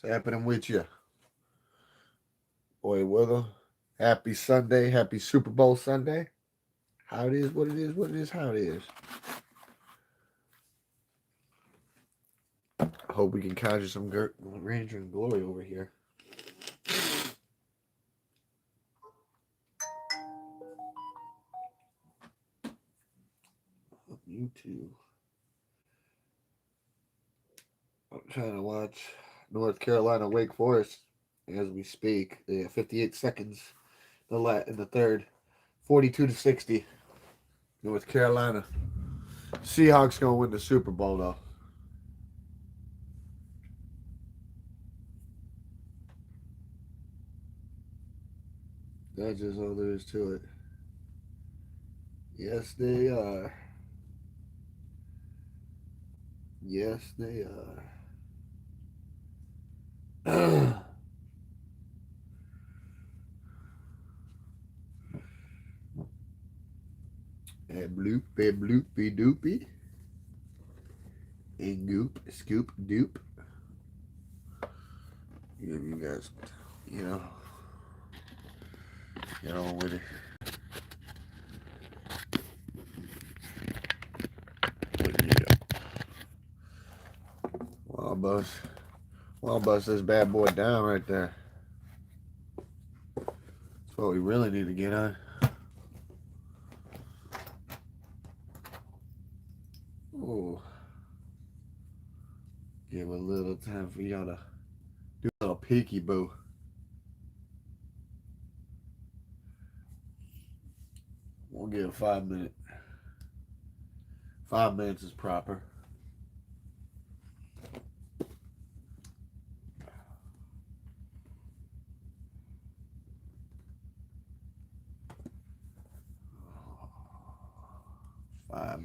What's happening with you? Boy, Wither. Happy Sunday. Happy Super Bowl Sunday. How it is, what it is, what it is, how it is. I hope we can conjure some grandeur and glory over here. YouTube. I'm trying to watch North Carolina Wake Forest as we speak. They have 58 seconds in the third. 42-60. North Carolina. Seahawks gonna win the Super Bowl though. That's just all there is to it. Yes, they are. Yes, they are. And bloopy doopy. And goop, scoop, doop. You guys, get on with it. Well, bust this bad boy down right there. That's what we really need to get on. Oh, give a little time for y'all to do a little peeky boo. We'll give it 5 minutes. 5 minutes is proper.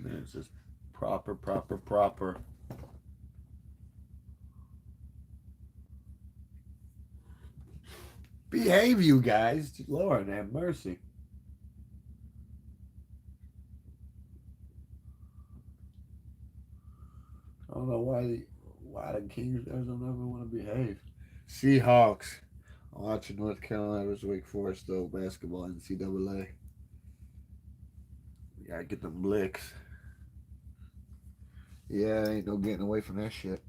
Minutes is proper. Behave, you guys. Lord have mercy. I don't know why the Kings guys don't ever want to behave. Seahawks. I'm watching North Carolina versus Wake Forest though. Basketball NCAA. We gotta get them blicks. Yeah, ain't no getting away from that shit.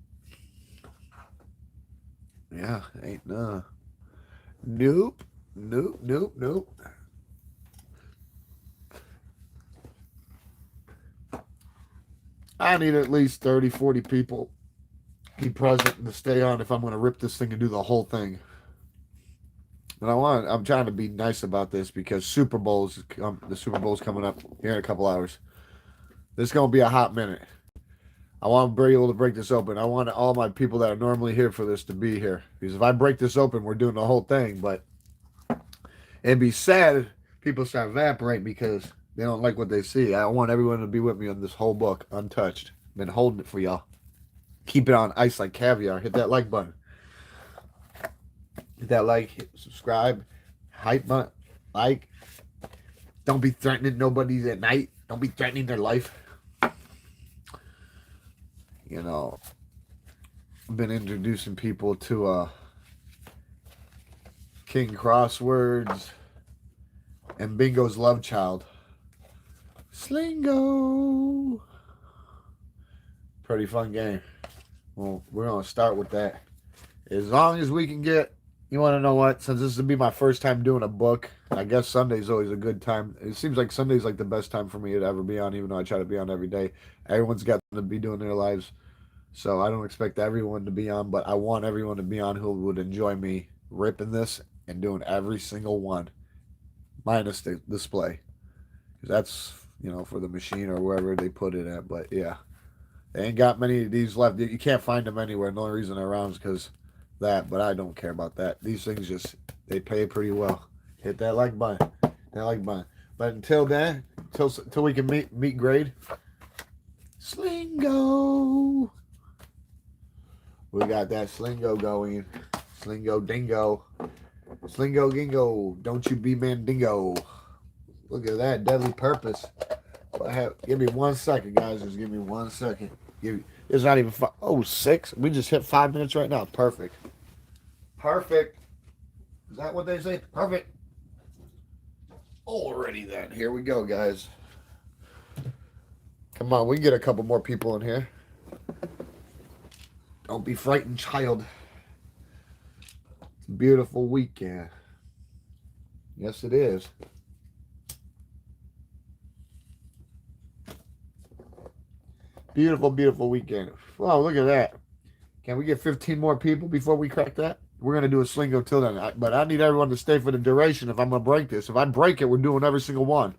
Yeah, ain't no. Nope. I need at least 30, 40 people be present and to stay on if I'm going to rip this thing and do the whole thing. But I'm trying to be nice about this because the Super Bowl's coming up here in a couple hours. This is going to be a hot minute. I want to be able to break this open. I want all my people that are normally here for this to be here. Because if I break this open, we're doing the whole thing. But it'd be sad if people start evaporating because they don't like what they see. I want everyone to be with me on this whole book, untouched. Been holding it for y'all. Keep it on ice like caviar. Hit that like button. Hit that like, hit subscribe, hype button, like. Don't be threatening nobody at night. Don't be threatening their life. I've been introducing people to King Crosswords and Bingo's Love Child. Slingo. Pretty fun game. Well, we're going to start with that. As long as we can get, you want to know what? Since this will be my first time doing a book, I guess Sunday's always a good time. It seems like Sunday's like the best time for me to ever be on, even though I try to be on every day. Everyone's got to be doing their lives. So I don't expect everyone to be on, but I want everyone to be on who would enjoy me ripping this and doing every single one, minus the display. Because that's, for the machine or wherever they put it at. But yeah, they ain't got many of these left. You can't find them anywhere. The only reason they're around is because that, but I don't care about that. These things they pay pretty well. Hit that like button. But until then, until we can meet grade, Slingo. We got that Slingo going. Slingo dingo. Slingo gingo. Don't you be mandingo. Look at that. Deadly purpose. Give me 1 second, guys. Just give me 1 second. It's not even 6. We just hit 5 minutes right now. Perfect. Perfect. Is that what they say? Perfect. Alrighty then. Here we go, guys. Come on, we can get a couple more people in here. Don't be frightened, child. It's a beautiful weekend. Yes, it is. Beautiful, beautiful weekend. Wow, look at that. Can we get 15 more people before we crack that? We're going to do a slingo till then. But I need everyone to stay for the duration if I'm going to break this. If I break it, we're doing every single one.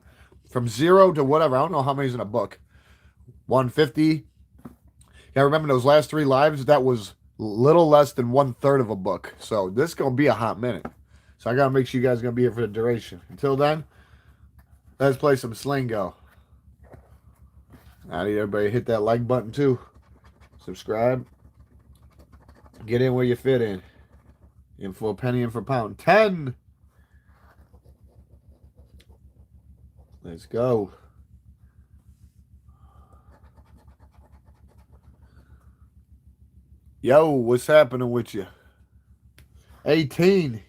From 0 to whatever. I don't know how many's in a book. 150. Yeah, remember those last 3 lives? That was little less than 1/3 of a book. So this is going to be a hot minute. So I got to make sure you guys are going to be here for the duration. Until then, let's play some slingo. I need everybody to hit that like button too. Subscribe. Get in where you fit in. In for a penny, in for a pound. 10. Let's go. Yo, what's happening with you? 18.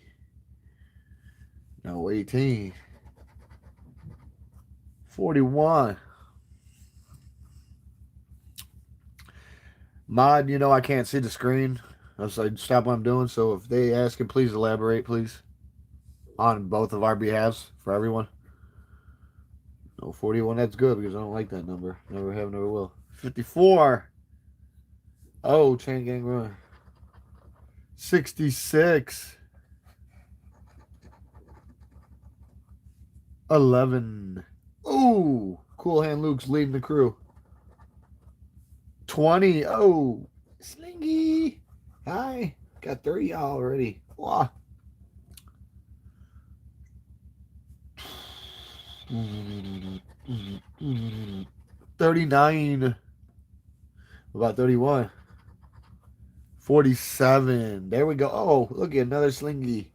No, 18. 41. Mod, you know I can't see the screen. I was like, stop what I'm doing. So if they ask it, please elaborate, please. On both of our behalves, for everyone. No, 41, that's good because I don't like that number. Never have, never will. 54. Oh, chain gang run. 66. 11. Ooh, Cool Hand Luke's leading the crew. 20. Oh, Slingy. Hi. Got 30 already. Wow. 39. About 31. 47. There we go. Oh, look at another Slingy.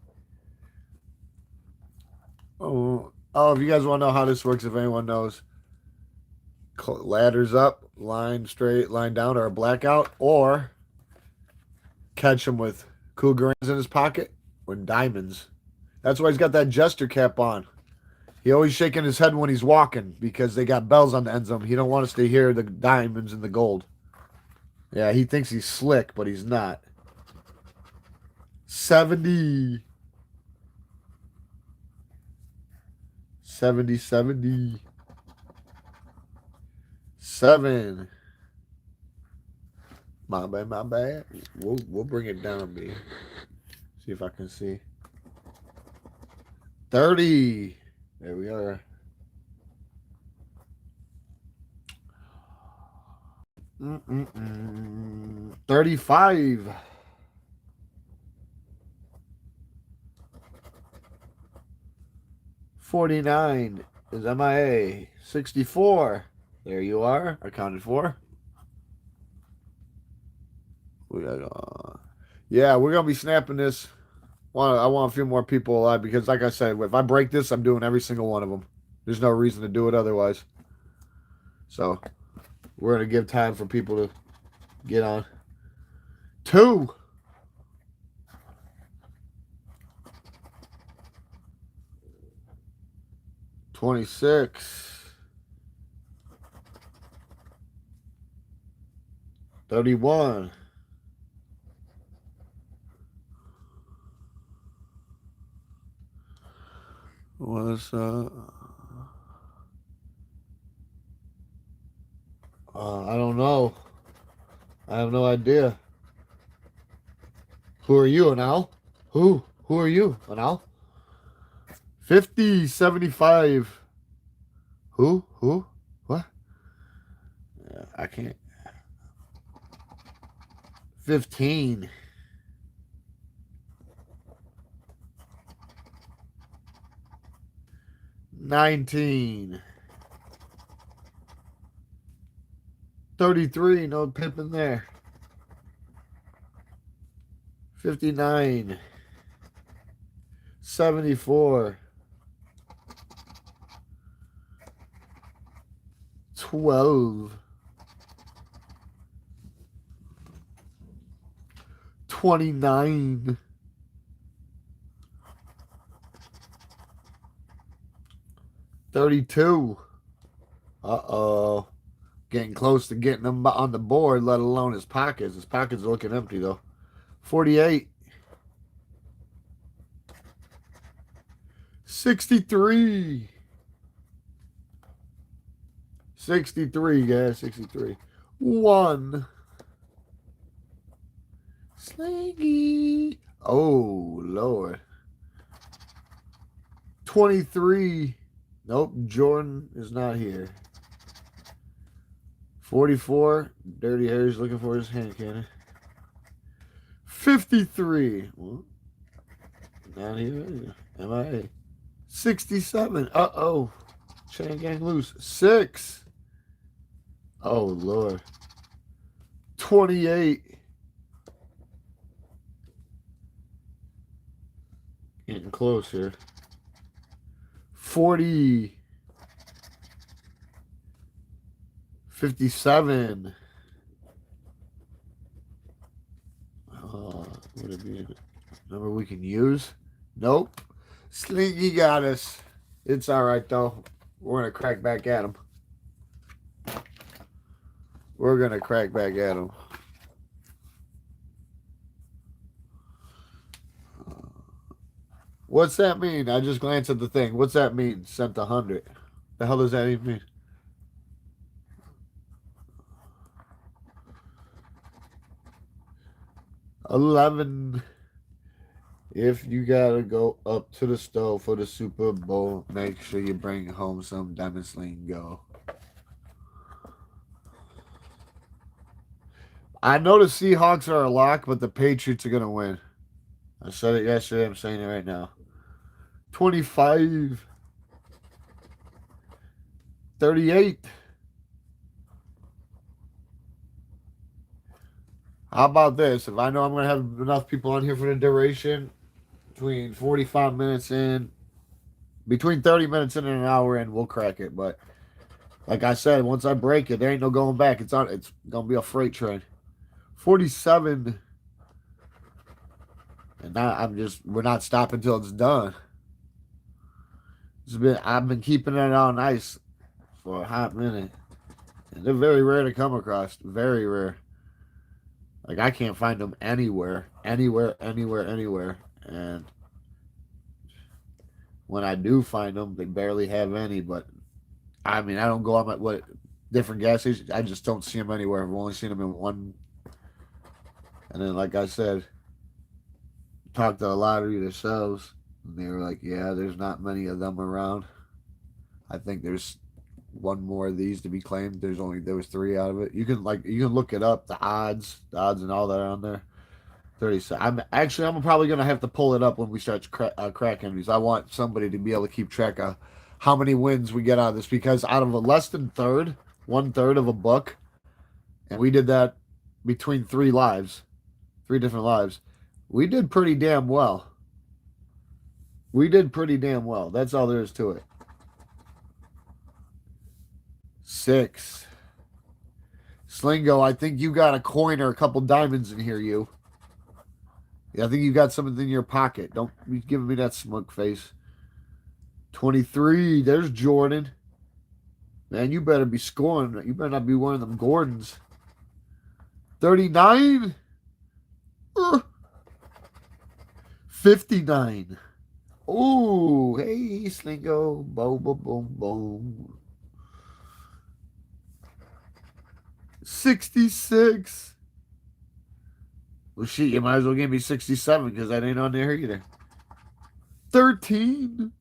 Oh, if you guys want to know how this works, if anyone knows, ladders up, line straight, line down, or a blackout, or catch him with cool grains in his pocket or diamonds. That's why he's got that jester cap on. He always shaking his head when he's walking because they got bells on the ends of them. He don't want us to hear the diamonds and the gold. Yeah, he thinks he's slick, but he's not. 70. 70, 70. 7. My bad, my bad. We'll bring it down, B. See if I can see. 30. There we are. 35. 49 is MIA. 64. There you are. Accounted for. We got, yeah, we're gonna be snapping this. I want a few more people alive because, like I said, if I break this, I'm doing every single one of them. There's no reason to do it otherwise. So we're gonna give time for people to get on. 2. 26. 31. Was I don't know. I have no idea. Who are you, Anal? Who are you, Anal? 50, 75. Who? What? I can't. 15. 19. 33, no pimping there. 59. 74. 12. 29. 32. Uh-oh. Getting close to getting him on the board, let alone his pockets. His pockets are looking empty, though. 48. 63. 63, guys. 63. 1. Slingy. Oh, Lord. 23. Nope, Jordan is not here. 44. Dirty Harry's looking for his hand cannon. 53. Well, not here. MIA. 67. Uh-oh. Chain gang loose. 6. Oh, Lord. 28. Getting close here. 40. 57. Would it be a number we can use? Nope. Slinky got us. It's all right, though. We're going to crack back at him. We're going to crack back at him. What's that mean? I just glanced at the thing. What's that mean? Sent 100. The hell does that even mean? $11. If you gotta go up to the stove for the Super Bowl, make sure you bring home some Diamond Sling Go. I know the Seahawks are a lock, but the Patriots are gonna win. I said it yesterday. I'm saying it right now. 25. 38. How about this? If I know I'm going to have enough people on here for the duration, between 45 minutes in, between 30 minutes in and an hour in, we'll crack it. But like I said, once I break it, there ain't no going back. It's going to be a freight train. 47. And now we're not stopping until it's done. I've been keeping it on ice for a hot minute. And they're very rare to come across. Very rare. Like, I can't find them anywhere. Anywhere. And when I do find them, they barely have any. But, I mean, I don't go on different gas stations. I just don't see them anywhere. I've only seen them in one. And then, like I said, talked to a lot of you themselves. And they were like, yeah, there's not many of them around. I think there's one more of these to be claimed. There was 3 out of it. You can look it up, the odds and all that are on there. 37. I'm probably gonna have to pull it up when we start cracking these. I want somebody to be able to keep track of how many wins we get out of this, because out of a less than 1/3 of a book, and we did that between 3 different lives. We did pretty damn well. That's all there is to it. 6. Slingo, I think you got a coin or a couple diamonds in here, you. Yeah, I think you got something in your pocket. Don't be giving me that smug face. 23. There's Jordan. Man, you better be scoring. You better not be one of them Gordons. 39. 59. Ooh, hey, Slingo. Boom, boom, boom, boom. 66. Well, shit, you might as well give me 67 because that ain't on there either. 13.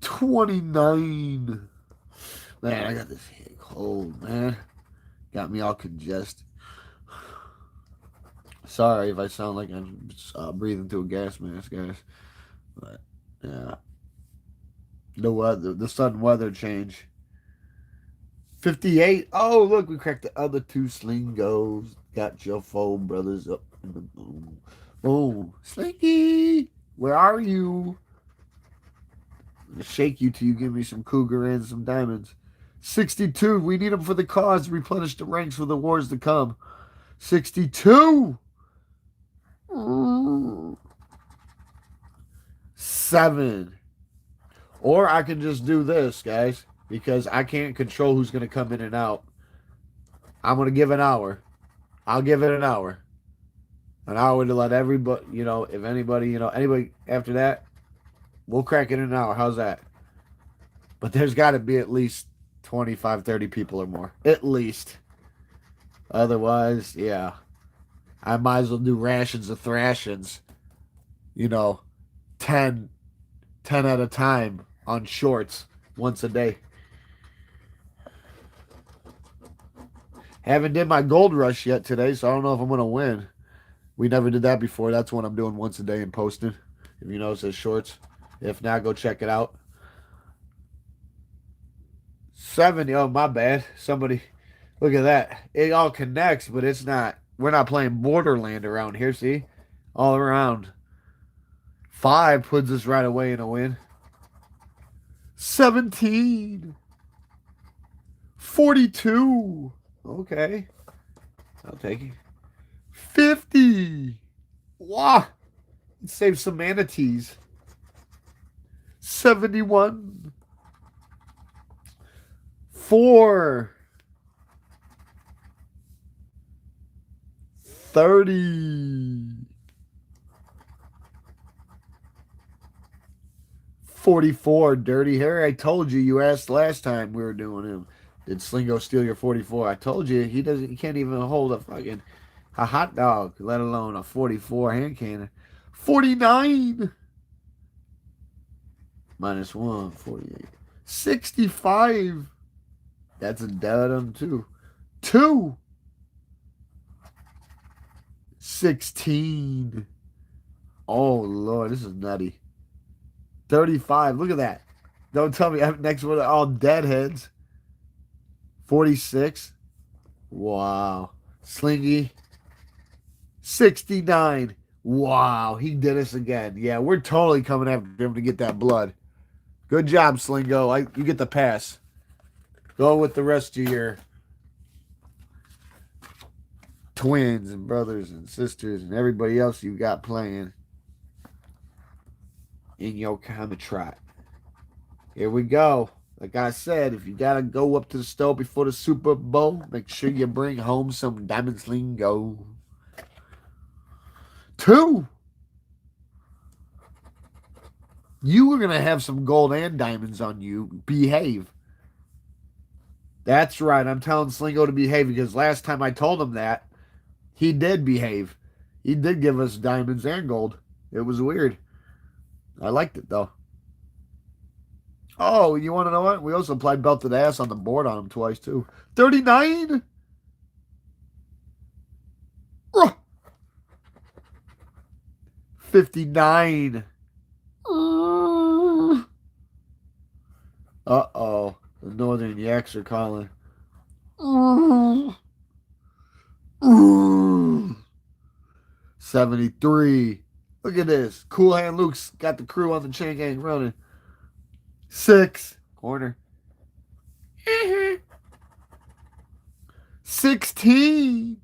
29. Man, I got this cold, man. Got me all congested. Sorry if I sound like I'm breathing through a gas mask, guys. But, yeah. The sudden weather change. 58. Oh, look, we cracked the other 2 Slingos. Got your phone brothers up in the boom. Boom. Slinky, where are you? I'm going to shake you till you give me some cougar and some diamonds. 62. We need them for the cause to replenish the ranks for the wars to come. 62. 7. Or I can just do this, guys, because I can't control who's going to come in and out. I'm going to give an hour. I'll give it an hour. An hour to let everybody, if anybody, anybody after that, we'll crack it in an hour. How's that? But there's got to be at least 25, 30 people or more. At least. Otherwise, yeah. I might as well do rations of thrashings. 10, 10 at a time on shorts once a day. Haven't did my gold rush yet today, so I don't know if I'm going to win. We never did that before. That's what I'm doing once a day and posting. If you notice, it's shorts. If not, go check it out. 70. Oh, my bad. Somebody, look at that. It all connects, but it's not. We're not playing Borderland around here, see? All around. 5 puts us right away in a win. 17. 42. Okay. I'll take it. 50. Wow. Let's save some manatees. 71. 4. 30. 44. Dirty Harry. I told you. You asked last time we were doing him. Did Slingo steal your 44? I told you he doesn't. He can't even hold a hot dog, let alone a 44 hand cannon. 49. -1. 48. 65. That's a dud on 2. 2. 16. Oh, Lord, this is nutty. 35. Look at that. Don't tell me next one are all deadheads. 46. Wow. Slingy. 69. Wow. He did us again. Yeah, we're totally coming after him to get that blood. Good job, Slingo. You get the pass. Go with the rest of your twins and brothers and sisters and everybody else you got playing in your kind of trot. Here we go. Like I said, if you got to go up to the store before the Super Bowl, make sure you bring home some Diamond Slingo. 2. You are going to have some gold and diamonds on you. Behave. That's right. I'm telling Slingo to behave because last time I told him that, he did behave. He did give us diamonds and gold. It was weird. I liked it, though. Oh, you want to know what? We also applied belted ass on the board on him twice, too. 39? 59. Uh-oh. The Northern Yaks are calling. 73. Look at this. Cool Hand Luke's got the crew on the chain gang running. 6. Corner. 16.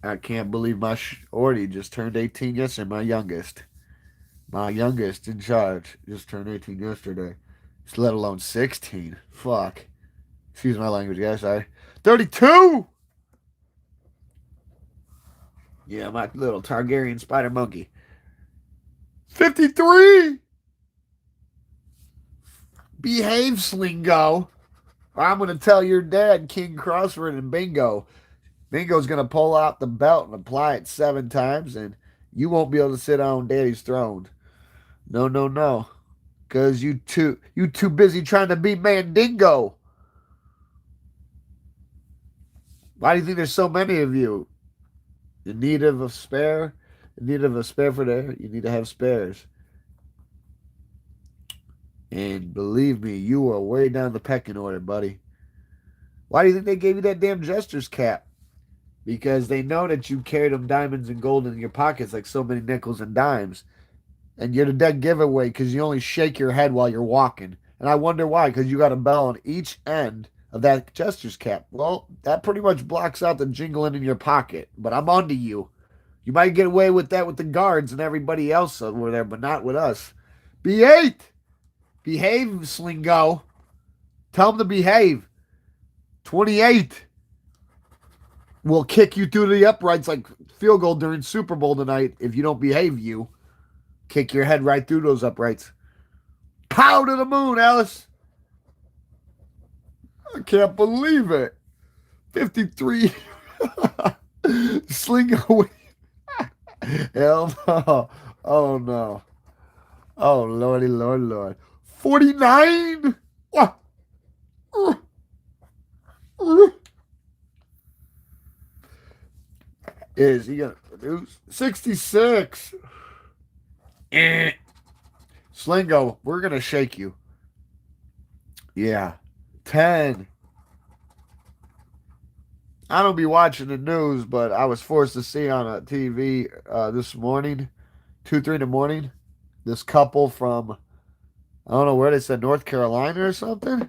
I can't believe my shorty just turned 18 yesterday. My youngest. My youngest in charge just turned 18 yesterday. Just let alone 16. Fuck. Excuse my language, guys. Sorry. 32. Yeah, my little Targaryen spider monkey. 53. Behave, Slingo. Or I'm going to tell your dad, King Crossford and Bingo. Bingo's going to pull out the belt and apply it 7 times, and you won't be able to sit on Daddy's throne. No, no, no. Because you too busy trying to be Mandingo. Why do you think there's so many of you? In need of a spare? In need of a spare for there? You need to have spares. And believe me, you are way down the pecking order, buddy. Why do you think they gave you that damn Jester's cap? Because they know that you carried them diamonds and gold in your pockets like so many nickels and dimes. And you're the dead giveaway because you only shake your head while you're walking. And I wonder why, because you got a bell on each end of that Jester's cap. Well, that pretty much blocks out the jingling in your pocket. But I'm on to you. You might get away with that with the guards and everybody else over there, but not with us. B8. Behave, Slingo. Tell him to behave. 28. Will kick you through the uprights like field goal during Super Bowl tonight if you don't behave, you. Kick your head right through those uprights. Pow to the moon, Alice. I can't believe it. 53. Slingo. Hell no. Oh no. Oh lordy, lord. 49. Is he gonna produce 66? Slingo, we're gonna shake you. Yeah. 10. I don't be watching the news, but I was forced to see on a TV this morning, 2, 3 in the morning, this couple from, I don't know where they said, North Carolina or something.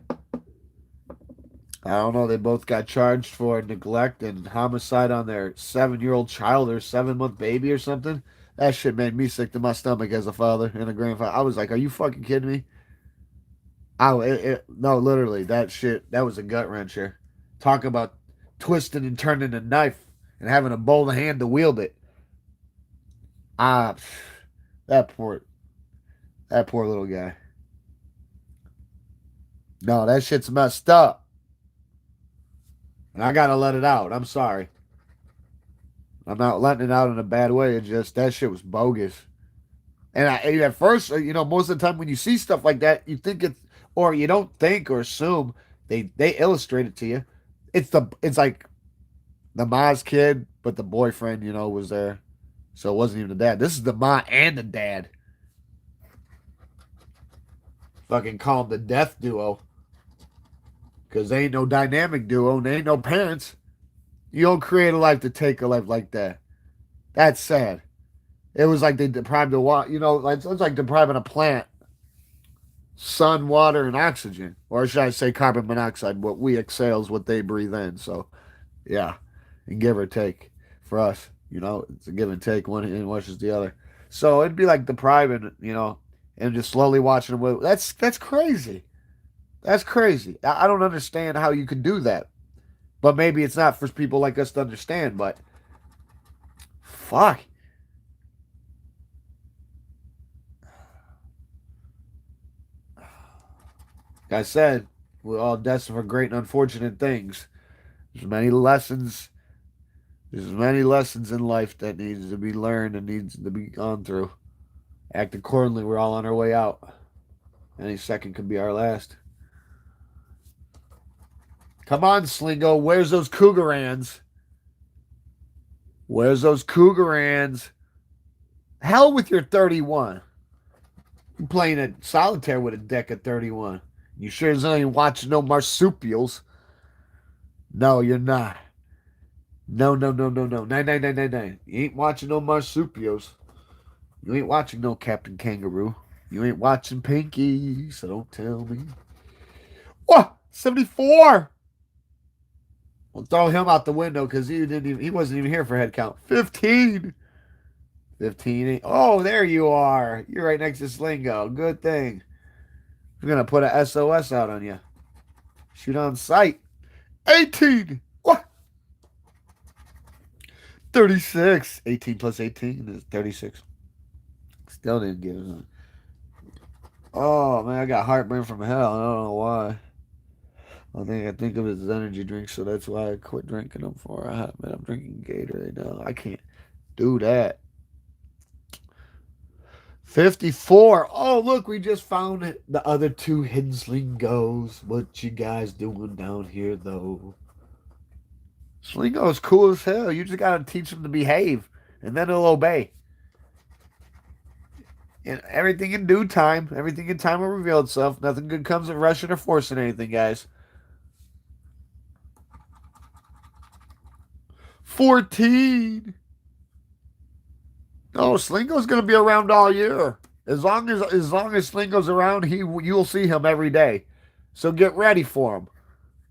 I don't know. They both got charged for neglect and homicide on their 7-year-old child or 7-month baby or something. That shit made me sick to my stomach as a father and a grandfather. I was like, are you fucking kidding me? No, literally, that shit, that was a gut wrencher. Talk about twisting and turning a knife and having a bold hand to wield it. Ah, that poor little guy. No, that shit's messed up. And I gotta let it out. I'm sorry. I'm not letting it out in a bad way. It just, that shit was bogus. And at first, most of the time when you see stuff like that, you think it's, or you don't think or assume they illustrate it to you. It's like the ma's kid, but the boyfriend, was there. So it wasn't even the dad. This is the ma and the dad. Fucking call them the death duo. Because they ain't no dynamic duo and they ain't no parents. You don't create a life to take a life like that. That's sad. It was like they deprived the water, it's like depriving a plant sun, water, and oxygen. Or should I say carbon monoxide? What we exhale is what they breathe in. So, yeah. And give or take for us. It's a give and take. One hand washes the other. So it'd be like depriving, and just slowly watching them. That's crazy. That's crazy. I don't understand how you could do that. But maybe it's not for people like us to understand, but fuck. Like I said, we're all destined for great and unfortunate things. There's many lessons. There's many lessons in life that needs to be learned and needs to be gone through. Act accordingly. We're all on our way out. Any second could be our last. Come on, Slingo. Where's those Cougarans? Where's those Cougarans? Hell with your 31. You're playing a solitaire with a deck of 31. You sure as hell ain't watching no marsupials. No, you're not. No. 9999. You ain't watching no marsupials. You ain't watching no Captain Kangaroo. You ain't watching Pinky, so don't tell me. What? 74! We'll throw him out the window because he wasn't even here for head count. 15. 15. Oh, there you are. You're right next to Slingo. Good thing. We're going to put a SOS out on you. Shoot on sight. 18. What? 36. 18 plus 18 is 36. Still didn't get it. Oh, man, I got heartburn from hell. I don't know why. I think of it as energy drinks, so that's why I quit drinking them for a hot minute. I'm drinking Gatorade now. I can't do that. 54. Oh, look, we just found the other two hidden Slingos. What you guys doing down here, though? Slingo's cool as hell. You just got to teach him to behave, and then he'll obey. And everything in due time. Everything in time will reveal itself. Nothing good comes of rushing or forcing anything, guys. 14. No, Slingo's gonna be around all year. As long as Slingo's around, you'll see him every day. So get ready for him,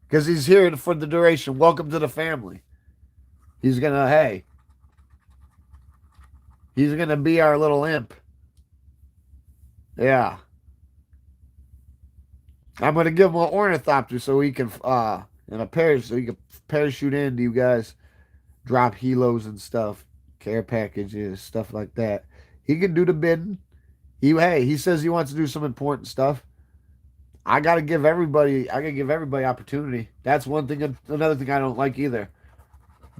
because he's here for the duration. Welcome to the family. He's gonna be our little imp. Yeah. I'm gonna give him an ornithopter so he can and a parachute so he can parachute into you guys, drop helos and stuff, care packages, stuff like that. He can do the bidding. He says he wants to do some important stuff. I gotta give everybody opportunity. That's one thing. Another thing I don't like either.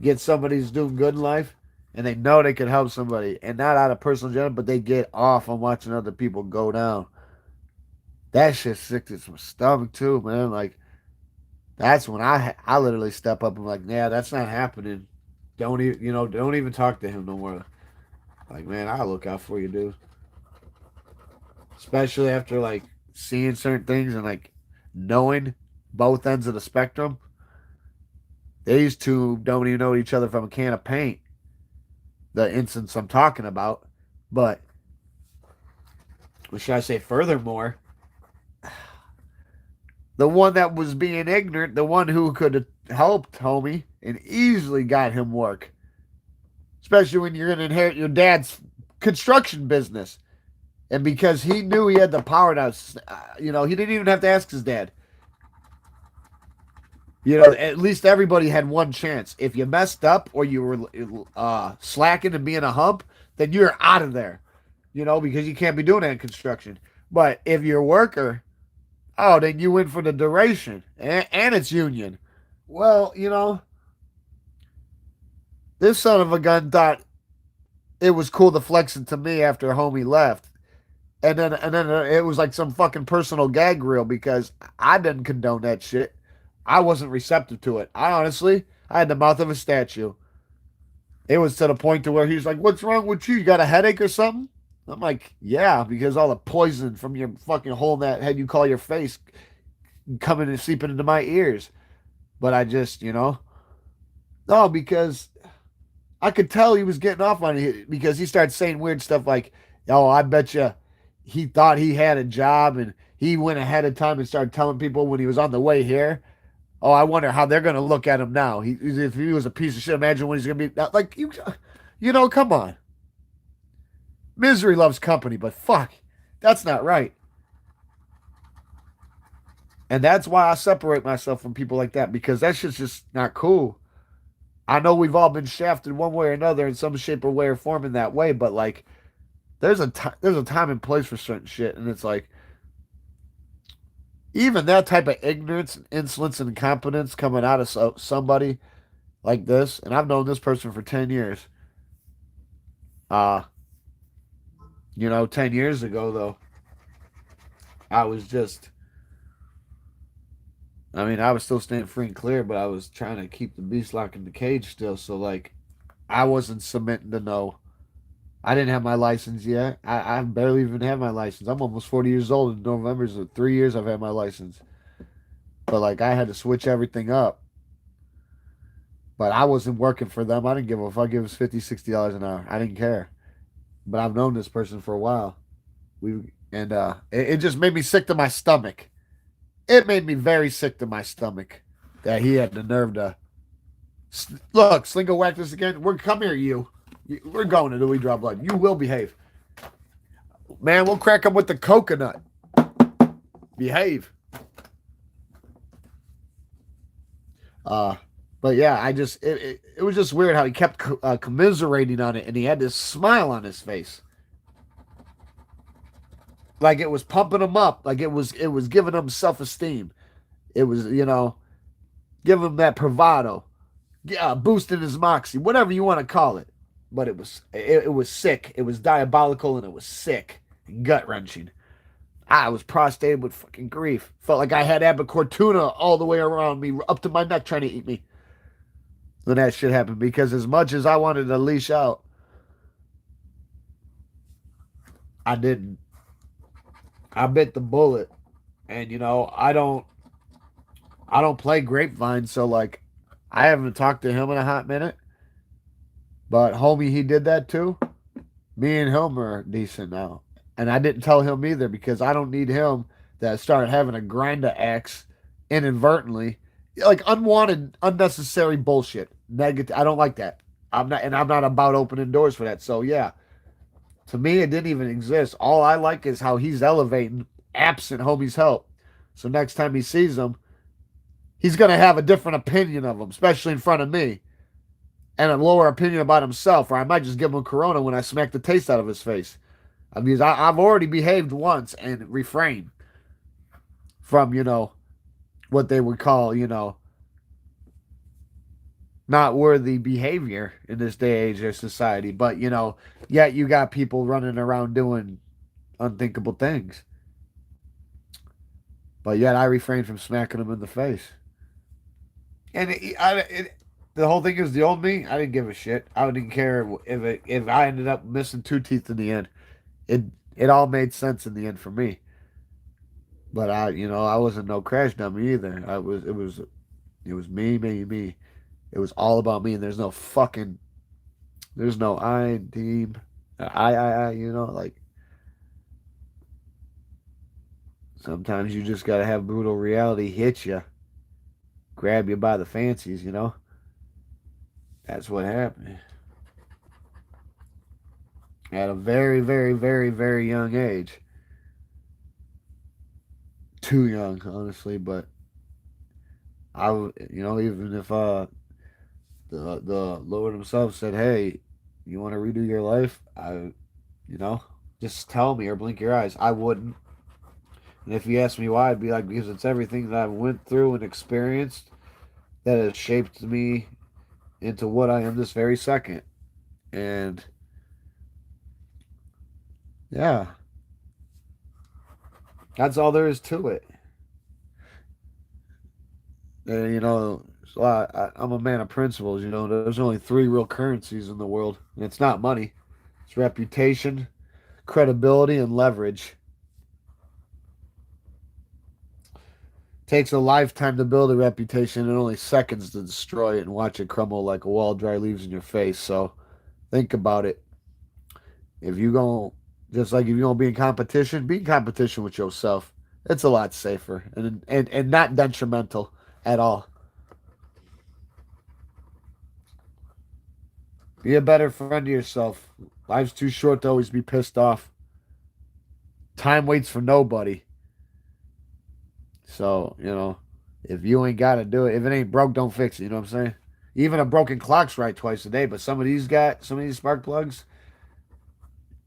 Get somebody who's doing good in life and they know they can help somebody and not out of personal agenda, but they get off on watching other people go down. That shit's sick to my stomach too, man. Like that's when I literally step up and like, yeah, that's not happening. Don't even don't even talk to him no more. Like, man, I'll look out for you, dude. Especially after like seeing certain things and like knowing both ends of the spectrum. These two don't even know each other from a can of paint. The instance I'm talking about, but what should I say? Furthermore, the one that was being ignorant, the one who could have helped homie and easily got him work, especially when you're going to inherit your dad's construction business. And because he knew he had the power to, he didn't even have to ask his dad. At least everybody had one chance. If you messed up or you were slacking and being a hump, then you're out of there. Because you can't be doing that in construction. But if you're a worker, oh, then you win for the duration, and it's union. Well, this son of a gun thought it was cool to flex it to me after homie left. And then it was like some fucking personal gag reel because I didn't condone that shit. I wasn't receptive to it. I had the mouth of a statue. It was to the point to where he's like, "What's wrong with you? You got a headache or something?" I'm like, "Yeah, because all the poison from your fucking hole in that head you call your face coming and seeping into my ears." But I just, no, because I could tell he was getting off on it because he started saying weird stuff like, "Oh, I bet you he thought he had a job and he went ahead of time and started telling people when he was on the way here. Oh, I wonder how they're going to look at him now. If he was a piece of shit, imagine what he's going to be like. Come on. Misery loves company, but fuck, that's not right. And that's why I separate myself from people like that because that shit's just not cool. I know we've all been shafted one way or another in some shape or way or form in that way, but like there's a time and place for certain shit, and it's like even that type of ignorance, insolence, and incompetence coming out of somebody like this, and I've known this person for 10 years. Uh, 10 years ago though, I was just, I was still staying free and clear, but I was trying to keep the beast locked in the cage still. So like, I wasn't submitting to no. I didn't have my license yet. I barely even have my license. I'm almost 40 years old in November. So 3 years I've had my license. But like I had to switch everything up. But I wasn't working for them. I didn't give a fuck. It was $50, $60 an hour. I didn't care. But I've known this person for a while. It just made me sick to my stomach. It made me very sick to my stomach that he had the nerve to look, Slingo whack this again. Come here, you. We're going until we draw blood. You will behave. Man, we'll crack him with the coconut. Behave. But yeah, it was just weird how he kept commiserating on it, and he had this smile on his face, like it was pumping him up, like it was giving him self esteem. It was giving him that bravado, yeah, boosting his moxie, whatever you want to call it. But it was sick. It was diabolical, and it was sick, gut wrenching. I was prostrated with fucking grief. Felt like I had albacore tuna all the way around me, up to my neck, trying to eat me. When that shit happened, because as much as I wanted to leash out, I didn't. I bit the bullet, and I don't play grapevine, so like, I haven't talked to him in a hot minute. But homie, he did that too. Me and him are decent now. And I didn't tell him either because I don't need him to start having a grinder axe inadvertently. Like unwanted, unnecessary bullshit. Negative. I don't like that. I'm not about opening doors for that. So yeah. To me, it didn't even exist. All I like is how he's elevating absent homie's help. So next time he sees him, he's going to have a different opinion of him, especially in front of me, and a lower opinion about himself, or I might just give him Corona when I smack the taste out of his face. I mean, I've already behaved once and refrained from, what they would call, not worthy behavior in this day age of society. But, yet you got people running around doing unthinkable things. But yet I refrained from smacking them in the face. And the whole thing is the old me. I didn't give a shit. I didn't care if I ended up missing 2 teeth in the end. It it all made sense in the end for me. But I wasn't no crash dummy either. It was me, me, me. It was all about me, and there's no I team, I. Like sometimes you just gotta have brutal reality hit you, grab you by the fancies. That's what happened at a very, very, very, very young age. Too young, honestly, but even if the Lord Himself said, "Hey, you want to redo your life?" you know, just tell me or blink your eyes. I wouldn't. And if you ask me why, I'd be like, because it's everything that I went through and experienced that has shaped me into what I am this very second. And yeah, that's all there is to it. And, so I'm a man of principles. There's only three real currencies in the world, and it's not money. It's reputation, credibility, and leverage. Takes a lifetime to build a reputation and only seconds to destroy it and watch it crumble like a wall of dry leaves in your face. So think about it. If you go just like if you're gonna be in competition with yourself. It's a lot safer and not detrimental at all. Be a better friend to yourself. Life's too short to always be pissed off. Time waits for nobody. So, if you ain't got to do it, if it ain't broke, don't fix it. You know what I'm saying? Even a broken clock's right twice a day, but some of these spark plugs,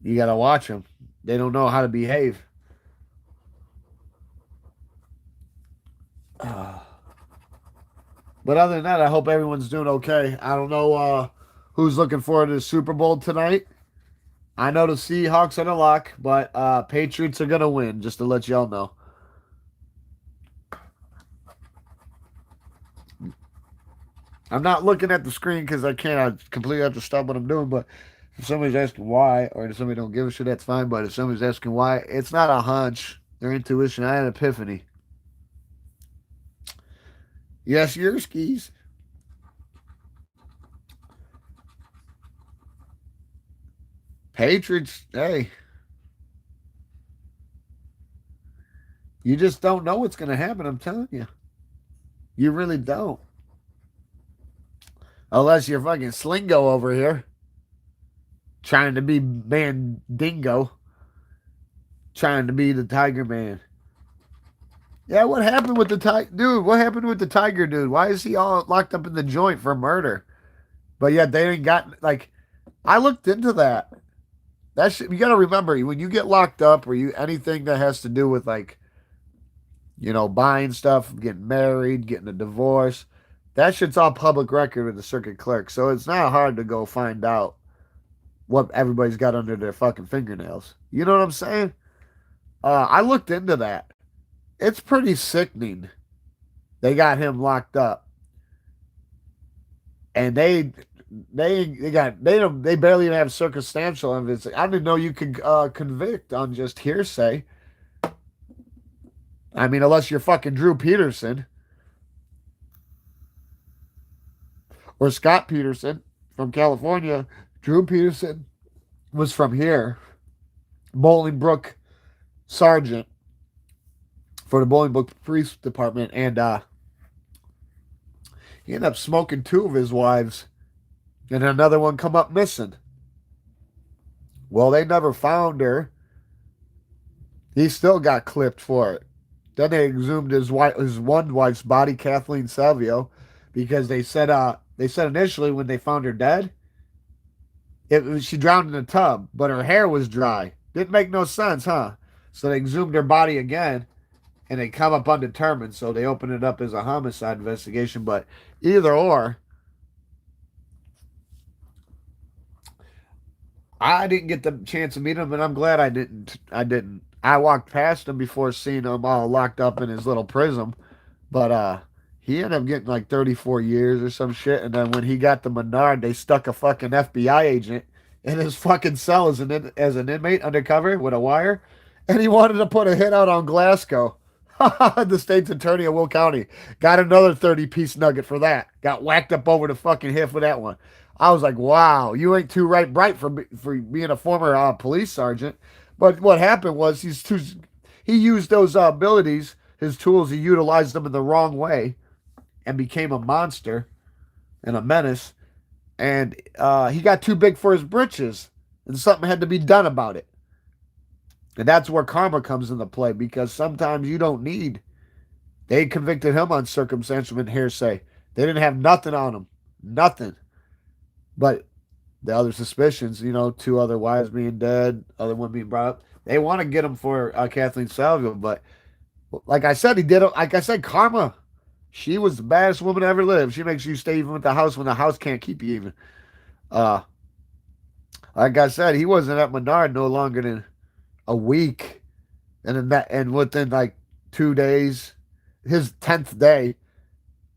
you got to watch them. They don't know how to behave. But other than that, I hope everyone's doing okay. I don't know who's looking forward to the Super Bowl tonight. I know the Seahawks are the lock, but Patriots are going to win, just to let y'all know. I'm not looking at the screen because I can't. I completely have to stop what I'm doing. But if somebody's asking why, or if somebody don't give a shit, that's fine. But if somebody's asking why, it's not a hunch. Their intuition. I had an epiphany. Yes, your skis. Patriots. Hey, you just don't know what's going to happen. I'm telling you. You really don't. Unless you're fucking Slingo over here. Trying to be Mandingo. Trying to be the Tiger Man. Yeah, what happened with the tiger dude? What happened with the tiger dude? Why is he all locked up in the joint for murder? But yet they didn't got like I looked into that. That shit, you got to remember when you get locked up or you anything that has to do with like buying stuff, getting married, getting a divorce, that shit's all public record with the circuit clerk. So it's not hard to go find out what everybody's got under their fucking fingernails. You know what I'm saying? I looked into that. It's pretty sickening. They got him locked up, and they barely even have circumstantial evidence. I didn't know you could convict on just hearsay. I mean, unless you're fucking Drew Peterson or Scott Peterson from California. Drew Peterson was from here, Bolingbrook Sergeant for the Bolingbrook Police Department, and he ended up smoking two of his wives, and another one come up missing. Well, they never found her. He still got clipped for it. Then they exhumed his one wife's body, Kathleen Salvio, because they said initially when they found her dead, she drowned in a tub, but her hair was dry. Didn't make no sense, huh? So they exhumed her body again, and they come up undetermined. So they opened it up as a homicide investigation. But either or, I didn't get the chance to meet him, and I'm glad I didn't. I didn't. I walked past him before seeing him all locked up in his little prison. But he ended up getting like 34 years or some shit. And then when he got the Menard, they stuck a fucking FBI agent in his fucking cell as an inmate undercover with a wire. And he wanted to put a hit out on Glasgow. The state's attorney of Will County got another 30-piece nugget for that. Got whacked up over the fucking head for that one. I was like, wow, you ain't too bright for being a former police sergeant. But what happened was he used those abilities, his tools, he utilized them in the wrong way and became a monster and a menace. And he got too big for his britches, and something had to be done about it. And that's where karma comes into play because sometimes you don't need. They convicted him on circumstantial and hearsay. They didn't have nothing on him. Nothing. But the other suspicions, two other wives being dead, other one being brought up, they want to get him for Kathleen Salvio. But like I said, he did it. Like I said, karma. She was the baddest woman ever lived. She makes you stay even with the house when the house can't keep you even. Uh, like I said, he wasn't at Menard no longer than a week, and within like 2 days, his 10th day,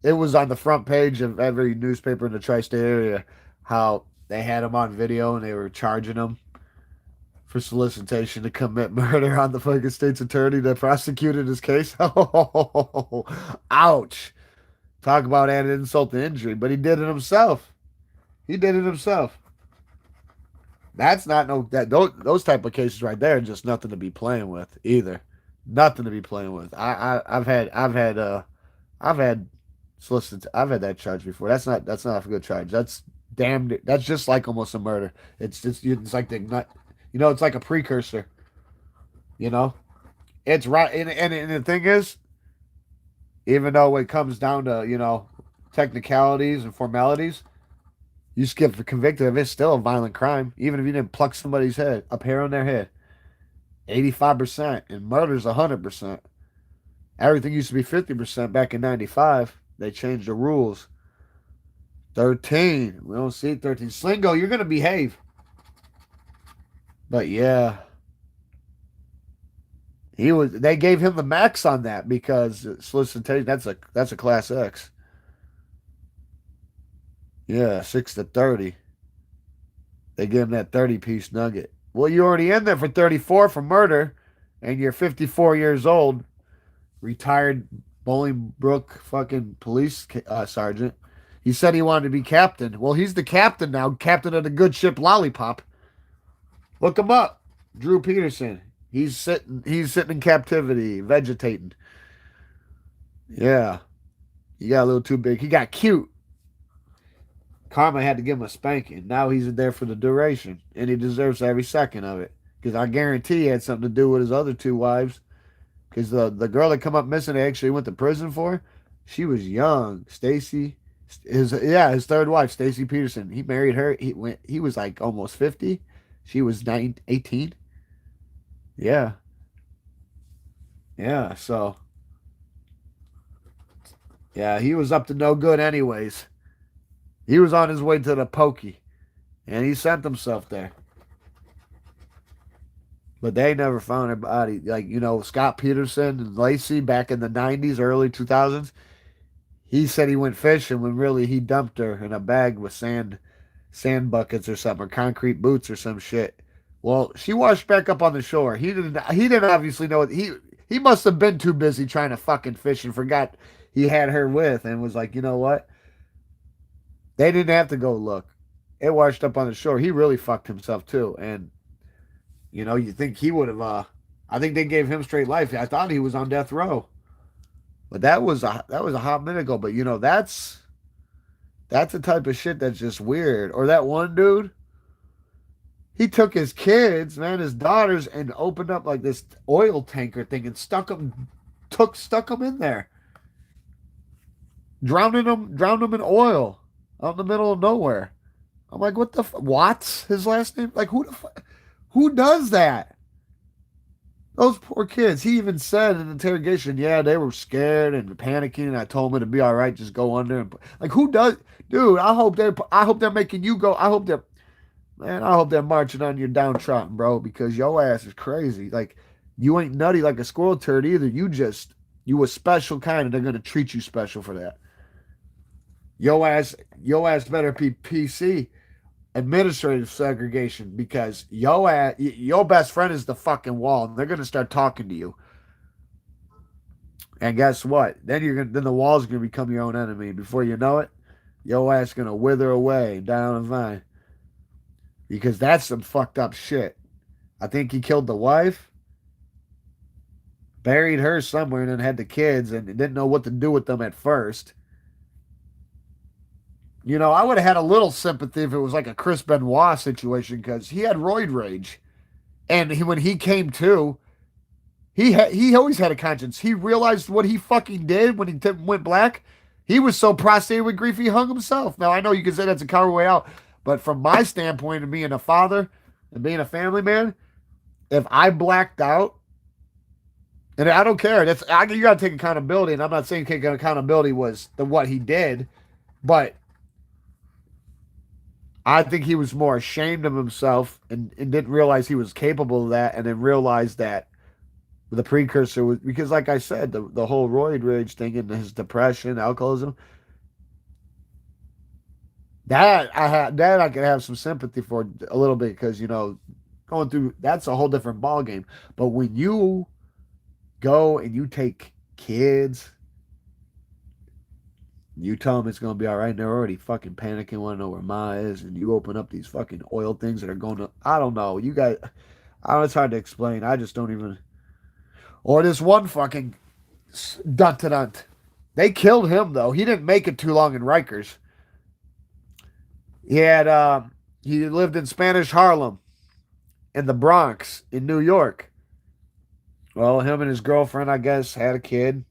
it was on the front page of every newspaper in the tri-state area how they had him on video and they were charging him for solicitation to commit murder on the fucking state's attorney that prosecuted his case. Oh, ouch! Talk about added insult to injury, but he did it himself. He did it himself. That's not no that those type of cases right there are just nothing to be playing with either. Nothing to be playing with. I've had I've had that charge before. That's not a good charge. That's damned. That's just like almost a murder. It's like it's like a precursor. You know, it's right. And the thing is, even though it comes down to technicalities and formalities, you skip convicted of it, it's still a violent crime. Even if you didn't pluck somebody's head, up hair on their head, 85%, and murder's 100%. Everything used to be 50% back in '95. They changed the rules. 13. We don't see 13. Slingo, you're gonna behave. But yeah, they gave him the max on that because solicitation. That's a class X. Yeah, 6 to 30. They give him that 30-piece nugget. Well, you're already in there for 34 for murder, and you're 54 years old, retired Bolingbrook fucking police sergeant. He said he wanted to be captain. Well, he's the captain now, captain of the good ship Lollipop. Look him up, Drew Peterson. He's sitting in captivity, vegetating. Yeah, he got a little too big. He got cute. Karma had to give him a spanking. Now he's there for the duration, and he deserves every second of it. Because I guarantee he had something to do with his other two wives. Because the girl that come up missing, they actually went to prison for, she was young. Stacy, his third wife, Stacy Peterson. He married her. He was like almost 50. She was 18. Yeah, yeah. So yeah, he was up to no good anyways. He was on his way to the pokey, and he sent himself there. But they never found her body. Like, Scott Peterson and Lacey back in the 90s, early 2000s, he said he went fishing when really he dumped her in a bag with sand buckets or something, or concrete boots or some shit. Well, she washed back up on the shore. He didn't obviously know it. He must have been too busy trying to fucking fish and forgot he had her with and was like, you know what? They didn't have to go look. It washed up on the shore. He really fucked himself too. And you think he would have I think they gave him straight life. I thought he was on death row. But that was a hot minute ago. But that's the type of shit that's just weird. Or that one dude, He took his kids, man, his daughters, and opened up like this oil tanker thing and stuck them in there, drowned them in oil out in the middle of nowhere. I'm like, what the Watts? His last name? Like, who does that? Those poor kids. He even said in interrogation, yeah, they were scared and panicking, and I told them it'd be all right, just go under. And like, who does, dude? I hope they're making you go. I hope they're marching on your downtrodden, bro, because your ass is crazy. Like, you ain't nutty like a squirrel turd either. You a special kind, and they're gonna treat you special for that. Your ass better be PC, administrative segregation, because your best friend is the fucking wall, and they're gonna start talking to you. And guess what? Then the wall's gonna become your own enemy. Before you know it, your ass gonna wither away down the vine. Because that's some fucked up shit. I think he killed the wife, buried her somewhere, and then had the kids, and didn't know what to do with them at first. You know, I would have had a little sympathy if it was like a Chris Benoit situation, because he had roid rage, and when he came to, he always had a conscience. He realized what he fucking did when he went black. He was so prostrated with grief he hung himself. Now I know you can say that's a coward way out, but from my standpoint of being a father and being a family man, if I blacked out, and I don't care, you got to take accountability. And I'm not saying taking accountability was what he did, but I think he was more ashamed of himself and didn't realize he was capable of that, and then realized that the precursor was because, like I said, the whole roid rage thing and his depression, alcoholism. That I could have some sympathy for a little bit, because going through that's a whole different ball game. But when you go and you take kids, you tell them it's gonna be all right, and they're already fucking panicking, want to know where Ma is, and you open up these fucking oil things that are going to, I don't know, you guys, I know it's hard to explain. I just don't even. Or this one fucking dunt. They killed him though. He didn't make it too long in Rikers. He had he lived in Spanish Harlem in the Bronx in New York. Well, him and his girlfriend, I guess, had a kid.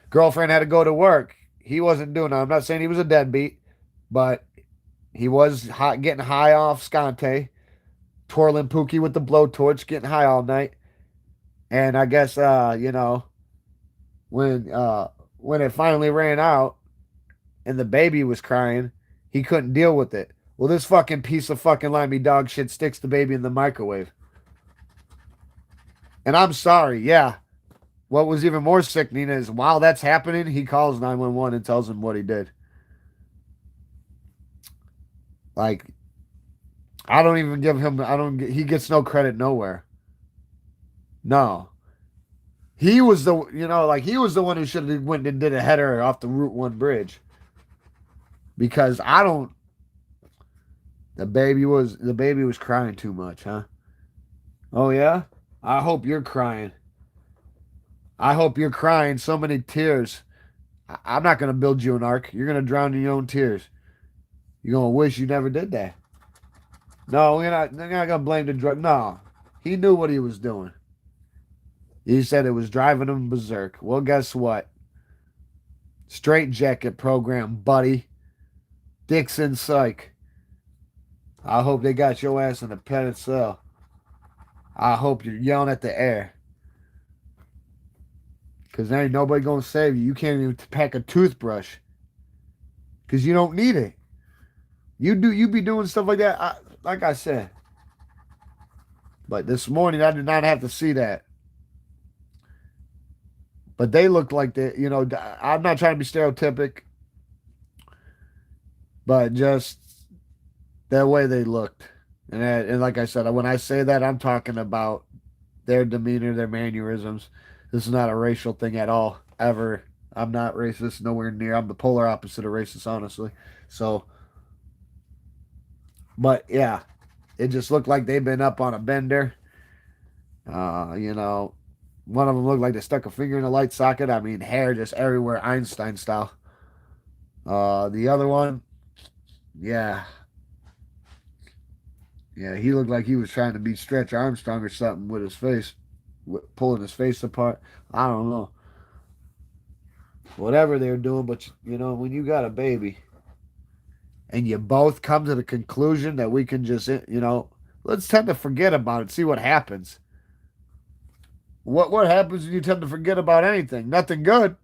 Girlfriend had to go to work. He wasn't doing it. I'm not saying he was a deadbeat, but he was getting high off Scante, twirling Pookie with the blowtorch, getting high all night. And I guess when it finally ran out and the baby was crying, he couldn't deal with it. Well, this fucking piece of fucking limey dog shit sticks the baby in the microwave. And I'm sorry, yeah. What was even more sickening is while that's happening, he calls 911 and tells them what he did. Like, I don't even give him, he gets no credit nowhere. No. He was he was the one who should have went and did a header off the Route 1 bridge. Because the baby was crying too much, huh? Oh yeah? I hope you're crying. I hope you're crying so many tears. I'm not going to build you an ark. You're going to drown in your own tears. You're going to wish you never did that. No, they're not going to blame the drug. No, he knew what he was doing. He said it was driving him berserk. Well, guess what? Straight jacket program, buddy. Dixon Psych. I hope they got your ass in a padded cell. I hope you're yelling at the air. Because there ain't nobody going to save you. You can't even pack a toothbrush. Because you don't need it. You be doing stuff like that, like I said. But this morning, I did not have to see that. But they look like they, I'm not trying to be stereotypic. But just that way they looked. And like I said, when I say that, I'm talking about their demeanor, their mannerisms. This is not a racial thing at all, ever. I'm not racist, nowhere near. I'm the polar opposite of racist, honestly. So, but yeah, it just looked like they've been up on a bender. One of them looked like they stuck a finger in a light socket. I mean, hair just everywhere, Einstein style. The other one, yeah, Yeah, he looked like he was trying to be Stretch Armstrong or something with his face, pulling his face apart. I don't know. Whatever they're doing, but you know, when you got a baby and you both come to the conclusion that we can just, you know, let's tend to forget about it, see what happens. What happens when you tend to forget about anything? Nothing good.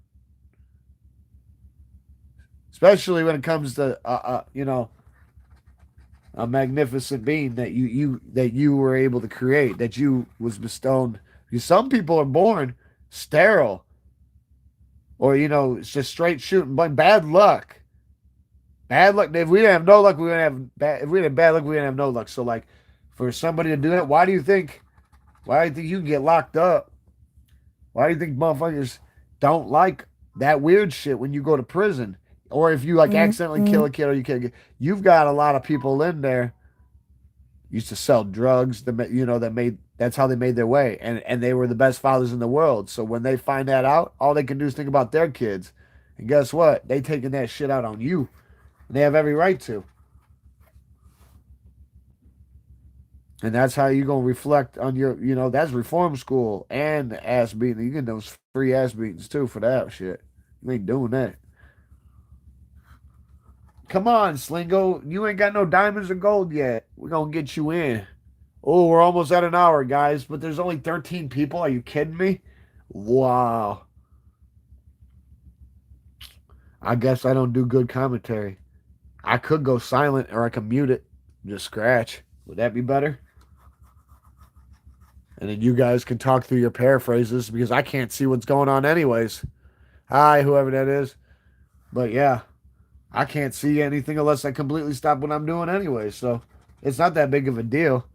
Especially when it comes to, you know, a magnificent being that you were able to create, that you was bestowed. Because some people are born sterile, or you know, it's just straight shooting. But bad luck, bad luck. If we didn't have no luck, we wouldn't have bad. If we didn't have bad luck, we didn't have no luck. So like, for somebody to do that, why do you think? Why do you think you can get locked up? Why do you think motherfuckers don't like that weird shit when you go to prison? Or if you like accidentally kill a kid, or you can't get, you've got a lot of people in there used to sell drugs that you know that made that's how they made their way, and they were the best fathers in the world. So when they find that out, all they can do is think about their kids, and guess what? They taking that shit out on you, and they have every right to. And that's how you gonna reflect on your, you know, that's reform school and ass beating. You get those free ass beatings too for that shit. You ain't doing that. Come on, Slingo. You ain't got no diamonds or gold yet. We're gonna get you in. Oh, we're almost at an hour, guys, but there's only 13 people. Are you kidding me? Wow. I guess I don't do good commentary. I could go silent or I could mute it. Just scratch. Would that be better? And then you guys can talk through your paraphrases because I can't see what's going on anyways. Hi, whoever that is. But yeah, I can't see anything unless I completely stop what I'm doing anyway. So it's not that big of a deal.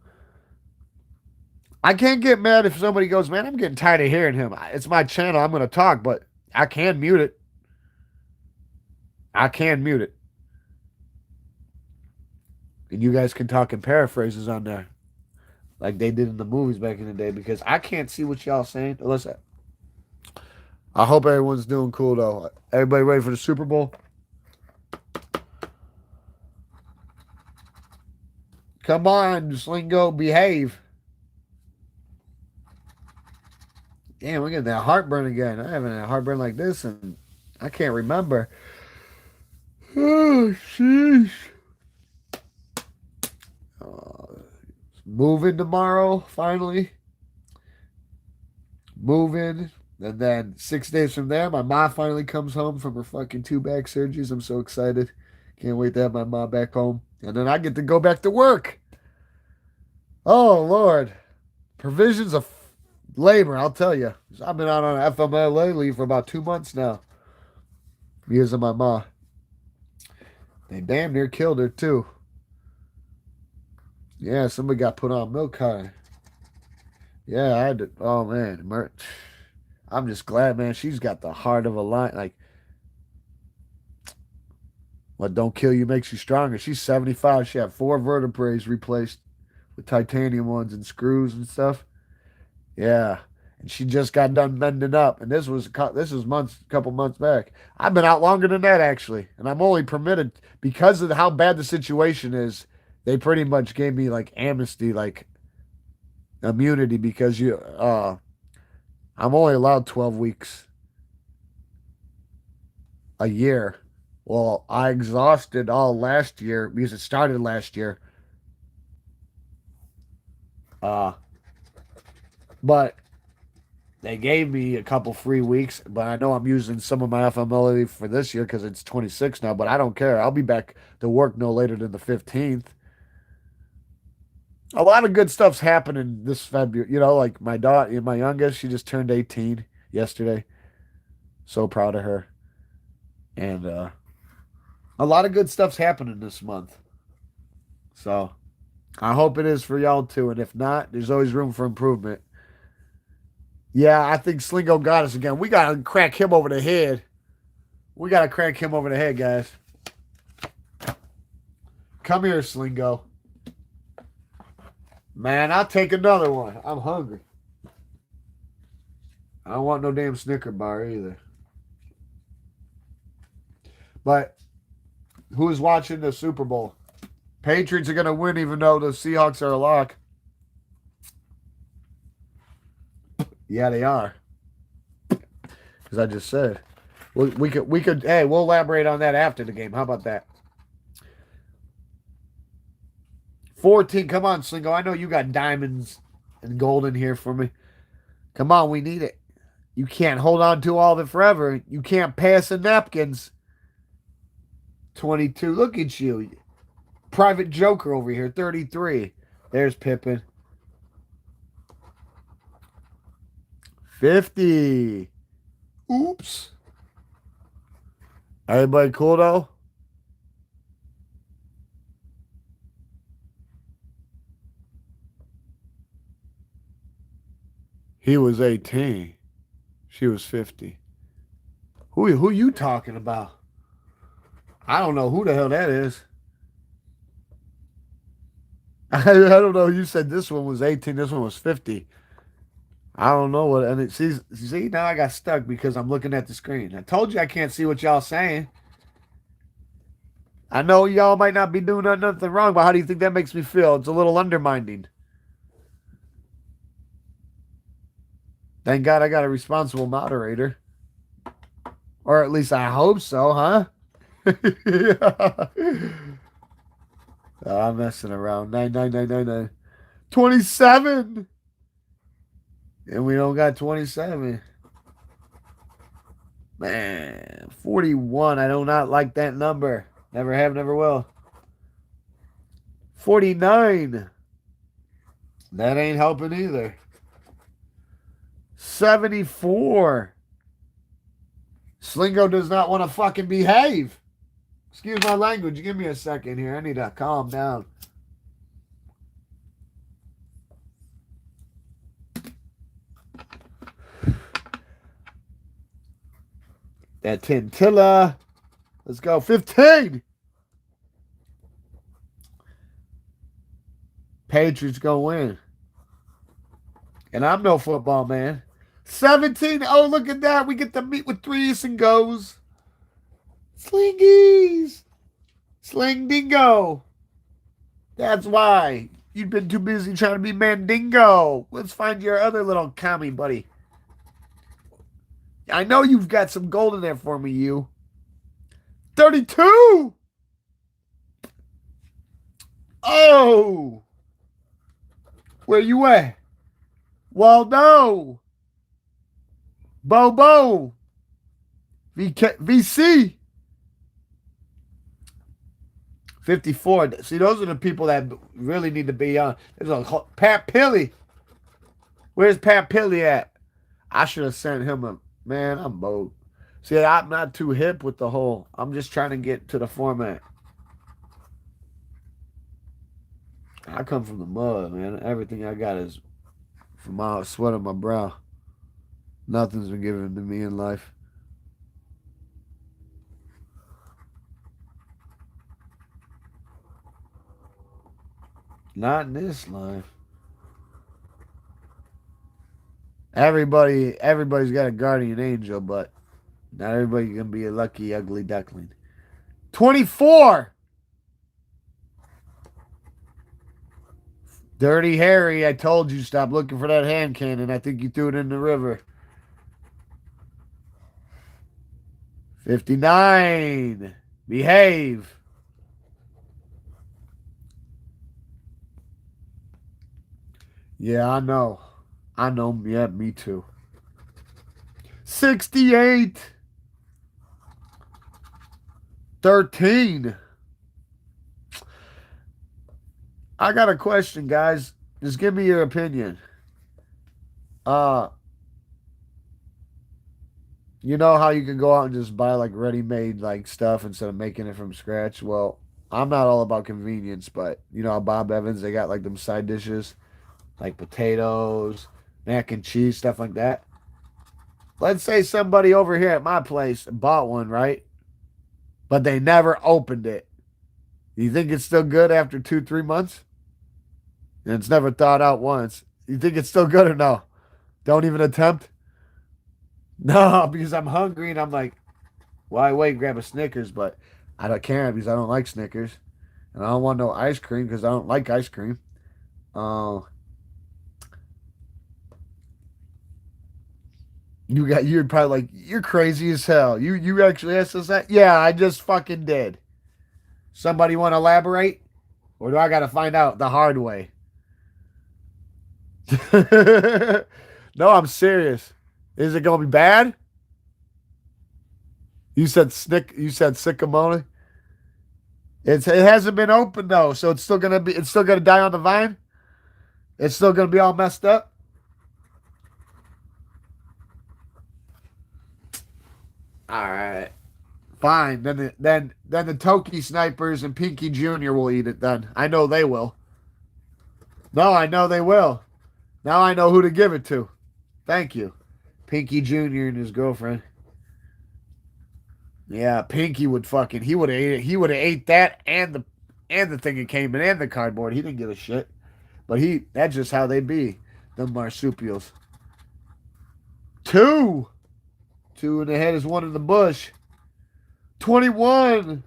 I can't get mad if somebody goes, man, I'm getting tired of hearing him. It's my channel. I'm going to talk, but I can mute it. I can mute it. And you guys can talk in paraphrases on there like they did in the movies back in the day because I can't see what y'all saying. Listen, I hope everyone's doing cool, though. Everybody ready for the Super Bowl? Come on, Slingo, behave. Damn, we're getting that heartburn again. I haven't had heartburn like this, and I can't remember. Oh, sheesh. Moving tomorrow, finally. Moving. And then 6 days from there, my mom finally comes home from her fucking 2 back surgeries. I'm so excited. Can't wait to have my mom back home. And then I get to go back to work. Oh, Lord. Provisions of labor, I'll tell you. I've been out on FMLA leave for about 2 months now because of my mom. They damn near killed her, too. Yeah, somebody got put on milk carton. Yeah, I had to. Oh, man. I'm just glad, man. She's got the heart of a lion. Like, what don't kill you makes you stronger. She's 75. She had 4 vertebrae replaced with titanium ones and screws and stuff. Yeah, and she just got done bending up, and this was months, a couple months back. I've been out longer than that actually, and I'm only permitted because of how bad the situation is. They pretty much gave me like amnesty, like immunity, because I'm only allowed 12 weeks a year. Well, I exhausted all last year because it started last year. Uh, but they gave me a couple free weeks, but I know I'm using some of my FMLA for this year because it's 26 now, but I don't care. I'll be back to work no later than the 15th. A lot of good stuff's happening this February. You know, like my daughter, my youngest, she just turned 18 yesterday. So proud of her. And a lot of good stuff's happening this month. So I hope it is for y'all too. And if not, there's always room for improvement. Yeah, I think Slingo got us again. We got to crack him over the head. We got to crack him over the head, guys. Come here, Slingo. Man, I'll take another one. I'm hungry. I don't want no damn Snicker bar either. But who's watching the Super Bowl? Patriots are going to win even though the Seahawks are a lock. Yeah, they are. As I just said. We could hey, we'll elaborate on that after the game. How about that? 14. Come on, Slingo. I know you got diamonds and gold in here for me. Come on, we need it. You can't hold on to all of it forever. You can't pass the napkins. 22. Look at you. Private Joker over here. 33. There's Pippin. 50. Oops. Everybody cool though? He was 18. She was 50. Who you talking about? I don't know who the hell that is. I don't know. You said this one was 18. This one was 50. I don't know what. And see, now I got stuck because I'm looking at the screen. I told you I can't see what y'all saying. I know y'all might not be doing nothing wrong, but how do you think that makes me feel? It's a little undermining. Thank God I got a responsible moderator. Or at least I hope so, huh? Oh, I'm messing around. 99999. 27. And we don't got 27. Man, 41. I do not like that number. Never have, never will. 49. That ain't helping either. 74. Slingo does not want to fucking behave. Excuse my language. Give me a second here. I need to calm down. That Tintilla. Let's go. 15. Patriots go win. And I'm no football man. 17. Oh, look at that. We get to meet with threes and goes. Slingies. Sling dingo. That's why. You've been too busy trying to be Mandingo. Let's find your other little commie buddy. I know you've got some gold in there for me, you. 32. Oh. Where you at? Waldo. Bobo. VC. 54. See, those are the people that really need to be on. There's a Pat Pilly. Where's Pat Pilly at? I should have sent him a man. I'm bold. See, I'm not too hip with the whole. I'm just trying to get to the format. I come from the mud, man. Everything I got is from my sweat on my brow. Nothing's been given to me in life. Not in this life. Everybody's got a guardian angel, but not everybody can be a lucky, ugly duckling. 24. Dirty Harry, I told you stop looking for that hand cannon. I think you threw it in the river. 59. Behave. Yeah, I know. I know. Yeah, me too. 68. 13. I got a question, guys. Just give me your opinion. You know how you can go out and just buy like ready-made like stuff instead of making it from scratch? Well, I'm not all about convenience, but you know, Bob Evans, they got like them side dishes, like potatoes, mac and cheese, stuff like that. Let's say somebody over here at my place bought one, right? But they never opened it. You think it's still good after 2, 3 months? And it's never thawed out once. You think it's still good or no? Don't even attempt? No, because I'm hungry and I'm like, why wait, grab a Snickers, but I don't care because I don't like Snickers. And I don't want no ice cream because I don't like ice cream. Uh, you're probably like, you're crazy as hell. You actually asked us that? Yeah, I just fucking did. Somebody want to elaborate? Or do I got to find out the hard way? No, I'm serious. Is it gonna be bad? You said sycamore. It hasn't been open though, so it's still gonna die on the vine. It's still gonna be all messed up. All right, fine. Then the Toki snipers and Pinky Junior will eat it. Then I know they will. No, I know they will. Now I know who to give it to. Thank you, Pinky Junior and his girlfriend. Yeah, Pinky would fucking he would have ate it. He would have ate that and the thing it came in and the cardboard. He didn't give a shit. But that's just how they be. Them marsupials. Two. Two in the head is one in the bush. 21.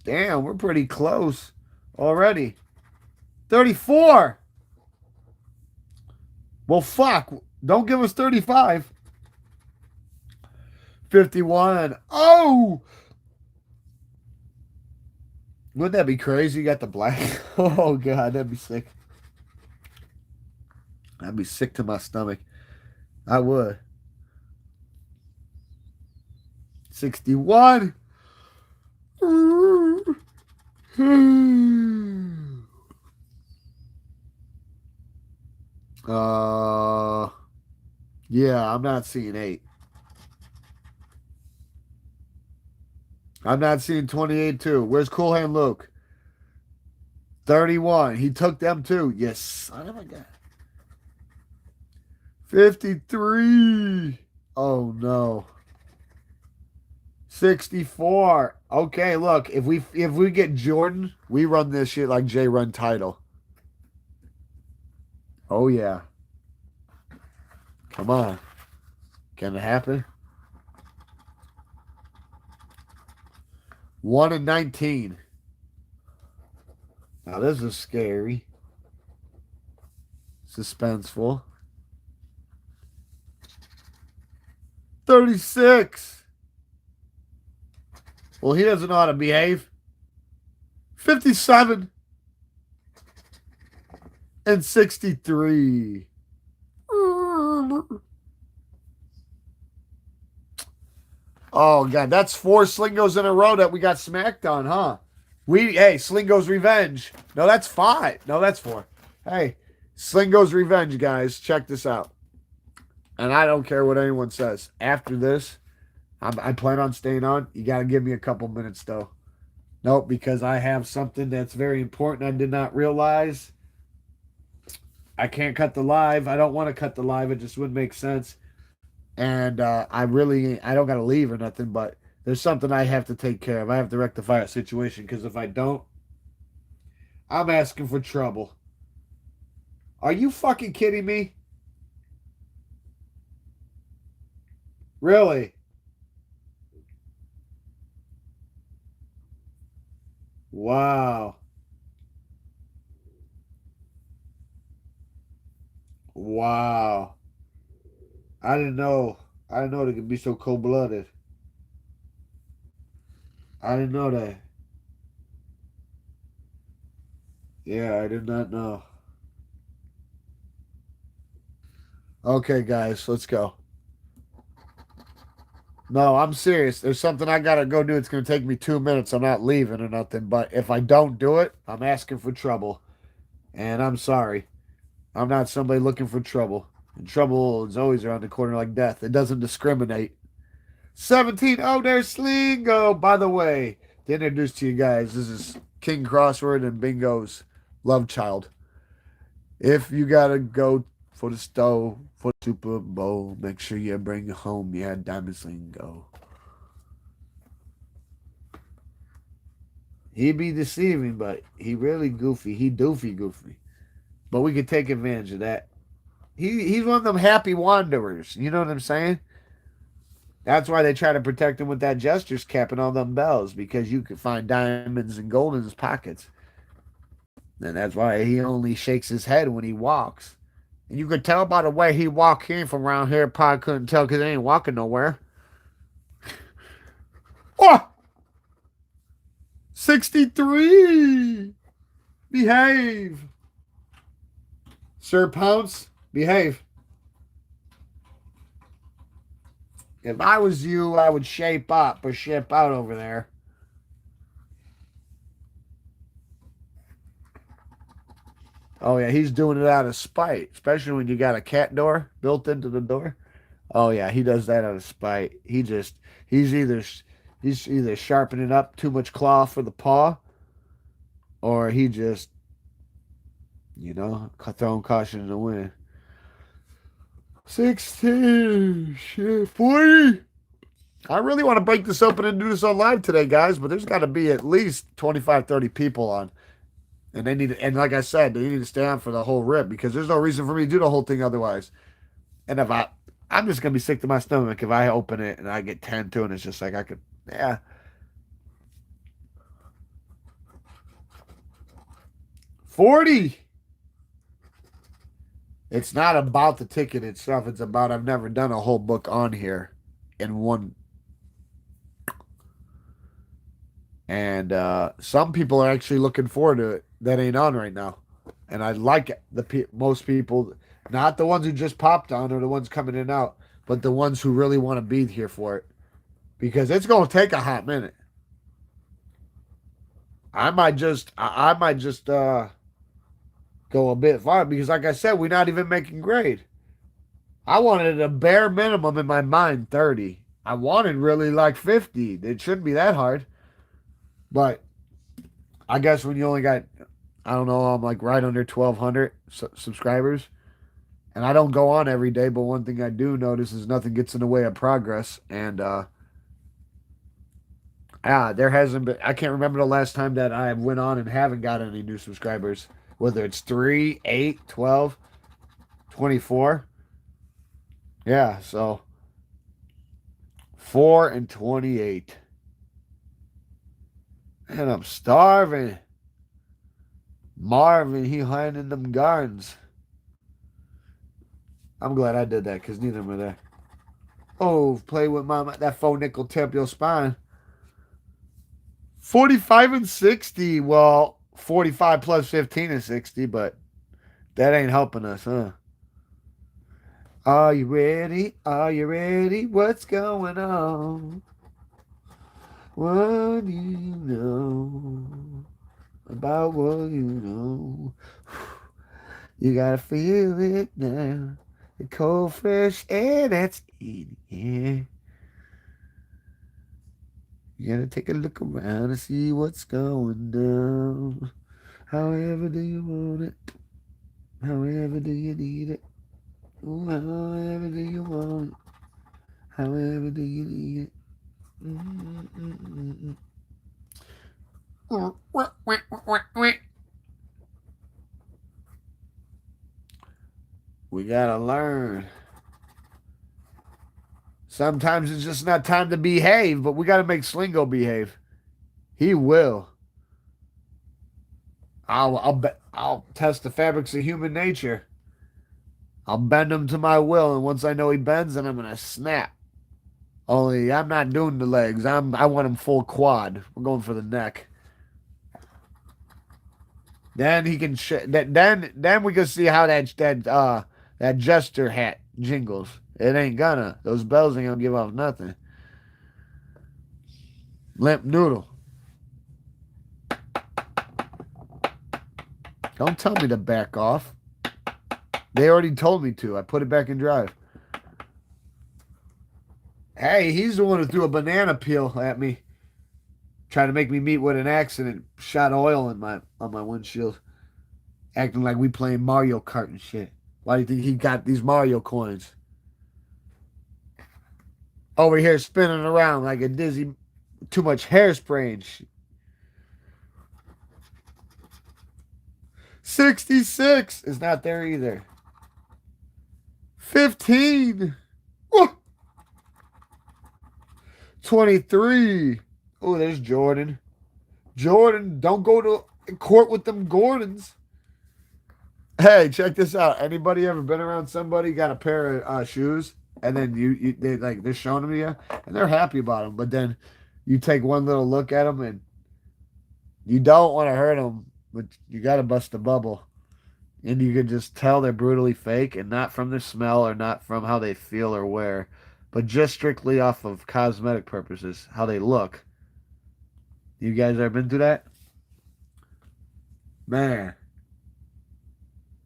Damn, we're pretty close already. 34. Well, fuck. Don't give us 35. 51. Oh! Wouldn't that be crazy? You got the black. Oh, God. That'd be sick. I'd be sick to my stomach. I would. 61. Uh, yeah, I'm not seeing 8. I'm not seeing 28 too. Where's Cool Hand Luke? 31. He took them too. Yes, son of a gun. 53. Oh no. 64. Okay, look, if we get Jordan, we run this shit like Jay run title. Oh yeah. Come on. Can it happen? 1 and 19. Now this is scary. Suspenseful. 36. Well, he doesn't know how to behave. 57 and 63. Oh God, that's 4 Slingos in a row that we got smacked on, huh? Hey, Slingo's Revenge. No, that's 5. No, that's 4. Hey, Slingo's Revenge, guys. Check this out. And I don't care what anyone says. After this, I plan on staying on. You got to give me a couple minutes, though. Nope, because I have something that's very important I did not realize. I can't cut the live. I don't want to cut the live. It just wouldn't make sense. And I don't got to leave or nothing, but there's something I have to take care of. I have to rectify a situation because if I don't, I'm asking for trouble. Are you fucking kidding me? Really? Wow. Wow. I didn't know. I didn't know they could be so cold blooded. I didn't know that. Yeah, I did not know. Okay, guys, let's go. No, I'm serious. There's something I gotta go do. It's gonna take me 2 minutes. I'm not leaving or nothing. But if I don't do it, I'm asking for trouble. And I'm sorry. I'm not somebody looking for trouble. And trouble is always around the corner like death. It doesn't discriminate. 17. Oh, there's Slingo. By the way, to introduce to you guys, this is King Crossword and Bingo's love child. If you gotta go for the stove, for the Super Bowl, make sure you bring home your Diamond Slingo. He be deceiving, but he really goofy. He doofy goofy. But we could take advantage of that. He's one of them happy wanderers. You know what I'm saying? That's why they try to protect him with that jester's cap and all them bells, because you can find diamonds and gold in his pockets. And that's why he only shakes his head when he walks. And you could tell by the way he walked in from around here. Probably couldn't tell because he ain't walking nowhere. Oh! 63! Behave! Sir Pounce, behave. If I was you, I would shape up or ship out over there. Oh, yeah, he's doing it out of spite, especially when you got a cat door built into the door. Oh, yeah, he does that out of spite. He's either, he's either sharpening up too much claw for the paw, or he just, throwing caution in the wind. 16, shit, 40. I really want to break this open and do this on live today, guys, but there's got to be at least 25, 30 people on. And and like I said, they need to stay on for the whole rip because there's no reason for me to do the whole thing otherwise. And I'm just going to be sick to my stomach if I open it and I get 10 to, and it's just like I could, yeah. 40. It's not about the ticket itself. It's about I've never done a whole book on here in one. And some people are actually looking forward to it that ain't on right now. And I like most people, not the ones who just popped on or the ones coming in and out, but the ones who really want to be here for it. Because it's going to take a hot minute. I might just go a bit far because like I said, we're not even making grade. I wanted a bare minimum in my mind 30. I wanted really like 50. It shouldn't be that hard. But I guess when you only got, I don't know, I'm like right under 1,200 subscribers. And I don't go on every day, but one thing I do notice is nothing gets in the way of progress. And there hasn't been, I can't remember the last time that I went on and haven't got any new subscribers. Whether it's 3, 8, 12, 24. Yeah, so 4 and 28. And I'm starving. Marvin, he hiding in them gardens. I'm glad I did that because neither of them are there. Oh, play with that faux nickel tip your spine. 45 and 60. Well, 45 plus 15 is 60, but that ain't helping us, huh? Are you ready? Are you ready? What's going on? What do you know about what you know? You gotta feel it now. The cold, fresh air that's in the air. You gotta take a look around and see what's going down. However do you want it? However do you need it? Ooh, however do you want it? However do you need it? Mm-mm-mm-mm-mm. We gotta learn. Sometimes it's just not time to behave, but we gotta make Slingo behave. He will. I'll test the fabrics of human nature. I'll bend him to my will, and once I know he bends, then I'm gonna snap. Only I'm not doing the legs. I want him full quad. We're going for the neck. Then he can then we can see how that jester hat jingles. It ain't gonna. Those bells ain't gonna give off nothing. Limp noodle. Don't tell me to back off. They already told me to. I put it back in drive. Hey, he's the one who threw a banana peel at me. Trying to make me meet with an accident. Shot oil on my windshield. Acting like we playing Mario Kart and shit. Why do you think he got these Mario coins? Over here spinning around like a dizzy, too much hairspray and shit. 66 is not there either. 15. Woo! 23. Oh, there's Jordan. Jordan, don't go to court with them Gordons. Hey, check this out. Anybody ever been around somebody got a pair of shoes, and then they're showing them to you, and they're happy about them, but then you take one little look at them, and you don't want to hurt them, but you got to bust the bubble, and you can just tell they're brutally fake, and not from their smell or not from how they feel or wear, but just strictly off of cosmetic purposes, how they look. You guys ever been through that? Man,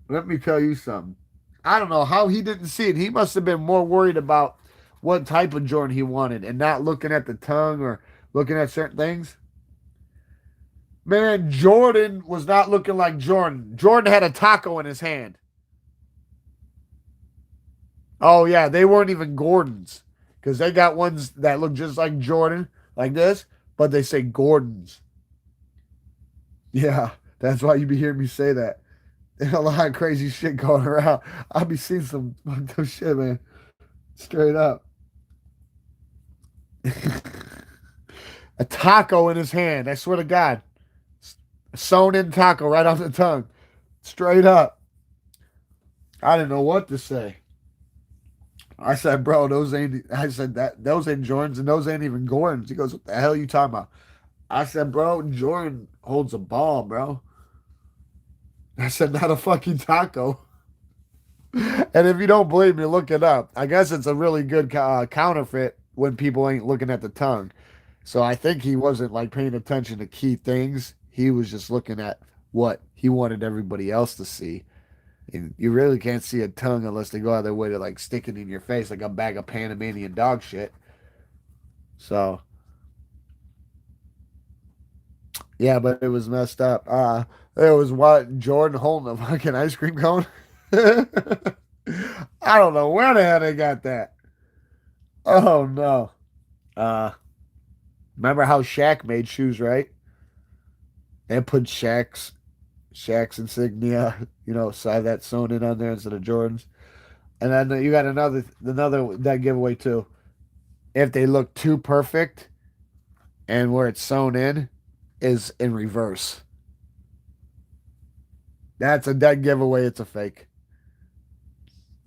let me tell you something. I don't know how he didn't see it. He must have been more worried about what type of Jordan he wanted and not looking at the tongue or looking at certain things. Man, Jordan was not looking like Jordan. Jordan had a taco in his hand. Oh, yeah, they weren't even Gordons because they got ones that look just like Jordan, like this, but they say Gordons. Yeah, that's why you be hearing me say that. There's a lot of crazy shit going around. I'll be seeing some fucked up shit, man. Straight up. A taco in his hand. I swear to God. A sewn in taco right on the tongue. Straight up. I didn't know what to say. I said, bro, those ain't Jordans and those ain't even Gordons. He goes, what the hell are you talking about? I said, bro, Jordan holds a ball, bro. I said, not a fucking taco. And if you don't believe me, look it up. I guess it's a really good counterfeit when people ain't looking at the tongue. So I think he wasn't like paying attention to key things. He was just looking at what he wanted everybody else to see. And you really can't see a tongue unless they go out of their way to like stick it in your face like a bag of Panamanian dog shit. So yeah, but it was messed up. It was what Jordan holding a fucking ice cream cone. I don't know where the hell they got that. Oh no. Uh, remember how Shaq made shoes, right? And put Shaq's insignia, side that sewn in on there instead of Jordan's. And then you got another that giveaway too. If they look too perfect and where it's sewn in is in reverse. That's a dead giveaway. It's a fake.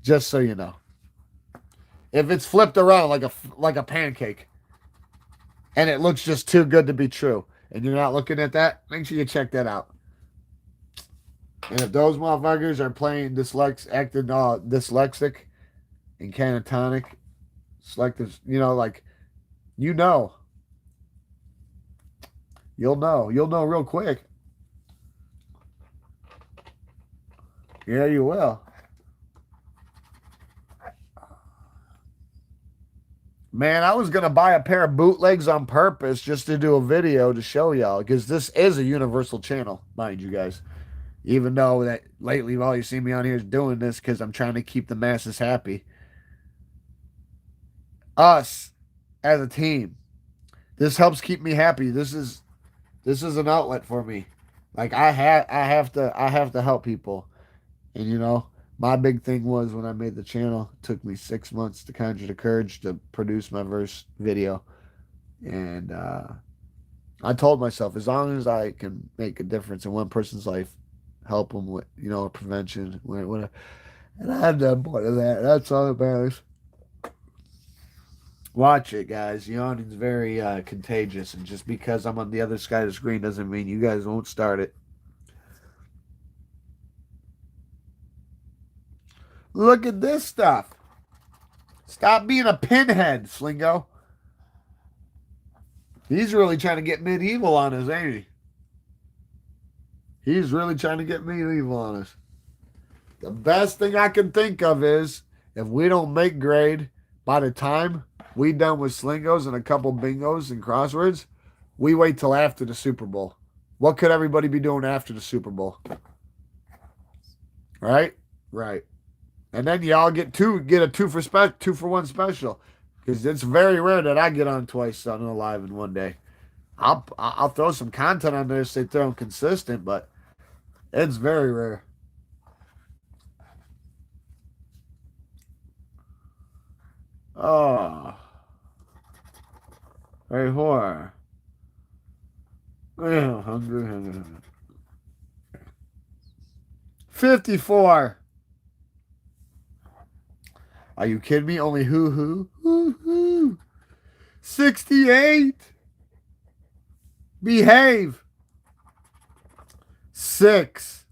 Just so you know. If it's flipped around like a pancake and it looks just too good to be true and you're not looking at that, make sure you check that out. And if those motherfuckers are playing acting dyslexic and catatonic, selective, you know, you'll know real quick. Yeah, you will. Man, I was gonna buy a pair of bootlegs on purpose just to do a video to show y'all because this is a universal channel, mind you guys. Even though that lately all you see me on here is doing this because I'm trying to keep the masses happy. Us as a team. This helps keep me happy. This is an outlet for me. Like I have to help people. And my big thing was when I made the channel, it took me 6 months to conjure the courage to produce my first video. And I told myself, as long as I can make a difference in one person's life, help them with, prevention, whatever. And I've done more of that. That's all that matters. Watch it, guys. Yawning's very contagious, and just because I'm on the other side of the screen doesn't mean you guys won't start it. Look at this stuff. Stop being a pinhead, Slingo. He's really trying to get medieval on us, ain't he? He's really trying to get medieval on us. The best thing I can think of is if we don't make grade by the time we done with Slingos and a couple bingos and crosswords, we wait till after the Super Bowl. What could everybody be doing after the Super Bowl? Right? Right. And then y'all get a two for one special. Because it's very rare that I get on twice on a live in one day. I'll throw some content on there, stay throwing consistent, but it's very rare. Oh. 34. Yeah, 100. 54. Are you kidding me? Only hoo. 68. Behave. 6.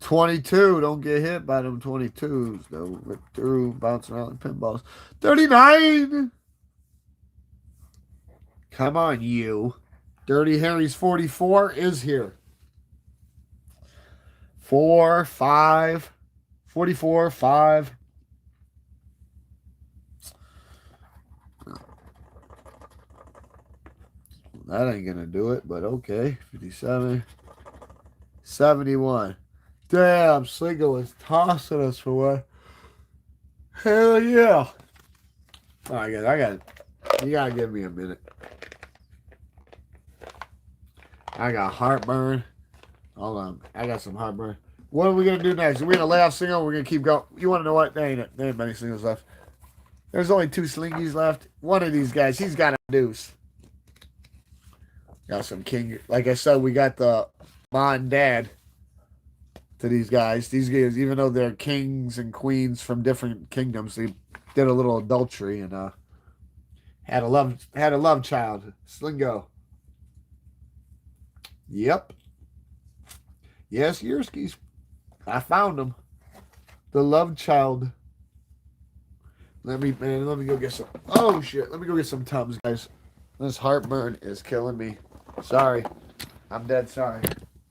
22. Don't get hit by them 22s. They'll rip through, bounce around like pinballs. 39. Come on, you. Dirty Harry's 44 is here. 4, 5. 44, 5. That ain't gonna do it, but okay. 57. 71. Damn, Slingo was tossing us for what? Hell yeah. All right, guys, you gotta give me a minute. I got heartburn. Hold on. I got some heartburn. What are we gonna do next? Are we gonna lay off single? We're gonna keep going. You wanna know what? There ain't many singles left. There's only 2 slingies left. One of these guys, he's got a deuce. Got some king. Like I said, we got the mom and dad to these guys. These guys, even though they're kings and queens from different kingdoms, they did a little adultery and had a love child. Slingo. Yep. Yes, Yerskis. I found him. The love child. Let me go get some. Oh shit! Let me go get some Tums, guys. This heartburn is killing me. Sorry, I'm dead sorry.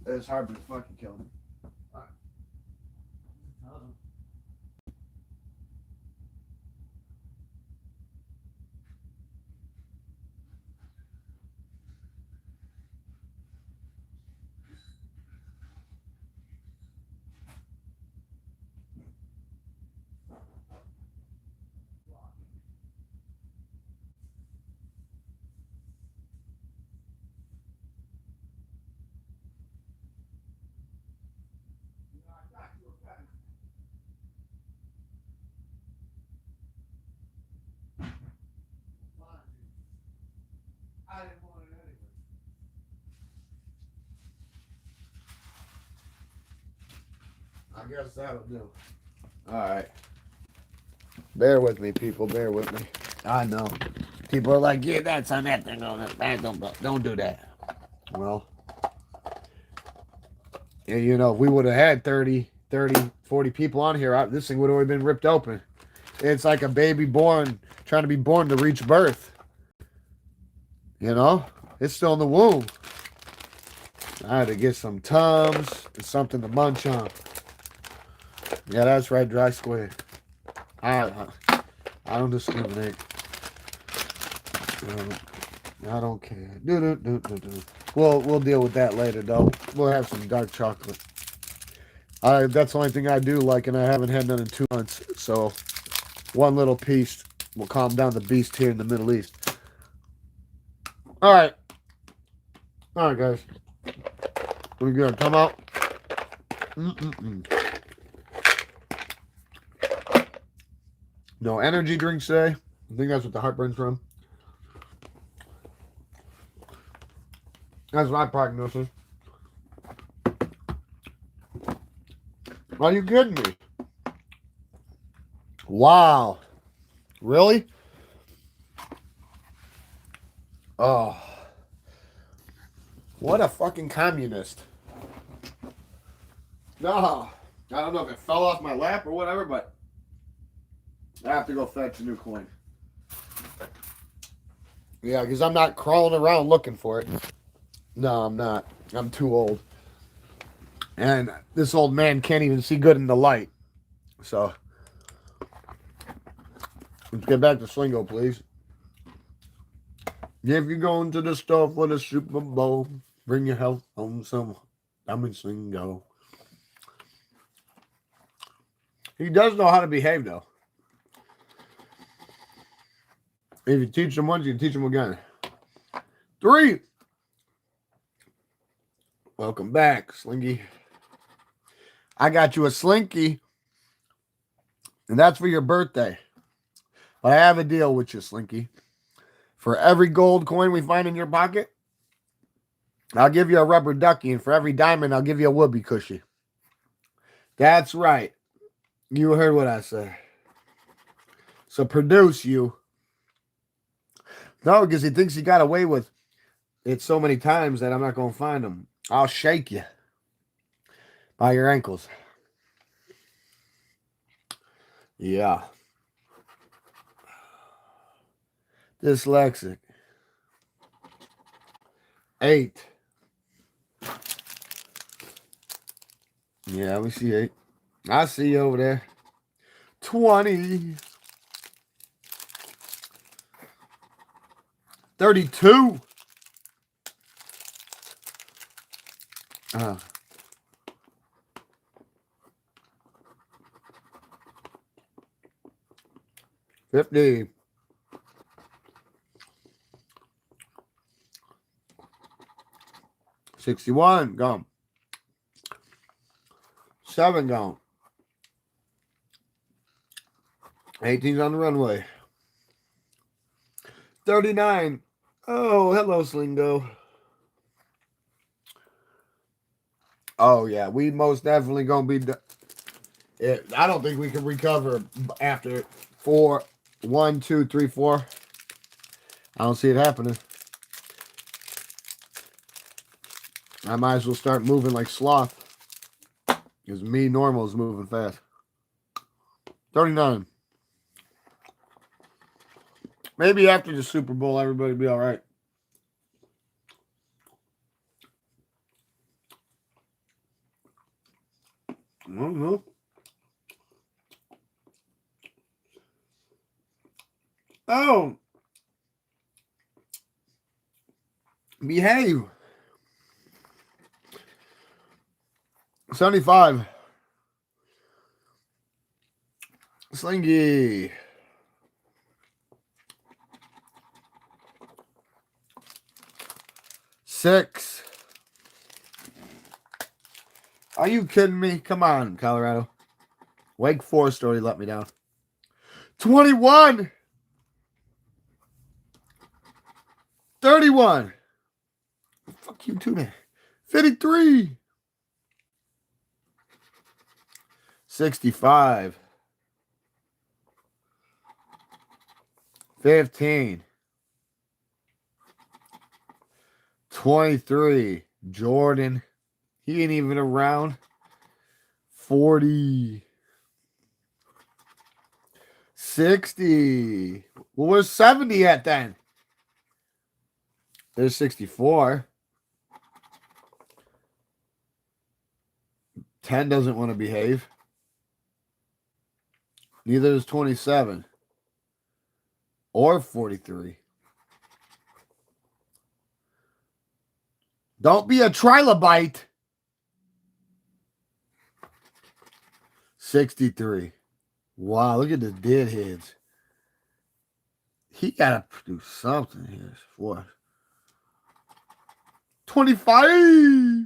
This heartburn is fucking killing me. All right. I didn't want it anyway. I guess that'll do. All right. Bear with me, people. Bear with me. I know. People are like, yeah, that's on that thing. Don't do that. Well, and you know, if we would have had 30, 40 people on here, this thing would have already been ripped open. It's like a baby trying to be born to reach birth. You know? It's still in the womb. I had to get some Tums and something to munch on. Yeah, that's right, dry squid. I don't discriminate. I don't care. We'll deal with that later, though. We'll have some dark chocolate. That's the only thing I do like, and I haven't had none in 2 months. So, one little piece will calm down the beast here in the Middle East. All right, guys. We gonna come out. No energy drinks today. I think that's what the heartburn's from. That's my prognosis. Are you kidding me? Wow. Really? Oh. What a fucking communist. No. I don't know if it fell off my lap or whatever, but I have to go fetch a new coin. Yeah, because I'm not crawling around looking for it. No, I'm not. I'm too old. And this old man can't even see good in the light. So, let's get back to Slingo, please. If you're going to the store for the Super Bowl, bring your health on some diamond Slingo. He does know how to behave, though. If you teach him once, you can teach him again. 3. Welcome back, Slinky. I got you a Slinky, and that's for your birthday. But I have a deal with you, Slinky. For every gold coin we find in your pocket, I'll give you a rubber ducky. And for every diamond, I'll give you a whoopee cushy. That's right. You heard what I said. So produce you. No, because he thinks he got away with it so many times that I'm not going to find him. I'll shake you by your ankles. Yeah. Dyslexic. 8. Yeah, we see 8. I see you over there. 20. 32. 50. 61. Gone. 7 gone. 18's on the runway. 39. Oh, hello, Slingo. Oh, yeah. We most definitely going to be... I don't think we can recover after 4. 1, 2, 3, 4. I don't see it happening. I might as well start moving like sloth. Because me normal is moving fast. 39. Maybe after the Super Bowl, everybody will be all right. I don't know. Oh. Behave. 75. Slingy. 6. Are you kidding me? Come on, Colorado. Wake Forest already let me down. 21. 31. Fuck you too, man. 53. 65. 15. 23. Jordan. He ain't even around. 40. 60. Well, where's 70 at then? There's 64. 10 doesn't want to behave. Neither does 27. Or 43. Don't be a trilobite. 63. Wow, look at the deadheads. He got to produce something here. What? 25.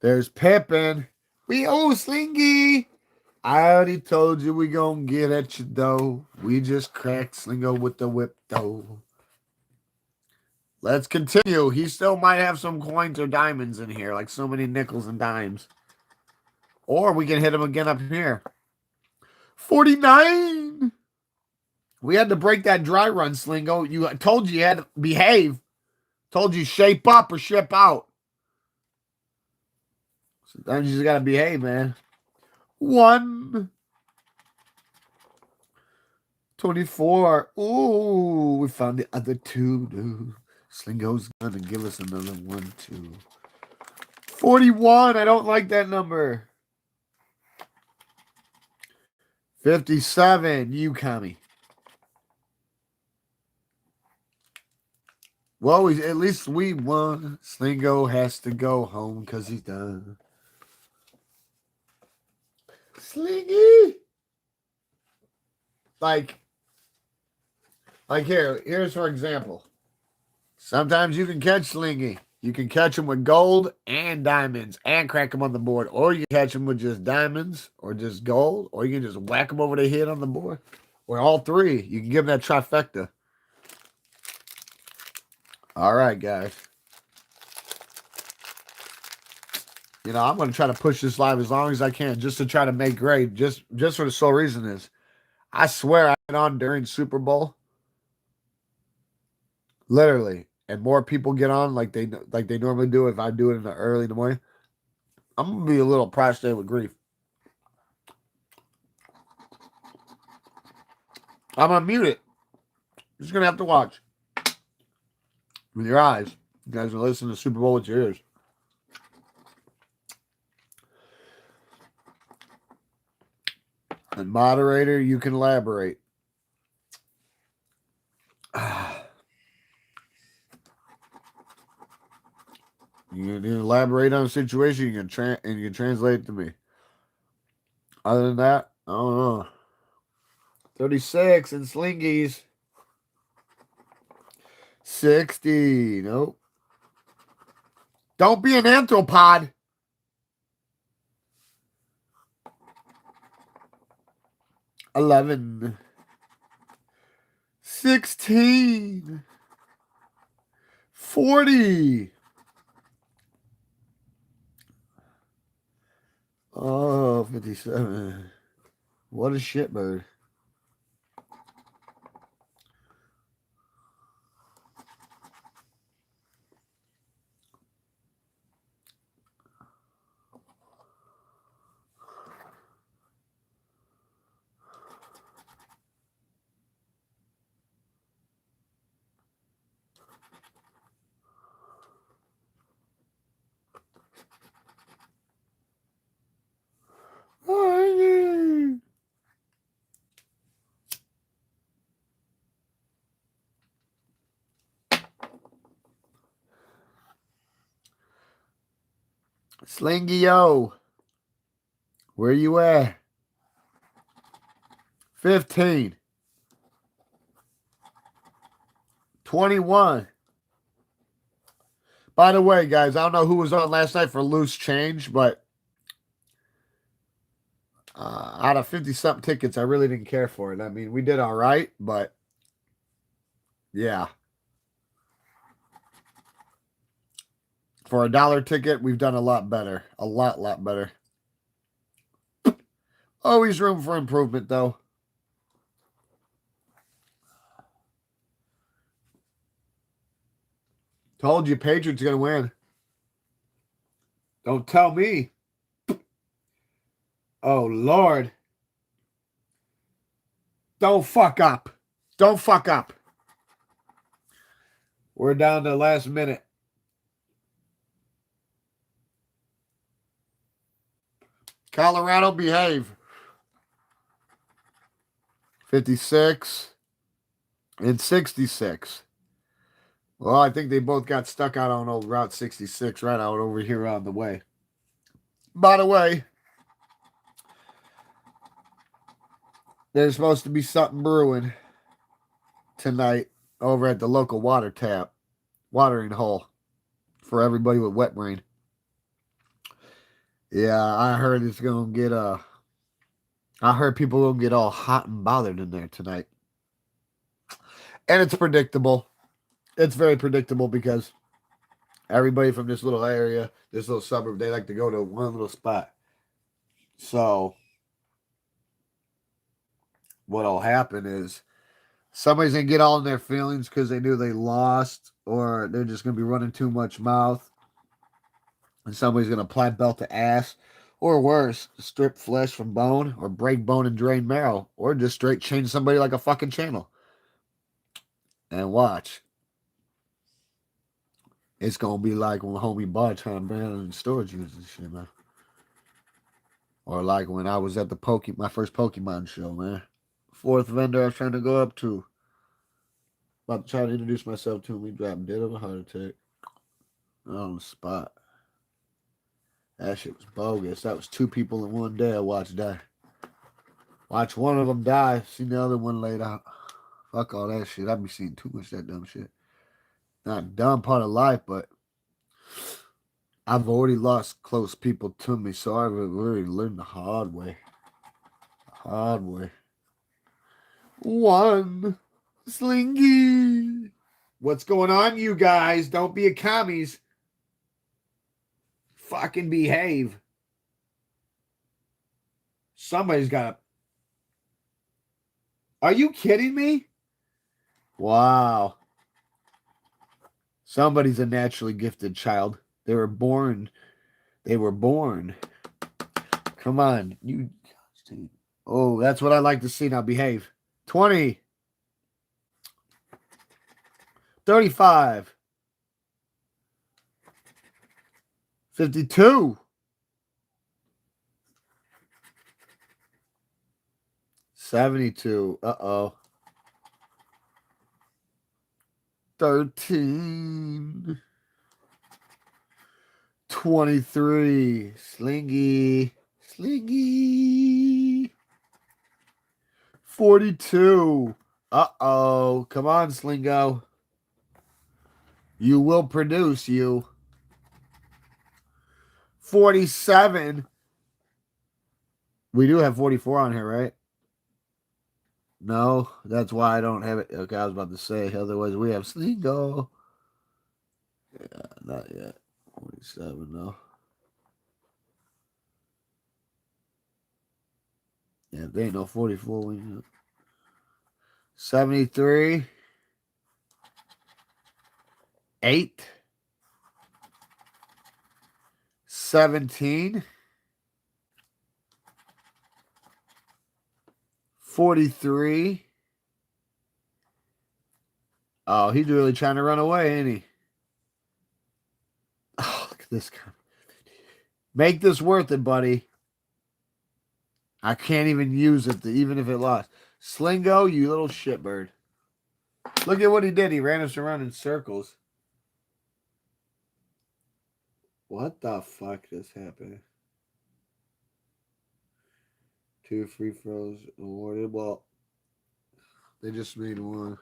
There's Pippin. We owe Slingy. I already told you we gonna get at you, though. We just cracked Slingo with the whip, though. Let's continue. He still might have some coins or diamonds in here, like so many nickels and dimes. Or we can hit him again up here. 49. We had to break that dry run, Slingo. I told you had to behave. Told you shape up or ship out. Sometimes you just got to behave, man. 1. 24. Ooh, we found the other 2, dude. Slingo's going to give us another 1, 2. 41. I don't like that number. 57. You, Kami. Well, at least we won. Slingo has to go home because he's done. Slingy. Like here's for example. Sometimes you can catch Slingy. You can catch him with gold and diamonds and crack him on the board. Or you can catch him with just diamonds or just gold. Or you can just whack him over the head on the board. Or all three. You can give them that trifecta. All right, guys. You know, I'm going to try to push this live as long as I can just to try to make great. Just for the sole reason is, I swear I get on during Super Bowl. Literally. And more people get on like they normally do if I do it in the early in the morning. I'm going to be a little prostrate with grief. I'm going to mute it. You're just going to have to watch. With your eyes. You guys are listening to Super Bowl with your ears. And moderator, you can elaborate. You can elaborate on a situation. You can translate it to me. Other than that, I don't know. 36 and Slingies. 60. Nope. Don't be an anthropod. 11. 16. 40. Oh, 57. What a shitbird. Slingy-o. Where you at? 15. 21. By the way, guys, I don't know who was on last night for Loose Change, but out of 50-something tickets, I really didn't care for it. I mean, we did all right, but yeah. For $1 ticket, we've done a lot better. A lot better. Always room for improvement, though. Told you, Patriots going to win. Don't tell me. Oh, Lord. Don't fuck up. Don't fuck up. We're down to the last minute. Colorado, behave. 56 and 66. Well, I think they both got stuck out on old Route 66 right out over here on the way. By the way, there's supposed to be something brewing tonight over at the local watering hole for everybody with wet brain. Yeah, I heard it's going to get I heard people will get all hot and bothered in there tonight. And it's predictable. It's very predictable because everybody from this little area, this little suburb, they like to go to one little spot. So what'll happen is somebody's going to get all in their feelings because they knew they lost, or they're just going to be running too much mouth. And somebody's going to apply belt to ass. Or worse, strip flesh from bone, or break bone and drain marrow, or just straight change somebody like a fucking channel. And watch. It's going to be like when homie Bud trying to bring in storage units and shit, man. Or like when I was at the my first Pokemon show, man. Fourth vendor I was trying to go up to. About to try to introduce myself to him. He dropped dead of a heart attack. On the spot. That shit was bogus. That was 2 people in one day I watched die. Watch one of them die. Seen the other one laid out. Fuck all that shit. I be seeing too much of that dumb shit. Not a dumb part of life, but I've already lost close people to me, so I've already learned the hard way. Hard way. 1. Slingy. What's going on, you guys? Don't be a commies. Fucking behave. Somebody's got to. Are you kidding me? Wow. Somebody's a naturally gifted child. They were born. Come on. Oh, that's what I like to see. Now behave. 20. 35. 52. 72. Uh-oh. 13. 23. Slingy. 42. Uh-oh. Come on, Slingo. You will produce, you. 47. We do have 44 on here, right? No, that's why I don't have it. Okay, I was about to say. Otherwise, we have Slingo. Yeah, not yet. 47, no. Yeah, there ain't no 44. 73. 8. 17. 43. Oh, he's really trying to run away, ain't he? Oh, look at this guy. Make this worth it, buddy. I can't even use it, even if it lost. Slingo, you little shitbird. Look at what he did. He ran us around in circles. What the fuck just happened? 2 free throws awarded. Well, they just made one.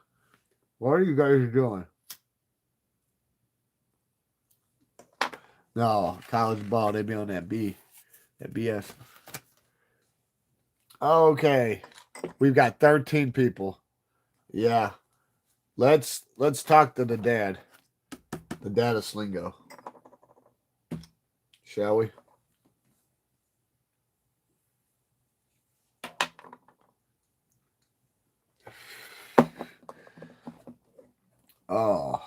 What are you guys doing? No, college ball. They be on that BS. Okay, we've got 13 people. Yeah, let's talk to the dad of Slingo. Shall we? Oh,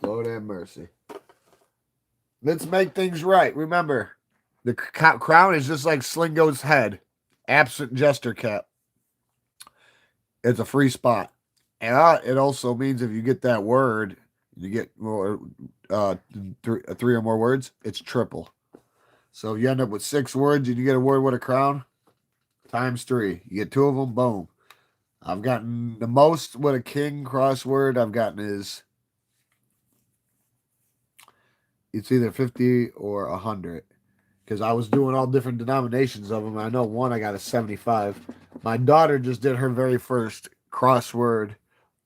Lord have mercy. Let's make things right. Remember, the crown is just like Slingo's head. Absent jester cap. It's a free spot. And it also means if you get that word, you get more, three or more words, it's triple. So if you end up with 6 words and you get a word with a crown, times 3. You get 2 of them, boom. I've gotten the most with a king crossword I've gotten is it's either 50 or 100. Because I was doing all different denominations of them. I know one I got a 75. My daughter just did her very first crossword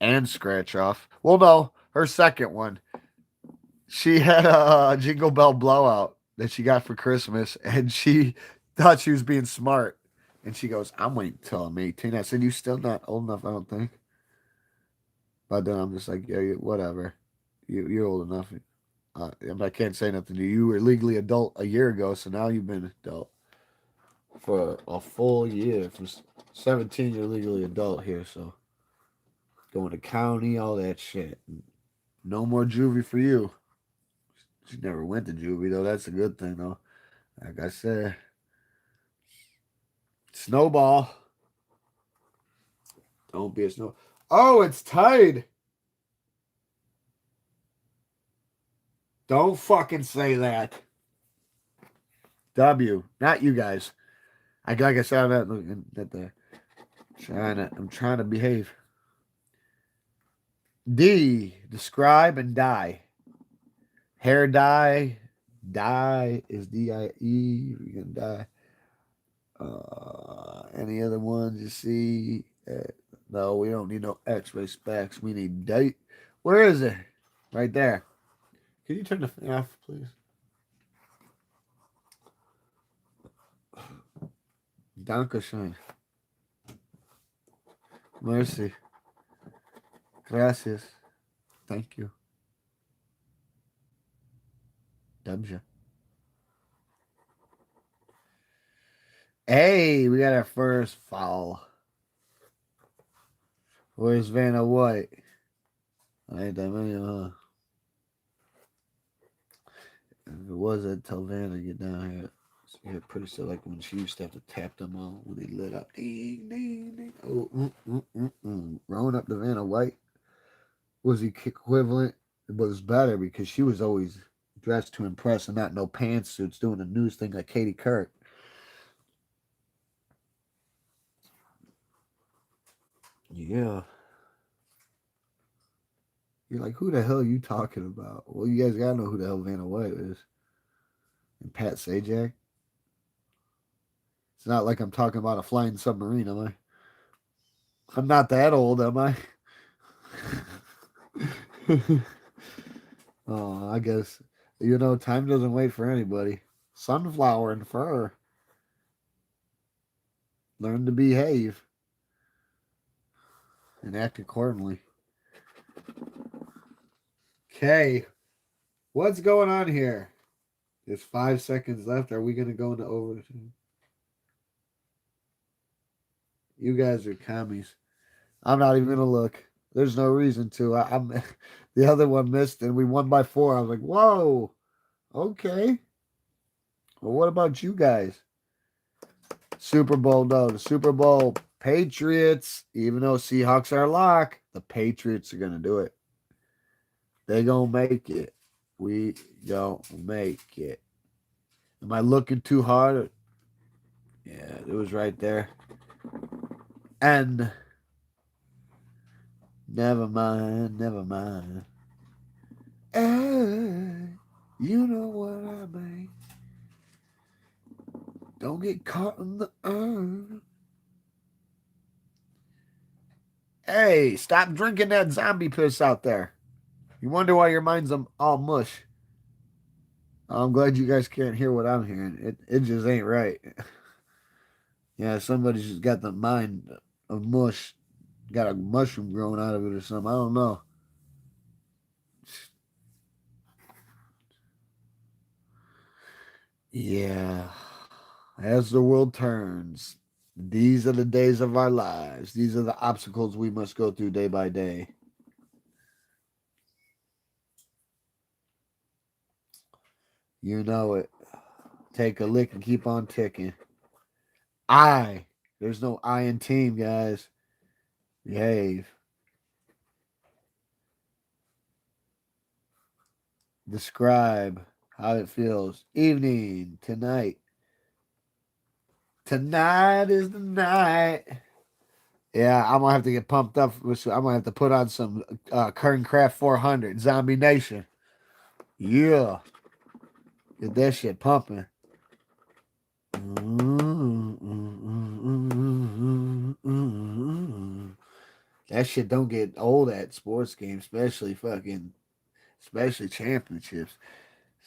and scratch off. Well, no, her second one. She had a Jingle Bell Blowout that she got for Christmas, and she thought she was being smart. And she goes, I'm waiting till I'm 18. I said, you're still not old enough, I don't think. But then I'm just like, yeah, whatever. You're old enough. I can't say nothing to you. You were legally adult a year ago, so now you've been adult for a full year. From 17, you're legally adult here, so going to county, all that shit. No more juvie for you. She never went to juvie, though. That's a good thing, though. Like I said, snowball. Don't be a snow. Oh, it's tied. Don't fucking say that. W. Not you guys. Like I said, I'm not looking at the I'm trying to behave. D. Describe and die. Hair dye. Die is D-I-E. You're gonna die. Any other ones you see? No, we don't need no X-ray specs. We need date. Where is it? Right there. Can you turn the thing off, please? Dankeschön. Mercy. Gracias. Thank you. Dubja. Hey, we got our first foul. Where's Vanna White? Ain't that many, huh? If it was, I'd tell Vanna to get down here. So yeah, pretty still like when she used to have to tap them all when they lit up. Ding, ding, ding. Oh, Rolling up to Vanna White was the equivalent. It was better because she was always dressed to impress and not no pantsuits doing the news thing like Katie Kirk. Yeah. You're like, who the hell are you talking about? Well, you guys gotta know who the hell Vanna White is. And Pat Sajak. It's not like I'm talking about a flying submarine, am I? I'm not that old, am I? Oh, I guess. Time doesn't wait for anybody. Sunflower and fur. Learn to behave and act accordingly. Okay. What's going on here? There's 5 seconds left. Are we going to go into overtime? You guys are commies. I'm not even going to look. There's no reason to. I'm the other one missed and we won by 4. I was like, whoa. Okay. Well, what about you guys? Super Bowl, no. The Super Bowl, Patriots, even though Seahawks are locked, the Patriots are going to do it. They going to make it. We don't make it. Am I looking too hard? Yeah, it was right there. And never mind, never mind. You know what I mean. Don't get caught in the urn. Hey, stop drinking that zombie piss out there. You wonder why your mind's all mush. I'm glad you guys can't hear what I'm hearing. It just ain't right. Yeah, somebody's just got the mind of mush. Got a mushroom growing out of it or something. I don't know. Yeah. As the world turns, these are the days of our lives. These are the obstacles we must go through day by day. You know it. Take a lick and keep on ticking. I. There's no I in team, guys. Behave. Describe how it feels. Evening. Tonight. Tonight is the night. Yeah, I'm gonna have to get pumped up. I'm gonna have to put on some Kern Craft 400 Zombie Nation. Yeah, get that shit pumping. That shit don't get old at sports games, especially championships.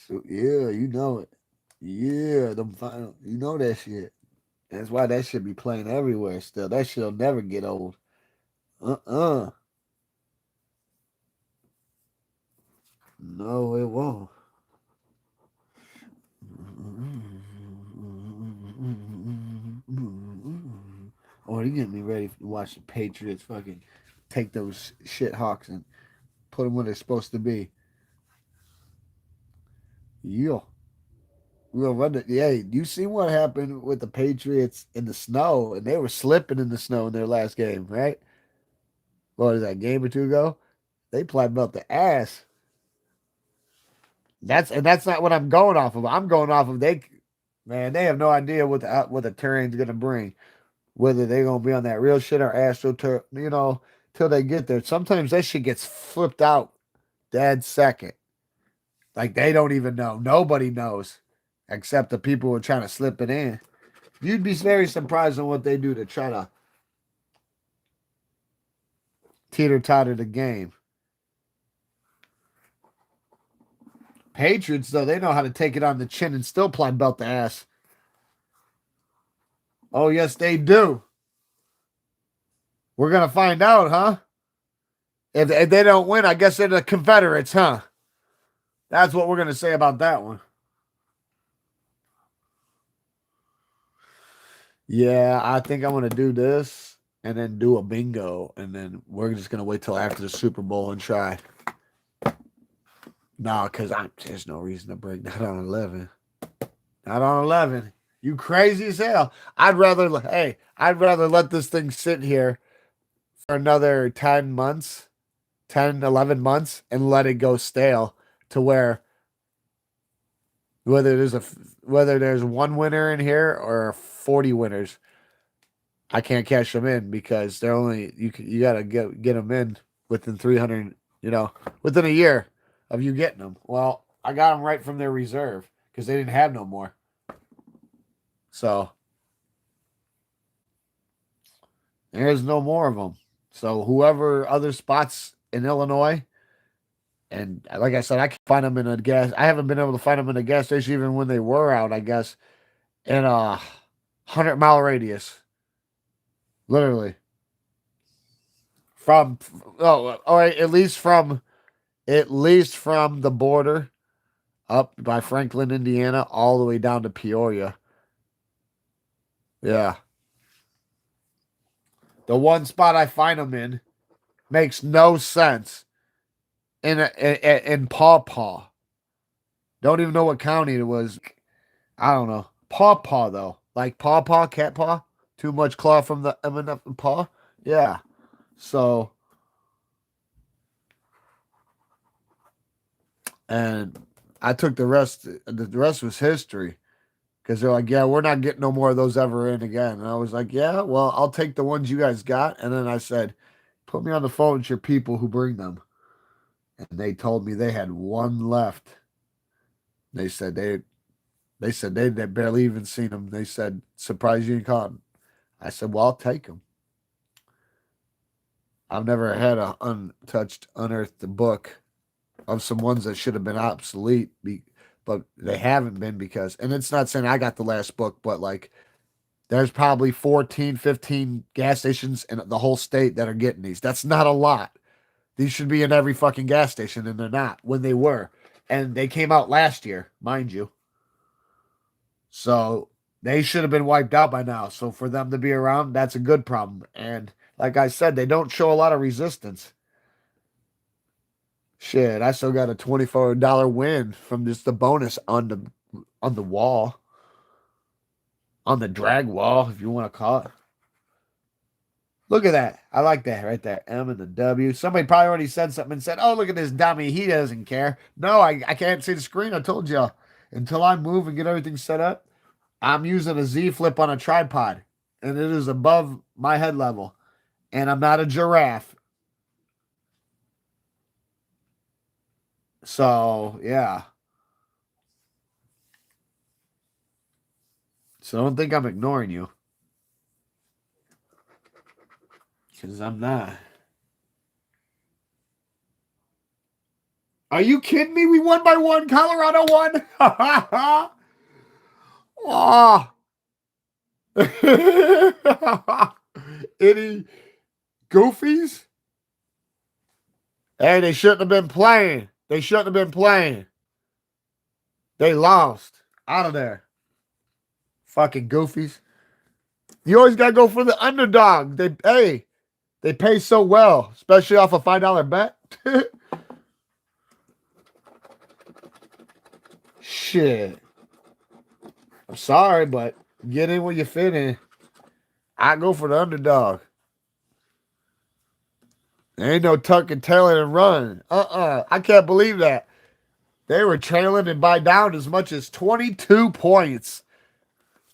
So yeah, you know it. Yeah, them final, you know that shit. That's why that should be playing everywhere. Still, that shit'll never get old. Uh. No, it won't. Oh, you getting me ready to watch the Patriots fucking take those shit hawks and put them where they're supposed to be. Yeah. We're gonna run the. Hey, you see what happened with the Patriots in the snow? And they were slipping in the snow in their last game, right? What was that, game or two ago? They played about the ass. That's not what I'm going off of. I'm going off of man. They have no idea what the terrain's gonna bring. Whether they're gonna be on that real shit or astro, till they get there. Sometimes that shit gets flipped out dead second. Like they don't even know. Nobody knows except the people who are trying to slip it in. You'd be very surprised on what they do to try to teeter totter the game. Patriots, though, they know how to take it on the chin and still plaid belt the ass. Oh, yes, they do. We're going to find out, huh? If they don't win, I guess they're the Confederates, huh? That's what we're going to say about that one. Yeah, I think I'm going to do this and then do a bingo. And then we're just going to wait till after the Super Bowl and try. No, because there's no reason to break that on 11. Not on 11. You crazy as hell. I'd rather let this thing sit here for another 10 months, 10, 11 months, and let it go stale to where whether there's one winner in here or 40 winners, I can't cash them in because they're only you got to get them in within 300, within a year of you getting them. Well, I got them right from their reserve because they didn't have no more. So there's no more of them. So whoever other spots in Illinois, and like I said, I can't find them in a gas. I haven't been able to find them in a gas station even when they were out. I guess in a 100-mile radius, literally from all right, at least from the border up by Franklin, Indiana, all the way down to Peoria. Yeah. The one spot I find them in makes no sense. In Paw Paw. Don't even know what county it was. I don't know. Paw Paw, though. Like Paw Paw, Cat Paw. Too much claw from the M&F paw. Yeah. So. And I took the rest. The rest was history. Because they're like, yeah, we're not getting no more of those ever in again. And I was like, yeah, well, I'll take the ones you guys got. And then I said, put me on the phone with your people who bring them. And they told me they had one left. They said they'd barely even seen them. They said, surprised you didn't caught them. I said, well, I'll take them. I've never had a untouched, unearthed book of some ones that should have been obsolete, but they haven't been because, and it's not saying I got the last book, but like there's probably 14, 15 gas stations in the whole state that are getting these. That's not a lot. These should be in every fucking gas station, and they're not when they were. And they came out last year, mind you. So they should have been wiped out by now. So for them to be around, that's a good problem. And like I said, they don't show a lot of resistance. Shit, I still got a $24 win from just the bonus on the wall. On the drag wall, if you want to call it. Look at that. I like that right there. M and the W. Somebody probably already said something and said, oh, look at this dummy. He doesn't care. No, I can't see the screen. I told you. Until I move and get everything set up, I'm using a Z Flip on a tripod. And it is above my head level. And I'm not a giraffe. So, yeah. So don't think I'm ignoring you. Because I'm not. Are you kidding me? We won by one. Colorado won. Oh. Any goofies? Hey, they shouldn't have been playing. They shouldn't have been playing. They lost. Out of there. Fucking goofies. You always gotta go for the underdog. They pay so well, especially off a $5 bet. Shit. I'm sorry, but get in where you fit in. I go for the underdog. There ain't no tuck and tail and run. I can't believe that. They were trailing and by down as much as 22 points.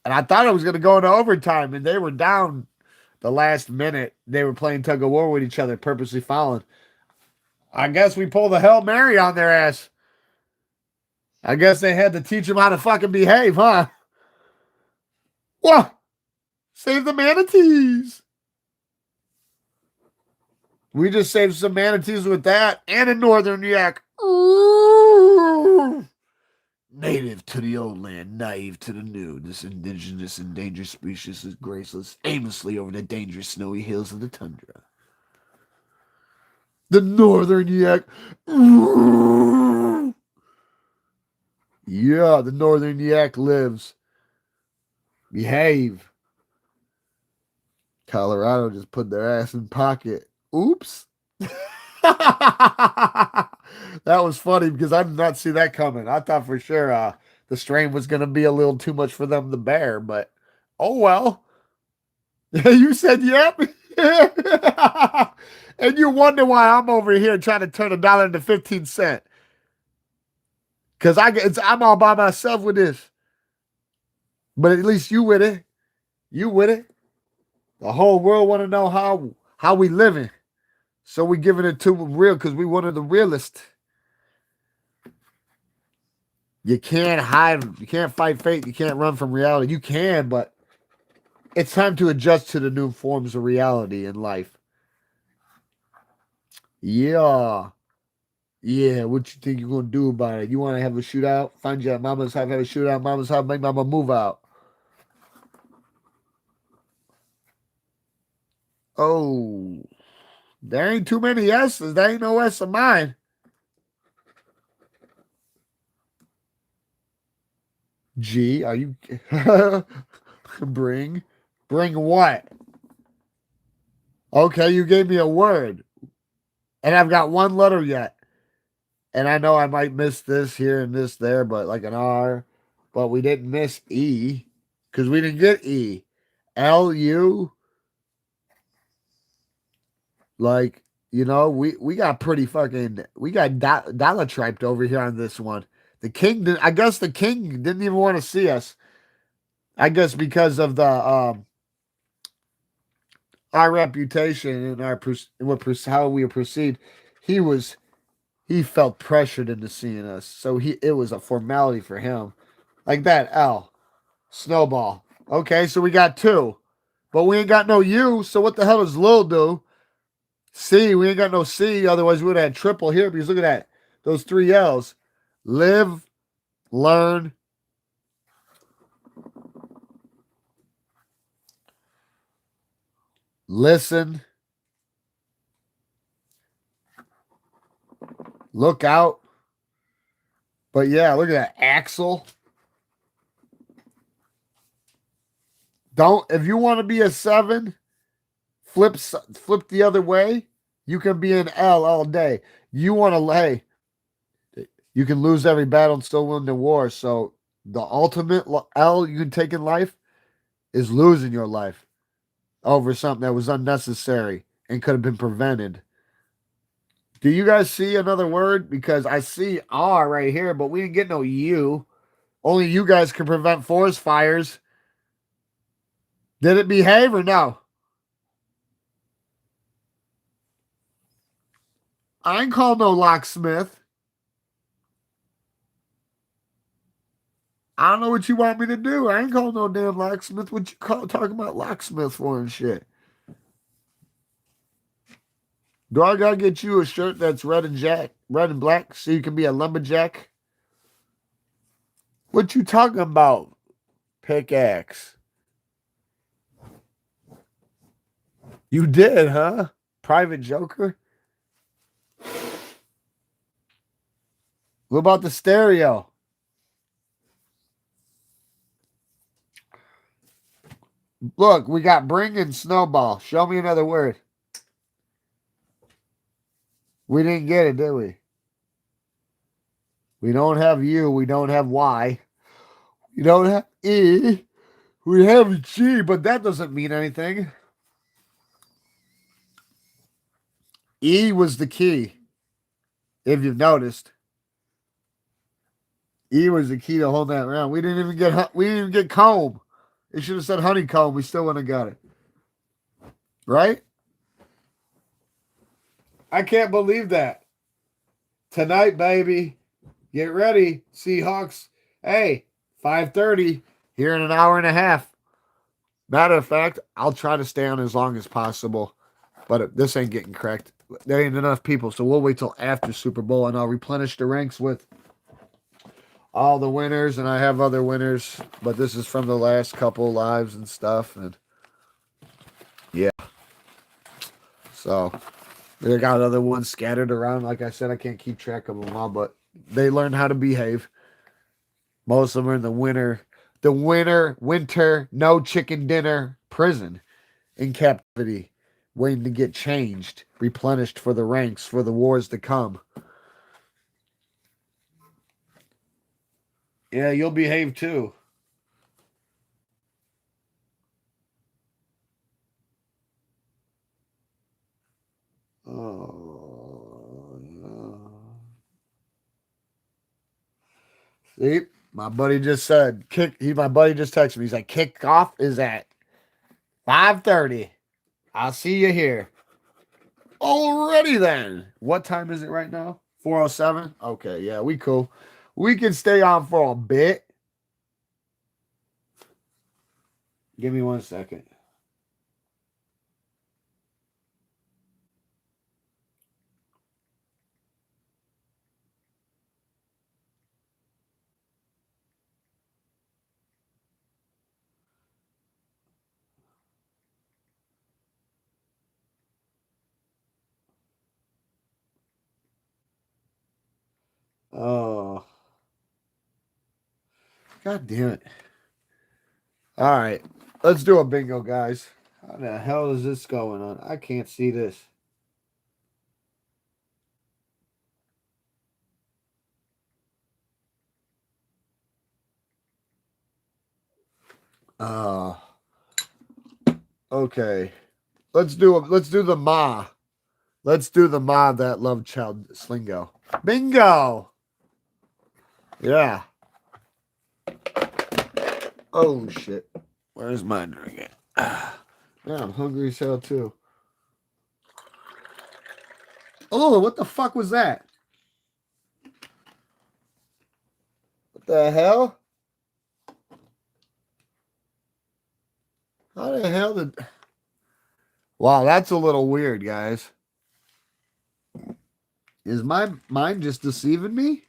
And I thought it was going to go into overtime, and they were down the last minute. They were playing tug of war with each other, purposely fouling. I guess we pulled a Hail Mary on their ass. I guess they had to teach them how to fucking behave, huh? What? Save the manatees. We just saved some manatees with that and a northern yak. Ooh. Native. Native to the old land, naive to the new. This indigenous endangered species is graceless, aimlessly over the dangerous snowy hills of the tundra. The northern yak. Yeah, the northern yak lives. Behave. Colorado just put their ass in pocket. Oops. That was funny because I did not see that coming. I thought for sure the strain was going to be a little too much for them to bear, but oh well. You said yep. And you wonder why I'm over here trying to turn $1 into 15 cents. Because I'm all by myself with this. But at least you with it. You with it. The whole world want to know how we living. So we giving it to them real because we one of the realest. You can't hide. You can't fight fate. You can't run from reality. You can, but it's time to adjust to the new forms of reality in life. Yeah. Yeah, what you think you're going to do about it? You want to have a shootout? Find you at mama's house, have a shootout. Mama's house, make mama move out. Oh, there ain't too many S's. There ain't no S of mine. G, are you... Bring what? Okay, you gave me a word. And I've got one letter yet. And I know I might miss this here and this there, but like an R. But we didn't miss E. Because we didn't get E. L-U. Like, you know, we got pretty fucking... We got dollar triped over here on this one. The king... I guess the king didn't even want to see us. I guess because of the... our reputation and how we proceed, he felt pressured into seeing us. So it was a formality for him. Like that, L. Snowball. Okay, so we got 2. But we ain't got no U, so what the hell does Lil do? C, we ain't got no C, otherwise we would have had triple here, because look at that. Those 3 L's. Live, learn, listen, look out. But yeah, look at that. Axel. If you want to be a 7, flip the other way. You can be an L all day. You want to lay. You can lose every battle and still win the war. So the ultimate L you can take in life is losing your life over something that was unnecessary and could have been prevented. Do you guys see another word? Because I see R right here, but we didn't get no U. Only you guys can prevent forest fires. Did it behave or no? I ain't called no locksmith. I don't know what you want me to do. I ain't called no damn locksmith. What you talking about locksmith for and shit? Do I gotta get you a shirt that's red and black, so you can be a lumberjack? What you talking about? Pickaxe. You did, huh? Private Joker? What about the stereo? Look, we got bring and snowball. Show me another word. We didn't get it, did we? We don't have U. We don't have Y. We don't have E. We have G, but that doesn't mean anything. E was the key. If you've noticed. E was the key to hold that round. We didn't even get comb. It should have said honeycomb. We still wouldn't have got it. Right? I can't believe that. Tonight, baby. Get ready. Seahawks. Hey, 5:30. Here in an hour and a half. Matter of fact, I'll try to stay on as long as possible. But this ain't getting cracked. There ain't enough people. So we'll wait till after Super Bowl and I'll replenish the ranks with all the winners, and I have other winners, but this is from the last couple lives and stuff, and yeah. So they got other ones scattered around. Like I said, I can't keep track of them all, but they learn how to behave. Most of them are in winter, no chicken dinner prison in captivity, waiting to get changed, replenished for the ranks for the wars to come. Yeah, you'll behave too. Oh, no. See, my buddy just said my buddy just texted me. He's like, kickoff is at 5:30. I'll see you here. Already then. What time is it right now? 4:07? Okay, yeah, we cool. We can stay on for a bit. Give me 1 second. Oh, God damn it. All right, let's do a bingo, guys. How the hell is this going on? I can't see this. Uh, okay. Let's do the ma. Let's do the ma that love child slingo. Bingo. Yeah. Oh shit. Where's my drink at? Yeah, I'm hungry as hell too. Oh, what the fuck was that? What the hell? How the hell did... Wow, that's a little weird, guys. Is my mind just deceiving me?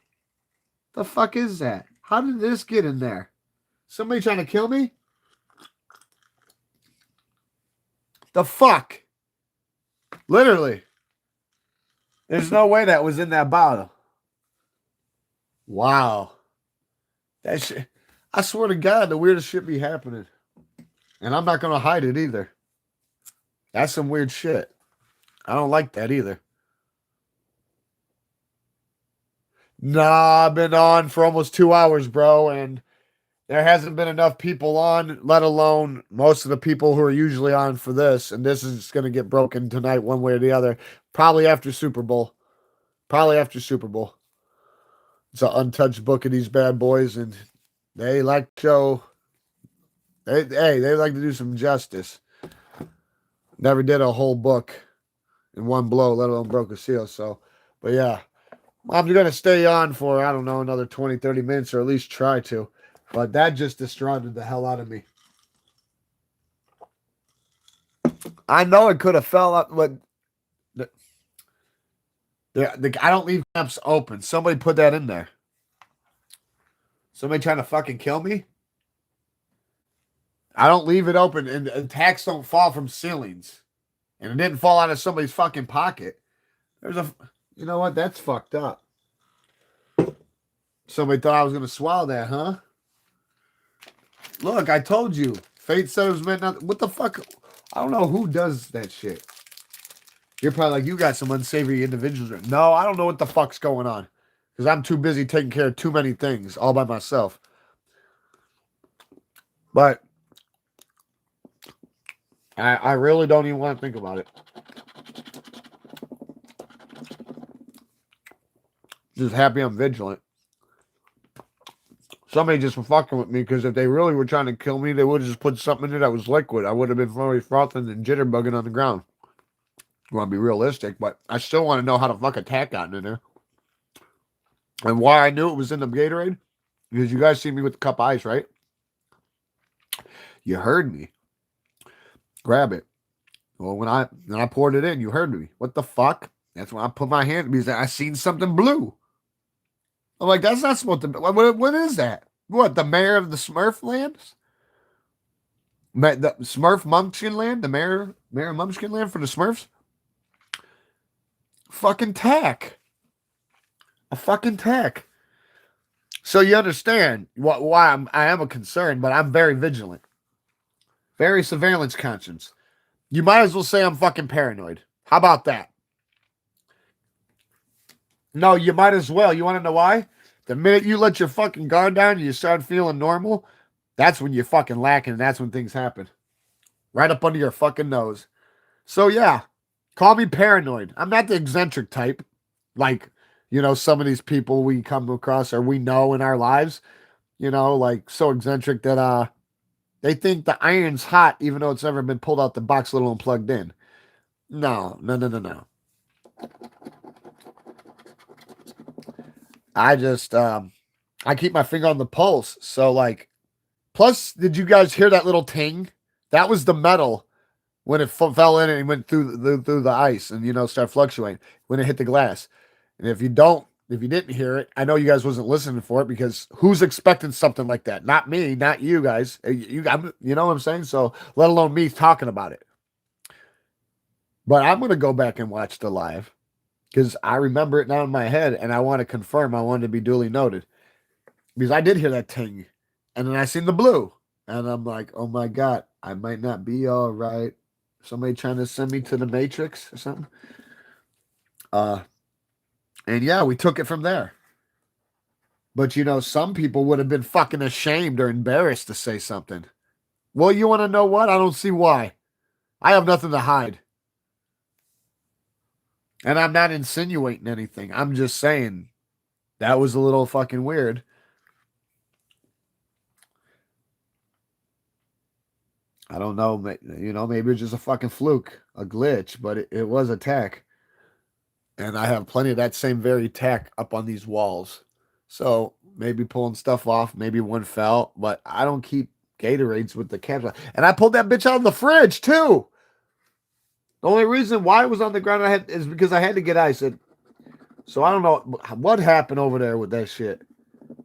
The fuck is that? How did this get in there? Somebody trying to kill me? The fuck? Literally. There's no way that was in that bottle. Wow. That shit. I swear to God, the weirdest shit be happening. And I'm not going to hide it either. That's some weird shit. I don't like that either. Nah, I've been on for almost 2 hours, bro, and there hasn't been enough people on, let alone most of the people who are usually on for this. And this is going to get broken tonight, one way or the other. Probably after Super Bowl. Probably after Super Bowl. It's an untouched book of these bad boys, and they like to show. They like to do some justice. Never did a whole book in one blow, let alone broke a seal. So, but yeah, I'm going to stay on for, I don't know, another 20, 30 minutes, or at least try to. But that just distracted the hell out of me. I know it could have fell out, but I don't leave caps open. Somebody put that in there. Somebody trying to fucking kill me? I don't leave it open, and attacks don't fall from ceilings. And it didn't fall out of somebody's fucking pocket. You know what? That's fucked up. Somebody thought I was going to swallow that, huh? Look, I told you. Fate said it was meant not. What the fuck? I don't know who does that shit. You're probably like, you got some unsavory individuals. No, I don't know what the fuck's going on. Because I'm too busy taking care of too many things all by myself. But I really don't even want to think about it. Just happy I'm vigilant. Somebody just was fucking with me, because if they really were trying to kill me, they would have just put something in it that was liquid. I would have been very frothing and jitterbugging on the ground. I want to be realistic, but I still want to know how the fuck a tat got in there. And why I knew it was in the Gatorade? Because you guys see me with the cup of ice, right? You heard me. Grab it. Well, when I poured it in, you heard me. What the fuck? That's when I put my hand, because I seen something blue. I'm like, that's not supposed to be. What is that? What, the mayor of the Smurf lands? The Smurf Munchkin land? The mayor of Munchkin land for the Smurfs? Fucking tack. A fucking tack. So you understand why I am a concern, but I'm very vigilant. Very surveillance conscious. You might as well say I'm fucking paranoid. How about that? No, you might as well. You want to know why? The minute you let your fucking guard down and you start feeling normal, that's when you're fucking lacking and that's when things happen. Right up under your fucking nose. So yeah, call me paranoid. I'm not the eccentric type. Like, some of these people we come across or we know in our lives, like so eccentric that they think the iron's hot even though it's never been pulled out the box, let alone plugged in. No, no, no, no, no. I just I keep my finger on the pulse. So like, plus, did you guys hear that little ting? That was the metal when it fell in and went through the ice and start fluctuating when it hit the glass. And if you didn't hear it, I know you guys wasn't listening for it because who's expecting something like that? Not me, not you guys. You know what I'm saying? So let alone me talking about it. But I'm gonna go back and watch the live because I remember it now in my head, and I want to confirm. I want to be duly noted because I did hear that ting, and then I seen the blue, and I'm like, oh my god, I might not be all right. Somebody trying to send me to the Matrix or something. Uh, and yeah, we took it from there. But some people would have been fucking ashamed or embarrassed to say something. Well, you want to know what? I don't see why. I have nothing to hide. And I'm not insinuating anything. I'm just saying that was a little fucking weird. I don't know. Maybe it's just a fucking fluke, a glitch, but it was a tack. And I have plenty of that same very tack up on these walls. So maybe pulling stuff off, maybe one fell, but I don't keep Gatorades with the caps on. And I pulled that bitch out of the fridge too. The only reason why it was on the ground is because I had to get ice. So I don't know what happened over there with that shit.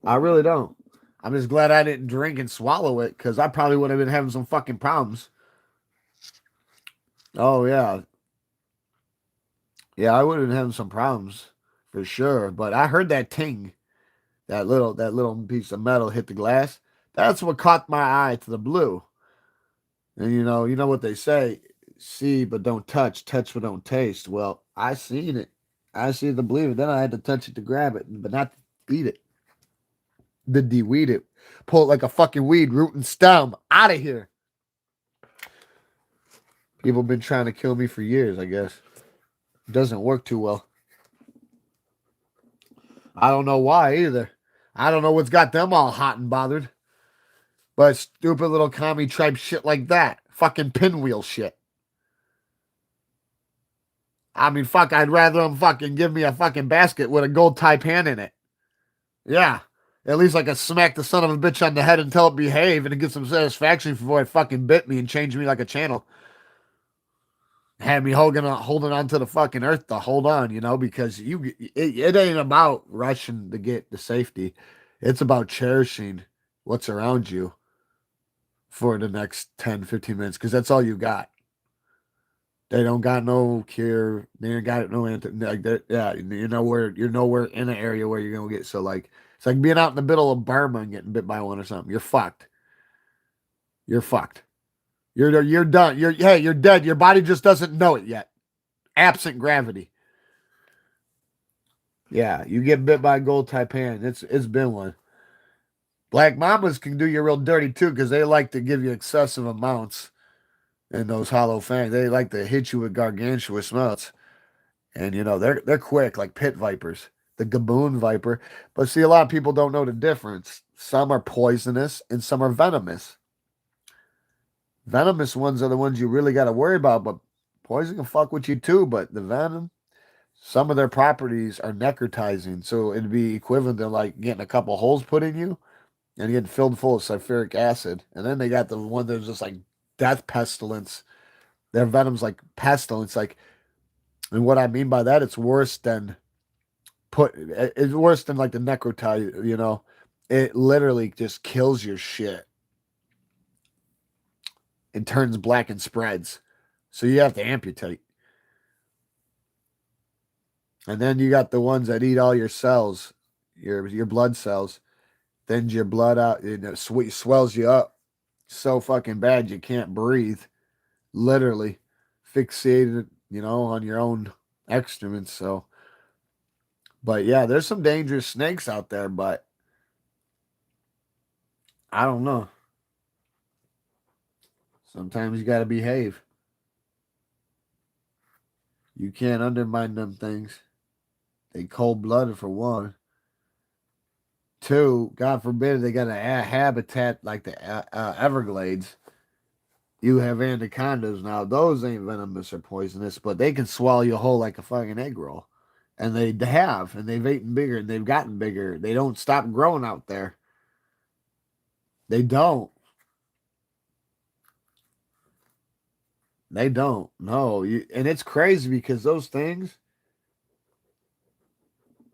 I really don't. I'm just glad I didn't drink and swallow it because I probably would have been having some fucking problems. Oh yeah, yeah, I would have been having some problems for sure. But I heard that ting, that little piece of metal hit the glass. That's what caught my eye to the blue. And you know what they say: see but don't touch, touch but don't taste. Well, I seen it. I see the blue. Then I had to touch it to grab it, but not beat it. The de-weed it, pull it like a fucking weed, root and stem, out of here. People have been trying to kill me for years, I guess. It doesn't work too well. I don't know why either. I don't know what's got them all hot and bothered. But stupid little commie tribe shit like that. Fucking pinwheel shit. I mean, fuck, I'd rather them fucking give me a fucking basket with a gold taipan in it. Yeah. At least I could smack the son of a bitch on the head and tell it behave and get some satisfaction before it fucking bit me and changed me like a channel. Had me holding on to the fucking earth to hold on, because it ain't about rushing to get the safety. It's about cherishing what's around you for the next 10, 15 minutes because that's all you got. They don't got no cure. They ain't got no like that. Yeah, you're nowhere in an area where you're gonna get so like it's like being out in the middle of Burma and getting bit by one or something. You're fucked. You're fucked. You're done. You're dead. Your body just doesn't know it yet. Absent gravity. Yeah, you get bit by a gold taipan. It's been one. Black mamas can do you real dirty too because they like to give you excessive amounts in those hollow fangs. They like to hit you with gargantuous amounts. And they're quick like pit vipers, the gaboon viper. But see, a lot of people don't know the difference. Some are poisonous and some are venomous. Venomous ones are the ones you really got to worry about, but poison can fuck with you too. But the venom, some of their properties are necrotizing, so it'd be equivalent to like getting a couple holes put in you and getting filled full of sulfuric acid. And then they got the one that's just like death pestilence. Their venom's like pestilence, like, and what I mean by that, it's worse than It's worse than like the necrotide, you know. It literally just kills your shit and turns black and spreads. So you have to amputate. And then you got the ones that eat all your cells, your blood cells. Thins your blood out, and it swells you up so fucking bad you can't breathe. Literally fixated, on your own excrements. So, but yeah, there's some dangerous snakes out there, but I don't know. Sometimes you got to behave. You can't undermine them things. They cold blooded for one. Two, God forbid they got a habitat like the Everglades. You have anacondas now. Those ain't venomous or poisonous, but they can swallow you whole like a fucking egg roll. And they have, and they've eaten bigger, and they've gotten bigger. They don't stop growing out there. They don't. They don't. No. And it's crazy because those things,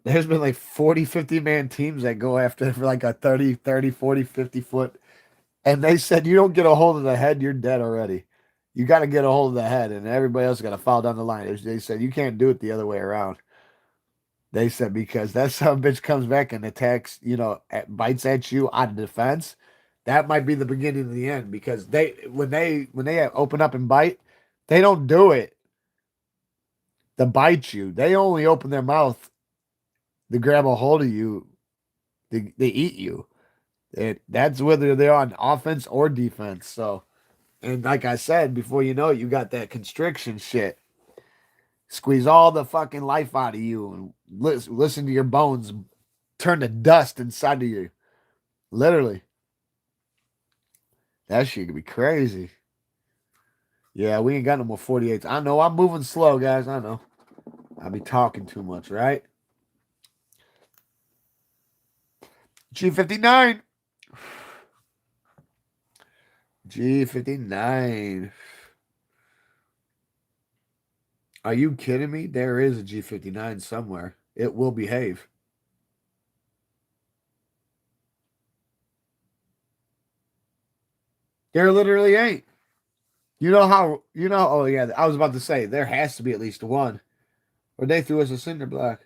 there's been like 40, 50 man teams that go after for like a 30, 40, 50 foot. And they said, you don't get a hold of the head, you're dead already. You got to get a hold of the head, and everybody else got to fall down the line. They said, you can't do it the other way around. They said, because that son of a bitch comes back and attacks, bites at you out of defense. That might be the beginning of the end because when they open up and bite, they don't do it to bite you. They only open their mouth to grab a hold of you. They eat you. That's whether they're on offense or defense. So, and like I said, before you know it, you got that constriction shit. Squeeze all the fucking life out of you and listen to your bones turn to dust inside of you. Literally. That shit could be crazy. Yeah, we ain't got no more 48s. I know I'm moving slow, guys. I know. I be talking too much, right? G59. G59. Are you kidding me? There is a G59 somewhere. It will behave. There literally ain't. Oh yeah, I was about to say, there has to be at least one. Or they threw us a cinder block.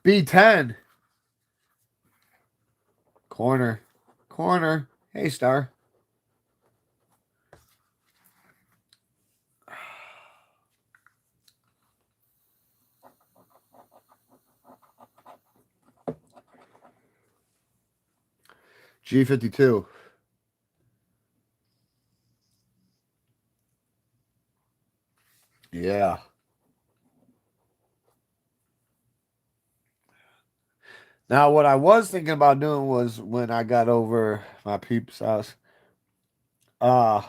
B10. Corner. Corner. Hey, Star. G52. Yeah. Now, what I was thinking about doing was when I got over my peep's house, uh,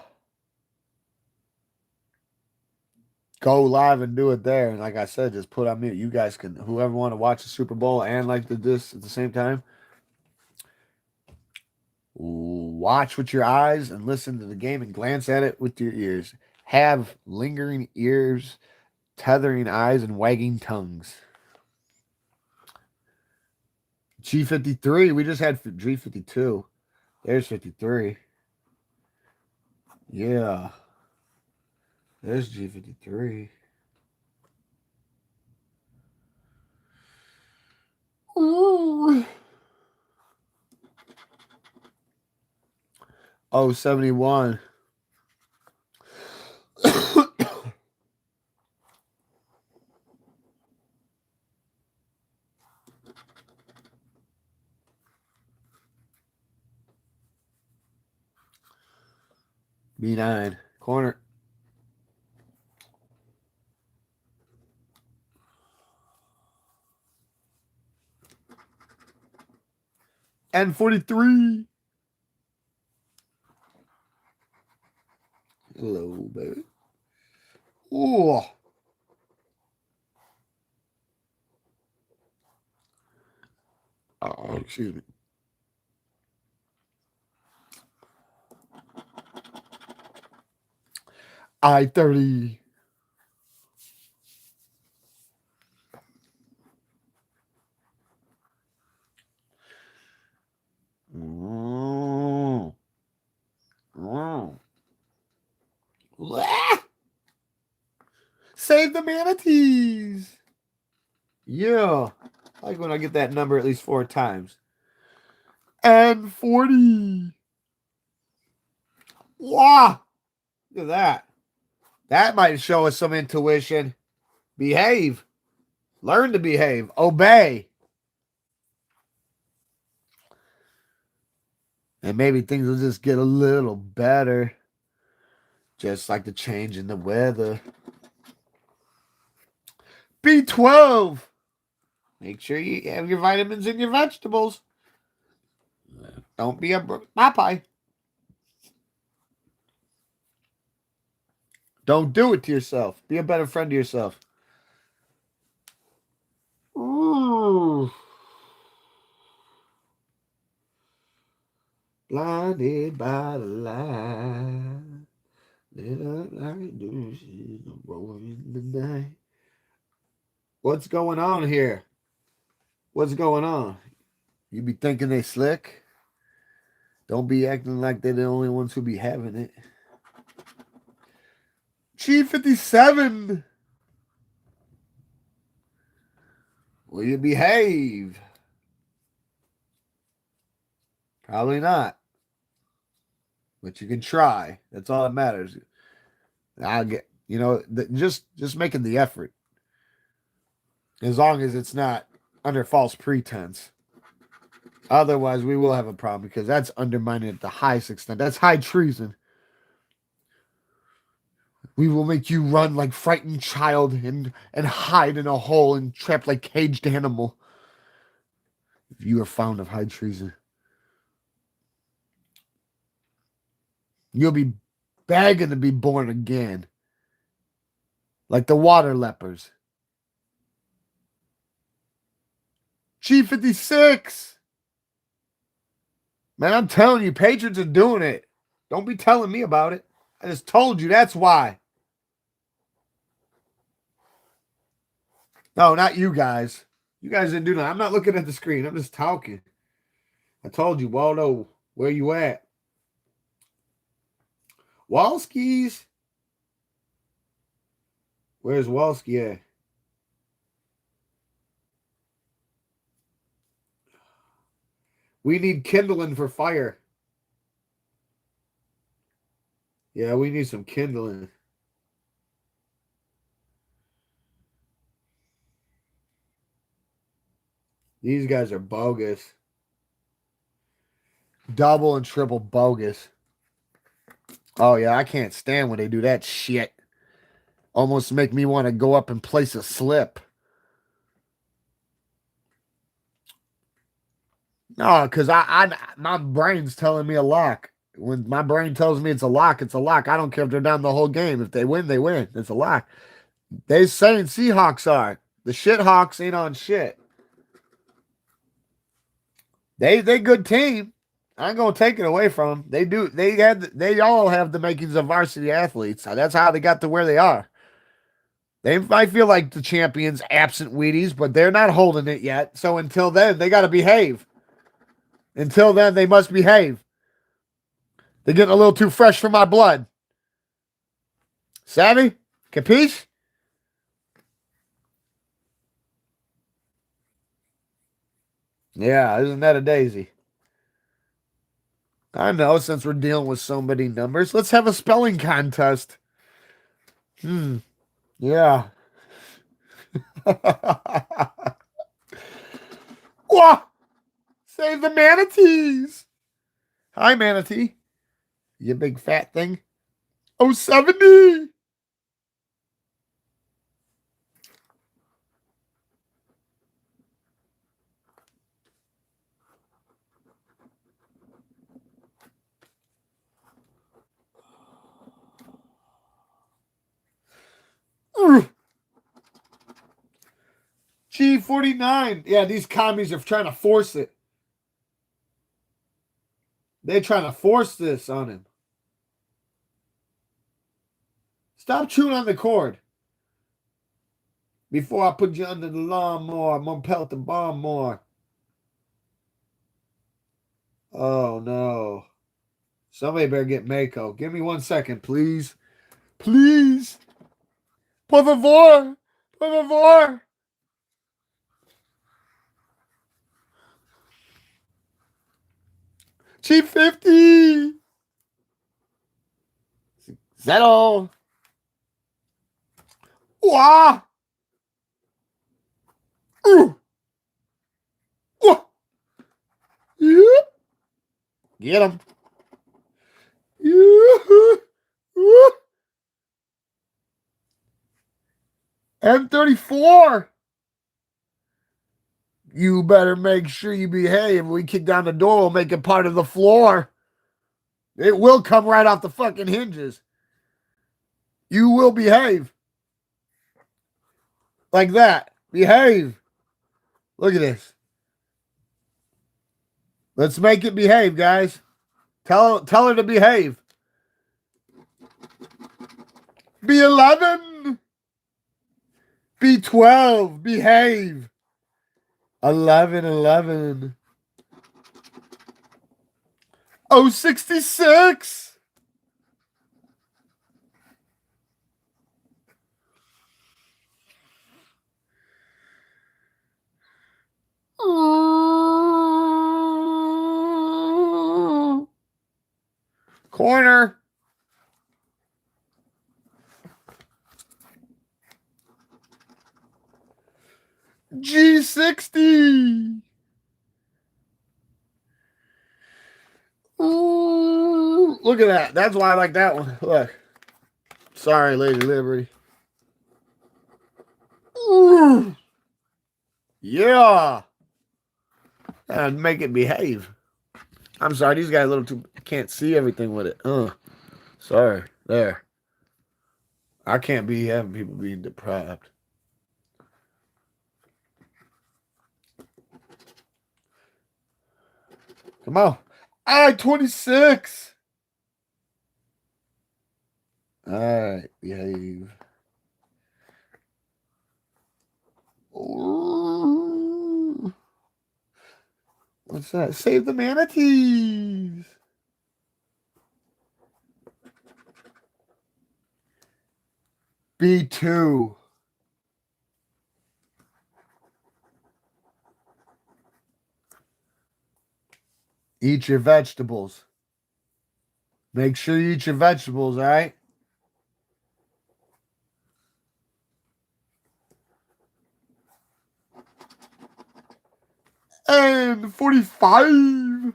go live and do it there. And like I said, just put on mute. You guys can, whoever want to watch the Super Bowl and like this at the same time, watch with your eyes and listen to the game and glance at it with your ears. Have lingering ears, tethering eyes, and wagging tongues. G53. We just had G52. There's 53. Yeah. There's G53. Ooh. Oh, 71. B9. Corner. N43. Hello, baby. Oh. Oh, excuse me. I-30. the manatees. Yeah. I like when I get that number at least 4 times. And 40. Wow. Look at that. That might show us some intuition. Behave. Learn to behave. Obey. And maybe things will just get a little better. Just like the change in the weather. B12. Make sure you have your vitamins and your vegetables. Don't be a Popeye. Don't do it to yourself. Be a better friend to yourself. Ooh. Blinded by the light. Lit up like do rolling in the night. What's going on here? What's going on? You be thinking they slick? Don't be acting like they're the only ones who be having it. G57. Will you behave? Probably not. But you can try. That's all that matters. I'll get, just making the effort. As long as it's not under false pretense. Otherwise, we will have a problem because that's undermining at the highest extent. That's high treason. We will make you run like frightened child and hide in a hole and trapped like caged animal. If you are found of high treason. You'll be begging to be born again. Like the water lepers. G56. Man, I'm telling you, Patriots are doing it. Don't be telling me about it. I just told you that's why. No, not you guys. You guys didn't do that. I'm not looking at the screen. I'm just talking. I told you, Waldo, where you at? Walski's. Where's Walski at? We need kindling for fire. Yeah, we need some kindling. These guys are bogus. Double and triple bogus. Oh, yeah, I can't stand when they do that shit. Almost make me want to go up and place a slip. No, because my brain's telling me a lock. When my brain tells me it's a lock, it's a lock. I don't care if they're down the whole game. If they win, they win. It's a lock. They saying Seahawks are. The shithawks ain't on shit. They good team. I ain't gonna take it away from them. They do. They all have the makings of varsity athletes. That's how they got to where they are. They might feel like the champions, absent Wheaties, but they're not holding it yet. So until then, they got to behave. Until then, they must behave. They're getting a little too fresh for my blood. Savvy? Capiche? Yeah, isn't that a daisy? I know, since we're dealing with so many numbers, let's have a spelling contest. Yeah. Whoa! Save the manatees! Hi, manatee. You big fat thing. Oh, 70! G49. Yeah, these commies are trying to force it. They're trying to force this on him. Stop chewing on the cord. Before I put you under the lawnmower, I'm going to pelt the bomb more. Oh, no. Somebody better get Mako. Give me 1 second, please. Please. Por favor. Por favor. Cheap 50. Zero. Wow. Yeah. Get him. Yeah. M34. You better make sure you behave. We kick down the door, we'll make it part of the floor. It will come right off the fucking hinges. You will behave. Like that. Behave. Look at this. Let's make it behave, guys. Tell her to behave. B11. B12. Behave. 11. Oh, 66. Corner. G60. Ooh, look at that. That's why I like that one. Look. Sorry, Lady Liberty. Ooh. Yeah. And make it behave. I'm sorry, these guys a little too can't see everything with it. Sorry. There. I can't be having people being deprived. Come on. I-26. All right, behave. Ooh. What's that? Save the manatees. B2. Eat your vegetables. Make sure you eat your vegetables, all right? And 45.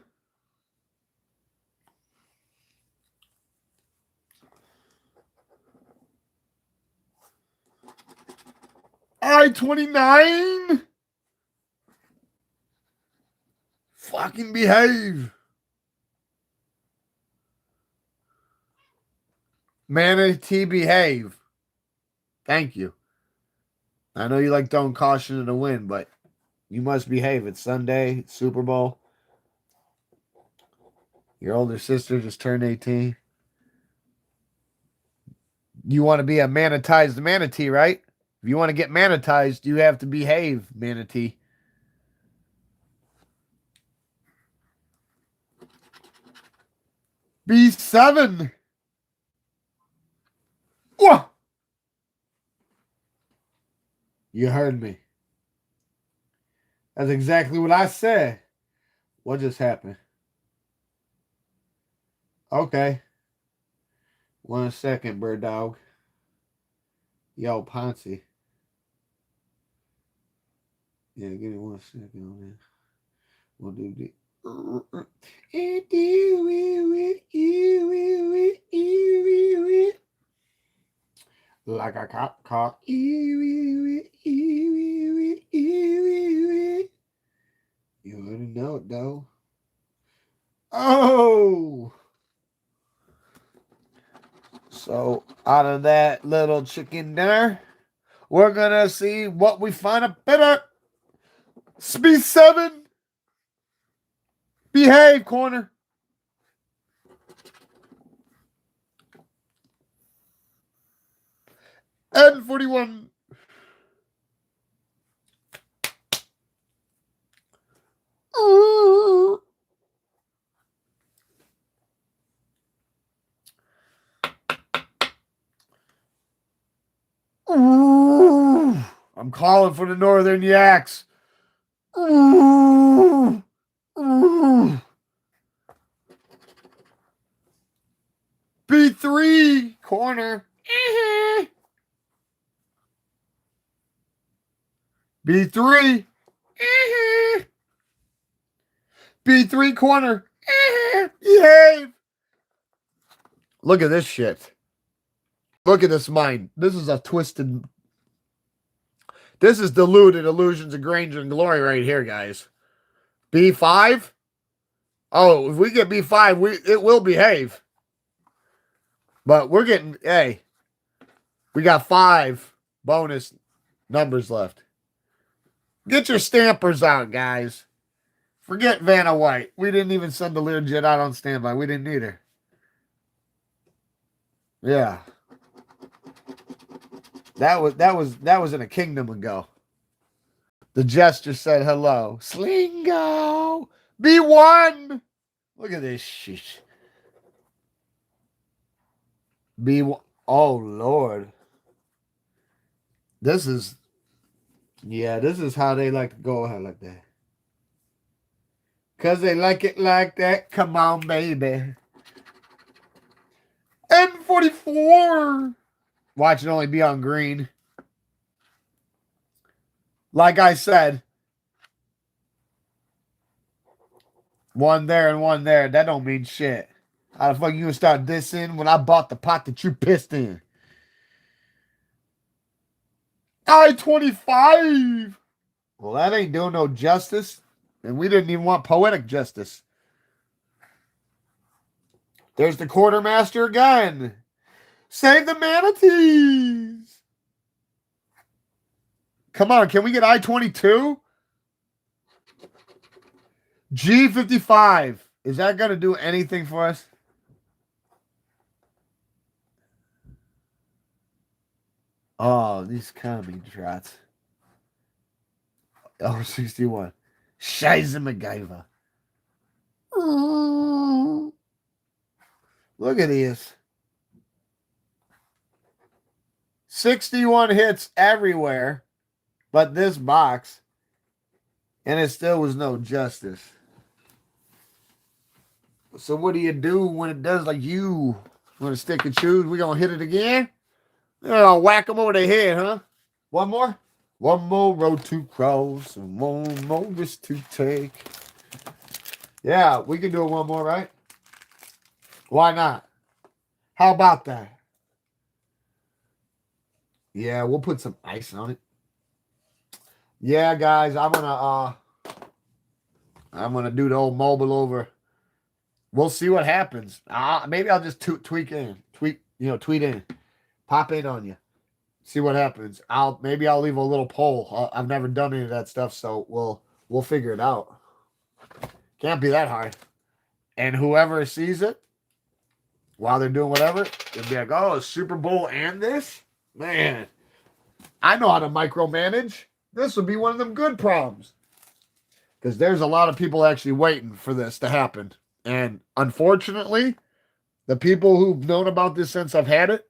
I-29. Fucking behave. Manatee, behave. Thank you. I know you like throwing caution in the wind, but you must behave. It's Sunday, it's Super Bowl. Your older sister just turned 18. You want to be a manatized manatee, right? If you want to get manatized, you have to behave, manatee. B7. Whoa! You heard me. That's exactly what I said. What just happened? Okay. 1 second, bird dog. Yo, Ponzi. Yeah, give me 1 second on that. We'll do the. Like a cop car. You already know it, though. Oh! So, out of that little chicken dinner, we're going to see what we find a better. Speed 7. Behave, corner. N41. Ooh. I'm calling for the Northern Yaks. Ooh. Ooh. B3 corner. B3. B3 corner. Behave. Look at this shit. Look at this mind. This is a twisted. This is diluted illusions of grandeur and glory right here, guys. B5. Oh, if we get B5, it will behave. But we're getting, hey, we got 5 bonus numbers left. Get your stampers out, guys. Forget Vanna White. We didn't even send the Learjet out on standby. We didn't need her. Yeah. That was in a kingdom ago. The gesture said hello. Slingo. B1. Look at this shit. B1. Oh, Lord. This is how they like to go out like that. Because they like it like that. Come on, baby. N44. Watch it only be on green. Like I said, one there and one there. That don't mean shit. How the fuck you gonna start dissing when I bought the pot that you pissed in? I-25. Well, that ain't doing no justice. And we didn't even want poetic justice. There's the quartermaster again. Save the manatees. Come on, can we get I-22? G55. Is that going to do anything for us? Oh, these comedy trots. Oh, 61. Scheiße MacGyver. Oh. Look at this. 61 hits everywhere but this box, and it still was no justice. So what do you do when it does like you? Want to stick and choose? We gonna hit it again? Oh, whack them over the head, huh? One more? One more road to cross and one more risk to take. Yeah, we can do it one more, right? Why not? How about that? Yeah, we'll put some ice on it. Yeah, guys, I'm gonna do the old mobile over. We'll see what happens. Maybe I'll just tweet in, pop in on you, see what happens. Maybe I'll leave a little poll. I've never done any of that stuff, so we'll figure it out. Can't be that hard. And whoever sees it while they're doing whatever, they'll be like, "Oh, Super Bowl and this, man, I know how to micromanage. This would be one of them good problems." Because there's a lot of people actually waiting for this to happen. And unfortunately, the people who've known about this since I've had it,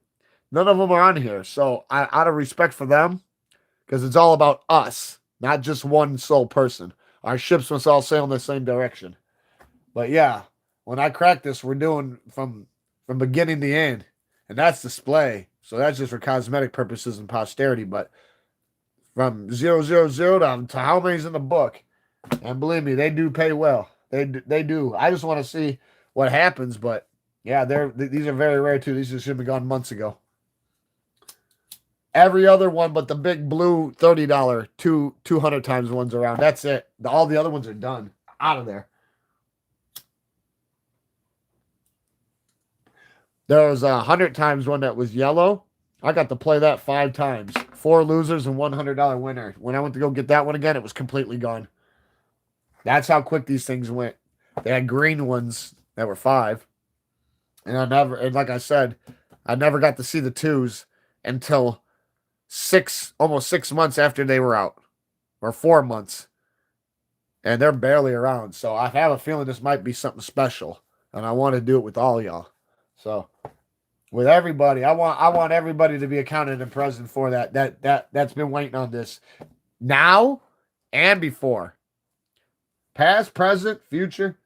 none of them are on here. So out of respect for them, because it's all about us, not just one sole person. Our ships must all sail in the same direction. But yeah, when I crack this, we're doing from beginning to end. And that's display. So that's just for cosmetic purposes and posterity. But from 000 to how many's in the book. And believe me, they do pay well. They do. I just want to see what happens. But yeah, these are very rare too. These should have been gone months ago. Every other one but the big blue $30 200 times ones around. That's it. All the other ones are done. Out of there. There was 100 times one that was yellow. I got to play that 5 times. 4 losers and $100 winner. When I went to go get that one again, it was completely gone. That's how quick these things went. They had green ones that were 5. And like I said, I never got to see the 2s until almost 6 months after they were out. Or 4 months. And they're barely around. So I have a feeling this might be something special. And I want to do it with all y'all. So with everybody. I want everybody to be accounted and present for that. That's been waiting on this now and before. Past, present, future.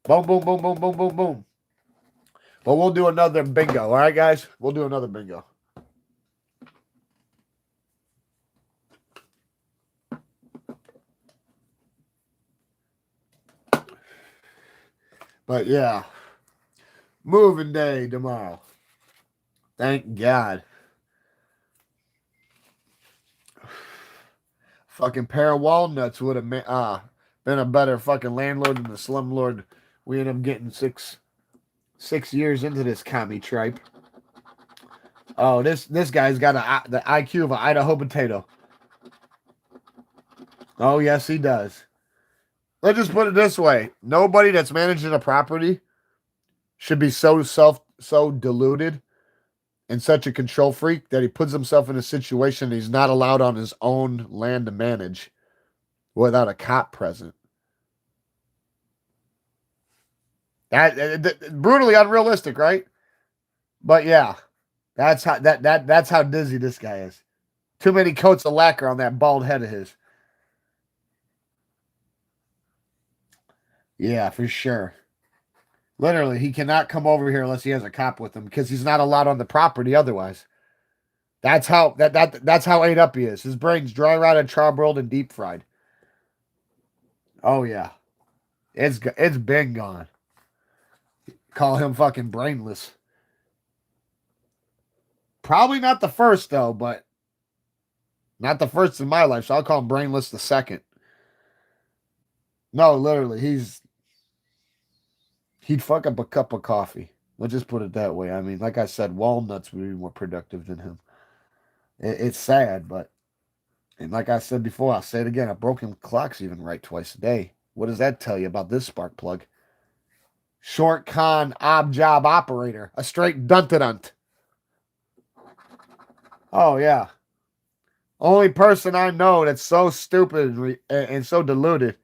Boom, boom, boom, boom, boom, boom, boom. But we'll do another bingo. All right, guys? We'll do another bingo. But yeah, moving day tomorrow. Thank God. Fucking pair of walnuts would have been a better fucking landlord than the slumlord. We end up getting 6 years into this commie tripe. Oh, this guy's got the IQ of an Idaho potato. Oh yes, he does. Let's just put it this way: nobody that's managing a property should be so deluded and such a control freak that he puts himself in a situation he's not allowed on his own land to manage without a cop present. That brutally unrealistic, right? But yeah, that's how dizzy this guy is. Too many coats of lacquer on that bald head of his. Yeah, for sure. Literally, he cannot come over here unless he has a cop with him because he's not allowed on the property otherwise. That's how ate up he is. His brain's dry rotted, charbroiled, and deep fried. Oh yeah, it's been gone. Call him fucking brainless. Probably not the first though, but not the first in my life. So I'll call him brainless the second. No, literally, he'd fuck up a cup of coffee. Let's just put it that way. I mean, like I said, walnuts would be more productive than him. It's sad, but and like I said before, I'll say it again. A broken clock's even right twice a day. What does that tell you about this spark plug? Short con ob job operator, a straight duntadunt. Oh yeah, only person I know that's so stupid and so deluded.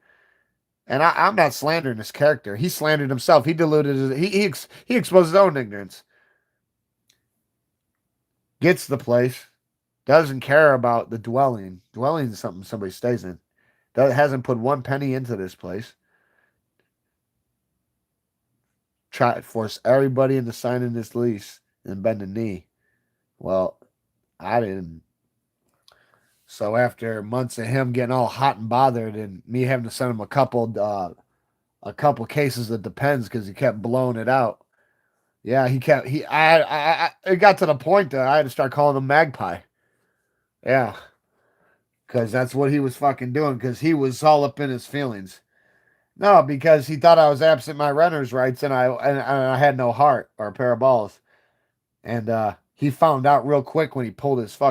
And I'm not slandering his character. He slandered himself. He deluded. He exposed his own ignorance. Gets the place. Doesn't care about the dwelling. Dwelling is something somebody stays in. That hasn't put one penny into this place. Try to force everybody into signing this lease and bend the knee. Well, I didn't. So after months of him getting all hot and bothered, and me having to send him a couple cases of Depends because he kept blowing it out. Yeah, he kept he. It got to the point that I had to start calling him Magpie. Yeah, because that's what he was fucking doing. Because he was all up in his feelings. No, because he thought I was absent my renter's rights, and I had no heart or a pair of balls. And he found out real quick when he pulled his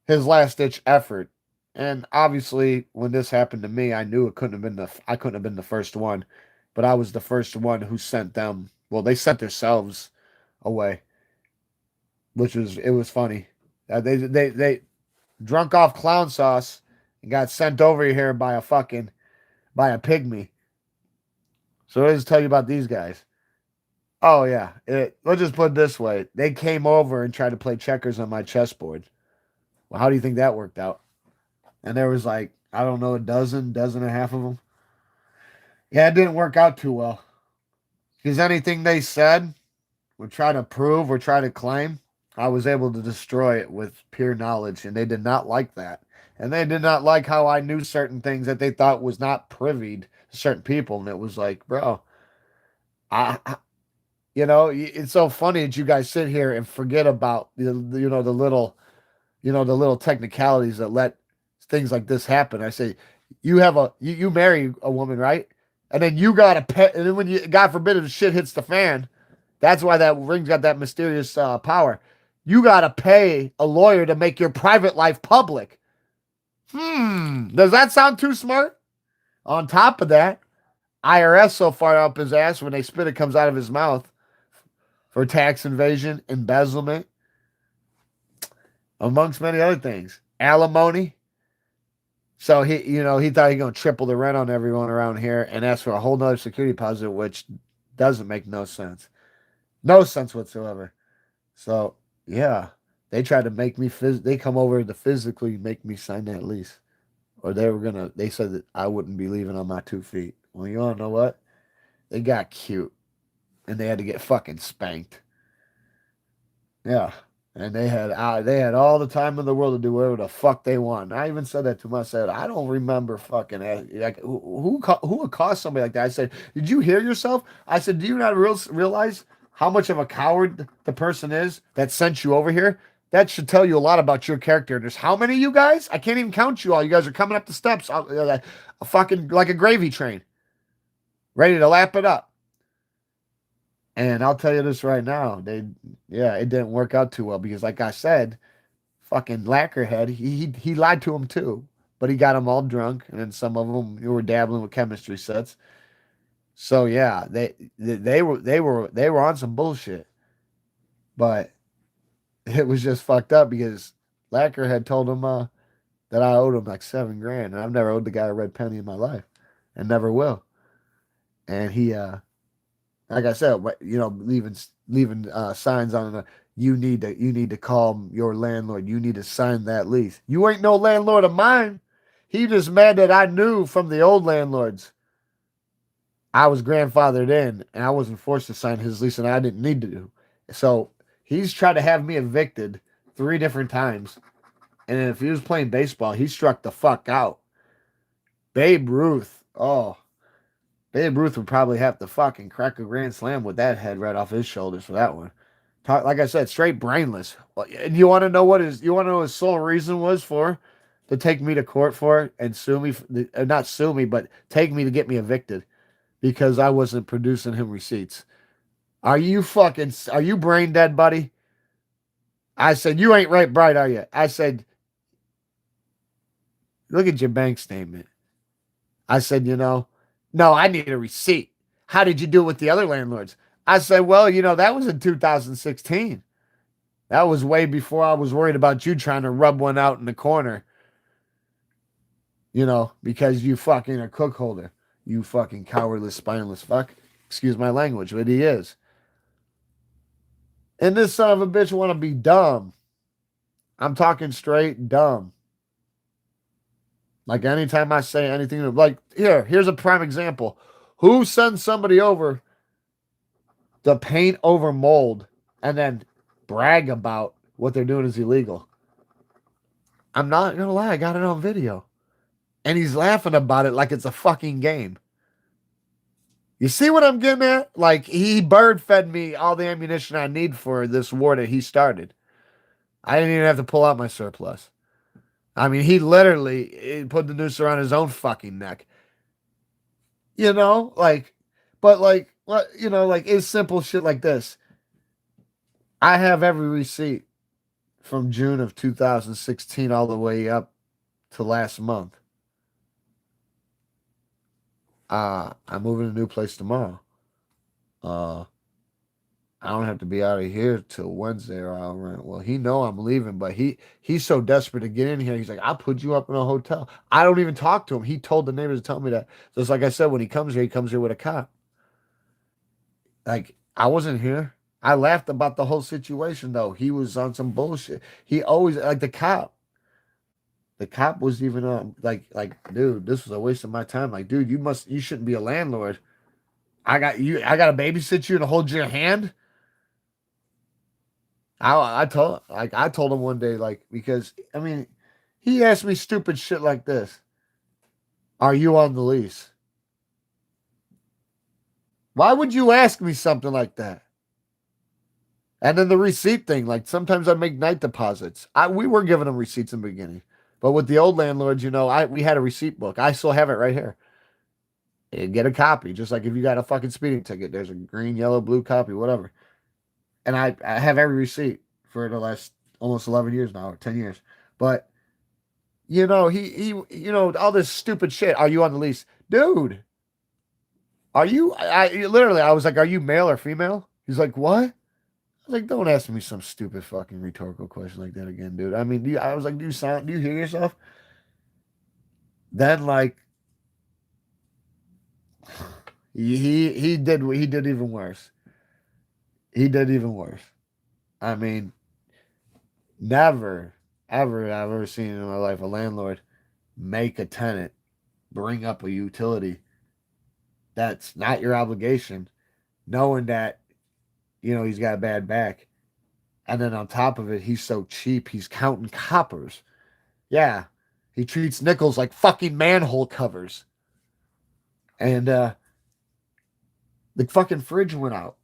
last ditch effort. And obviously, when this happened to me, I knew I couldn't have been the first one, but I was the first one who sent them. Well, they sent themselves away, it was funny. They drunk off clown sauce and got sent over here by a pygmy. So what does it tell you about these guys? Oh yeah, let's just put it this way: they came over and tried to play checkers on my chessboard. Well, how do you think that worked out? And there was like, I don't know, a dozen and a half of them. Yeah, it didn't work out too well. Because anything they said would try to prove or try to claim, I was able to destroy it with pure knowledge. And they did not like that. And they did not like how I knew certain things that they thought was not privied to certain people. And it was like, bro, I it's so funny that you guys sit here and forget about the little technicalities that let things like this happen. I say, you marry a woman, right? And then you got to pay, and then when you, God forbid, if shit hits the fan, that's why that ring's got that mysterious power. You got to pay a lawyer to make your private life public. Does that sound too smart? On top of that, IRS so far up his ass when they spit it comes out of his mouth for tax evasion, embezzlement, amongst many other things. Alimony. So he thought he gonna triple the rent on everyone around here and ask for a whole nother security deposit, which doesn't make no sense. No sense whatsoever. So yeah, they tried to make me they come over to physically make me sign that lease. Or they were gonna they said that I wouldn't be leaving on my 2 feet. Well, you wanna know what? They got cute and they had to get fucking spanked. Yeah. And they had all the time in the world to do whatever the fuck they want. I even said that to them. I said, I don't remember fucking like who would cause somebody like that. I said, did you hear yourself? I said, do you not realize how much of a coward the person is that sent you over here? That should tell you a lot about your character. There's how many of you guys? I can't even count you all. You guys are coming up the steps, a fucking like a gravy train, ready to lap it up. And I'll tell you this right now, yeah, it didn't work out too well because, like I said, fucking Lacquerhead, he lied to him too, but he got them all drunk, and then some of them were dabbling with chemistry sets. So yeah, they were on some bullshit, but it was just fucked up because Lacquerhead told him that I owed him like 7 grand, and I've never owed the guy a red penny in my life, and never will. And he like I said, leaving signs on the you need to call your landlord. You need to sign that lease. You ain't no landlord of mine. He just mad that I knew from the old landlords I was grandfathered in and I wasn't forced to sign his lease and I didn't need to do. So he's tried to have me evicted 3 different times. And if he was playing baseball, he struck the fuck out. Babe Ruth. Oh, Babe Ruth would probably have to fucking crack a grand slam with that head right off his shoulders for that one. Like I said, straight brainless. And you want to know you want to know what his sole reason was for to take me to court for it and sue me, not sue me, but take me to get me evicted because I wasn't producing him receipts. Are you brain dead, buddy? I said, you ain't right bright, are you? I said, look at your bank statement. I said, no, I need a receipt. How did you do it with the other landlords? I said, well, that was in 2016. That was way before I was worried about you trying to rub one out in the corner, because you fucking a cook holder. You fucking cowardless, spineless fuck. Excuse my language, but he is. And this son of a bitch want to be dumb. I'm talking straight dumb. Like anytime I say anything, like here's a prime example. Who sends somebody over to paint over mold and then brag about what they're doing is illegal? I'm not gonna lie, I got it on video. And he's laughing about it like it's a fucking game. You see what I'm getting at? Like he bird fed me all the ammunition I need for this war that he started. I didn't even have to pull out my surplus. I mean, he literally put the noose around his own fucking neck. Like, but like, what, like it's simple shit like this. I have every receipt from June of 2016 all the way up to last month. I'm moving to a new place tomorrow. Uh, I don't have to be out of here till Wednesday or I'll rent. Well, he know I'm leaving, but he's so desperate to get in here. He's like, I'll put you up in a hotel. I don't even talk to him. He told the neighbors to tell me that. So it's like I said, when he comes here with a cop. Like I wasn't here. I laughed about the whole situation though. He was on some bullshit. He always like the cop. The cop was even like, dude, this was a waste of my time. Like, dude, you shouldn't be a landlord. I got to babysit you and hold your hand. I told him one day, like, because I mean, he asked me stupid shit like this. Are you on the lease? Why would you ask me something like that? And then the receipt thing, like sometimes I make night deposits. We were giving them receipts in the beginning. But with the old landlords, we had a receipt book. I still have it right here. And get a copy, just like if you got a fucking speeding ticket, there's a green, yellow, blue copy, whatever. And I have every receipt for the last almost 11 years now, or 10 years. But all this stupid shit. Are you on the lease, dude? Are you? I was like, are you male or female? He's like, what? I was like, don't ask me some stupid fucking rhetorical question like that again, dude. I mean, I was like, do you hear yourself? Then like, he did even worse. he did even worse. I mean, never, ever, I've ever seen in my life a landlord make a tenant bring up a utility that's not your obligation, knowing that, he's got a bad back. And then on top of it, he's so cheap, he's counting coppers. Yeah, he treats nickels like fucking manhole covers. And the fucking fridge went out.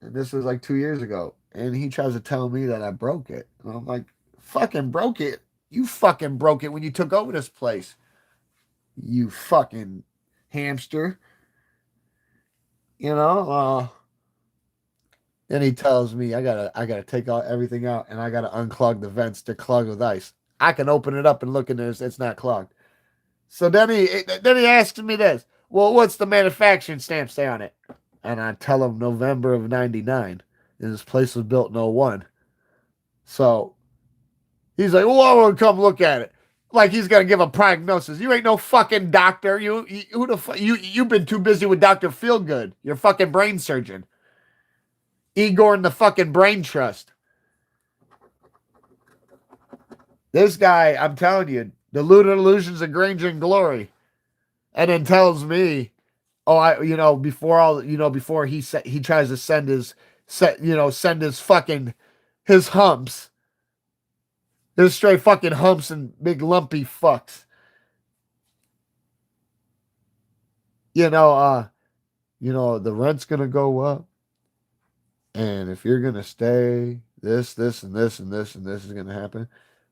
And this was like 2 years ago. And he tries to tell me that I broke it. And I'm like, fucking broke it? You fucking broke it when you took over this place. You fucking hamster. You know? Then he tells me I gotta take everything out and I gotta unclog the vents. They're clogged with ice. I can open it up and look in there. It's not clogged. So then he asks me this. Well, what's the manufacturing stamp say on it? And I tell him November of '99. And this place was built in '01. So he's like, well, I want to come look at it. Like he's gonna give a prognosis. You ain't no fucking doctor. Who the fuck you've been too busy with Dr. Feelgood. You're a fucking brain surgeon. Igor and the fucking brain trust. This guy, I'm telling you, deluded illusions of Granger and glory. And then tells me, oh, before he tries to send his fucking his humps. His straight fucking humps and big lumpy fucks. The rent's gonna go up. And if you're gonna stay, this, and this, and this, and this is gonna happen.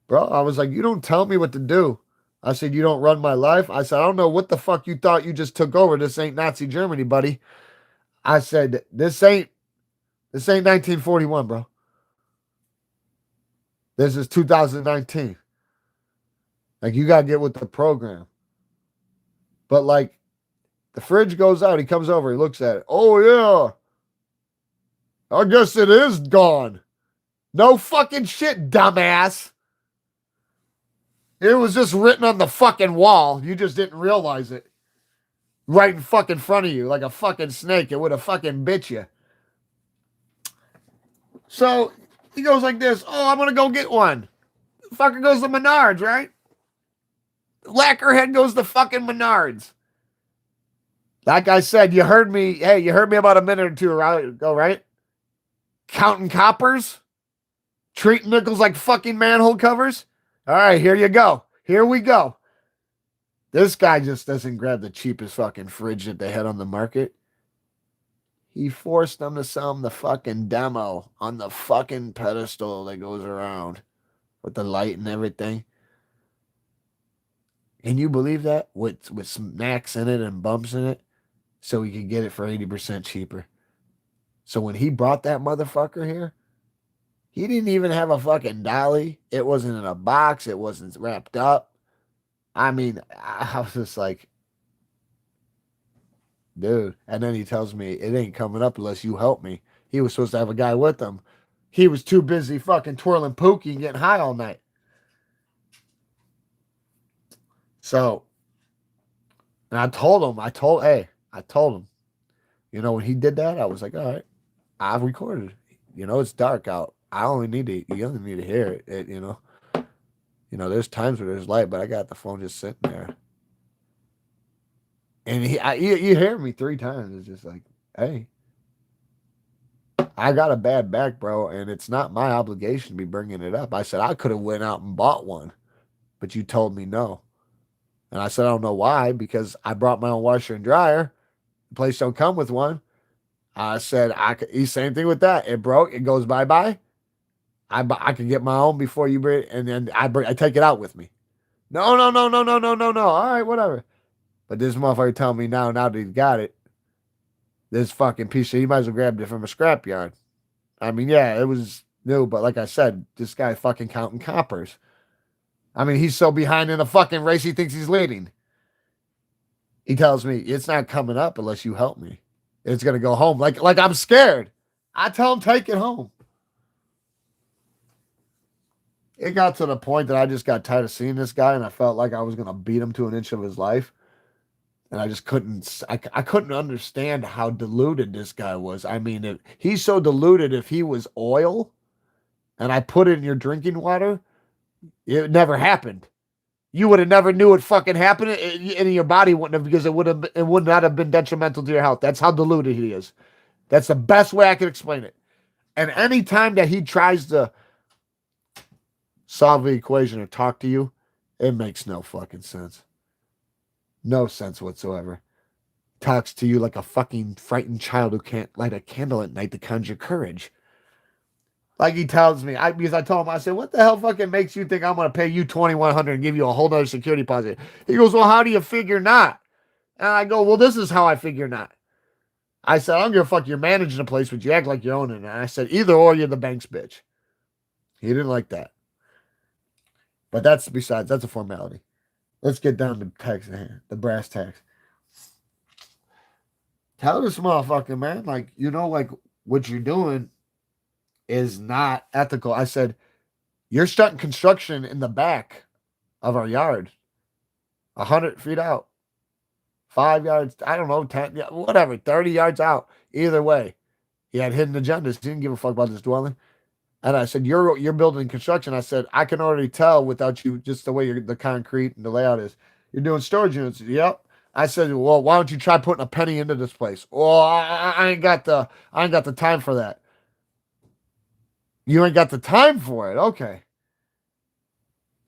Bro, I was like, you don't tell me what to do. I said, you don't run my life. I said, I don't know what the fuck you thought you just took over. This ain't Nazi Germany, buddy. I said, this ain't 1941, bro. This is 2019. Like, you gotta get with the program. But like, the fridge goes out, he comes over, he looks at it. Oh yeah. I guess it is gone. No fucking shit, dumbass. It was just written on the fucking wall. You just didn't realize it. Right in fucking front of you, like a fucking snake. It would have fucking bit you. So he goes like this. Oh, I'm gonna go get one. Fucker goes to Menards, right? Lacquerhead goes to fucking Menards. Like I said, you heard me. Hey, you heard me about a minute or two ago, right? Counting coppers, treating nickels like fucking manhole covers. All right, here you go. Here we go. This guy just doesn't grab the cheapest fucking fridge that they had on the market. He forced them to sell him the fucking demo on the fucking pedestal that goes around with the light and everything. Can you believe that? With smacks in it and bumps in it, so he could get it for 80% cheaper. So when he brought that motherfucker here, he didn't even have a fucking dolly. It wasn't in a box. It wasn't wrapped up. I mean, I was just like, dude. And then he tells me, it ain't coming up unless you help me. He was supposed to have a guy with him. He was too busy fucking twirling pookie and getting high all night. So, and I told him, when he did that, I was like, all right, I've recorded. It's dark out. You only need to hear it. There's times where there's light, but I got the phone just sitting there. And you hear me 3 times. It's just like, hey, I got a bad back, bro, and it's not my obligation to be bringing it up. I said I could have went out and bought one, but you told me no. And I said, I don't know why, because I brought my own washer and dryer. The place don't come with one. I said, same thing with that. It broke. It goes bye-bye. I can get my own before you bring it, and then I take it out with me. No. All right, whatever. But this motherfucker telling me now that he's got it, this fucking piece of shit, he might as well grabbed it from a scrapyard. I mean, yeah, it was new, but like I said, this guy fucking counting coppers. I mean, he's so behind in the fucking race, he thinks he's leading. He tells me, it's not coming up unless you help me. It's going to go home. Like I'm scared. I tell him, take it home. It got to the point that I just got tired of seeing this guy, and I felt like I was going to beat him to an inch of his life. And I just couldn't, I couldn't understand how diluted this guy was. I mean, he's so diluted, if he was oil and I put it in your drinking water, it never happened. You would have never knew it fucking happened, and your body wouldn't have, because it would not have been detrimental to your health. That's how diluted he is. That's the best way I can explain it. And any time that he tries to solve the equation or talk to you, it makes no fucking sense. No sense whatsoever. Talks to you like a fucking frightened child who can't light a candle at night to conjure courage. Like he tells me, because I told him, I said, what the hell fucking makes you think I'm going to pay you $2,100 and give you a whole other security deposit? He goes, well, how do you figure not? And I go, well, this is how I figure not. I said, I don't give a fuck, you're managing a place, but you act like you're owning it. And I said, either or, you're the bank's bitch. He didn't like that. But that's a formality. Let's get down to tax, the brass tacks. Tell this motherfucker, man, like, like what you're doing is not ethical. I said, you're starting construction in the back of our yard, 100 feet out, 5 yards, I don't know, 10, whatever, 30 yards out. Either way, he had hidden agendas. He didn't give a fuck about this dwelling. And I said, you're building construction. I said, I can already tell without you, just the way the concrete and the layout is. You're doing storage units. Yep. I said, well, why don't you try putting a penny into this place? Well, I ain't got the time for that. You ain't got the time for it. Okay.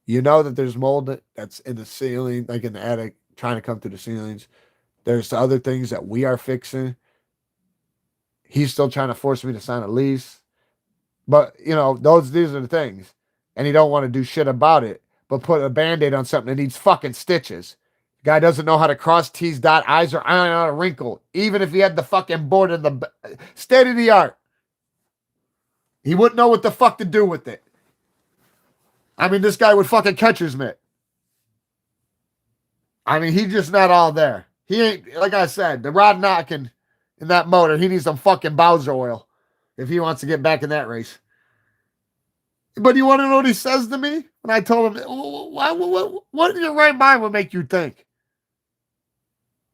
You know that there's mold that's in the ceiling, like in the attic, trying to come through the ceilings. There's other things that we are fixing. He's still trying to force me to sign a lease. But, these are the things. And he don't want to do shit about it, but put a Band-Aid on something that needs fucking stitches. The guy doesn't know how to cross T's, dot I's, or iron out a wrinkle. Even if he had the fucking board in the state of the art. He wouldn't know what the fuck to do with it. I mean, this guy would fucking catcher's mitt. I mean, he's just not all there. He ain't, like I said, the rod knocking in that motor, he needs some fucking Bowser oil if he wants to get back in that race. But you want to know what he says to me? When I told him, what in your right mind would make you think?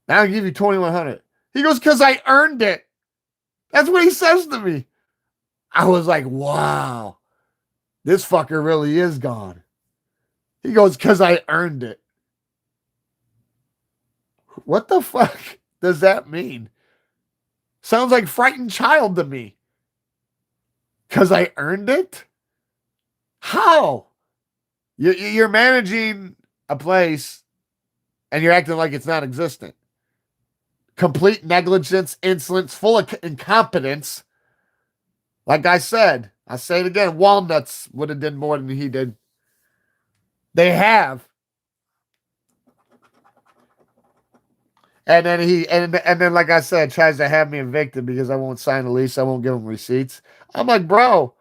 Now I'll give you $2,100. He goes, because I earned it. That's what he says to me. I was like, wow, this fucker really is gone. He goes, because I earned it. What the fuck does that mean? Sounds like frightened child to me. Because I earned it? How? You're managing a place and you're acting like it's non-existent. Complete negligence, insolence, full of incompetence. Like I said, I say it again, Walnuts would have done more than he did. They have. And then like I said, tries to have me evicted because I won't sign the lease. I won't give him receipts. I'm like, bro,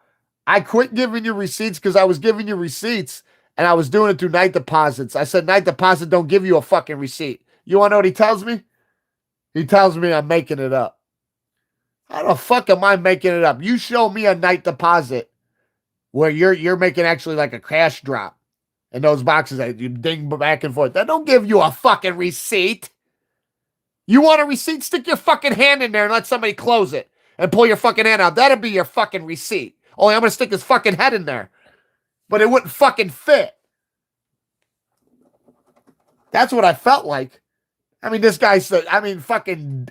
I quit giving you receipts because I was giving you receipts and I was doing it through night deposits. I said, night deposit don't give you a fucking receipt. You want to know what he tells me? He tells me I'm making it up. How the fuck am I making it up? You show me a night deposit where you're making actually like a cash drop in those boxes that you ding back and forth. That don't give you a fucking receipt. You want a receipt? Stick your fucking hand in there and let somebody close it and pull your fucking hand out. That'd be your fucking receipt. Only I'm going to stick his fucking head in there. But it wouldn't fucking fit. That's what I felt like. I mean, this guy said, fucking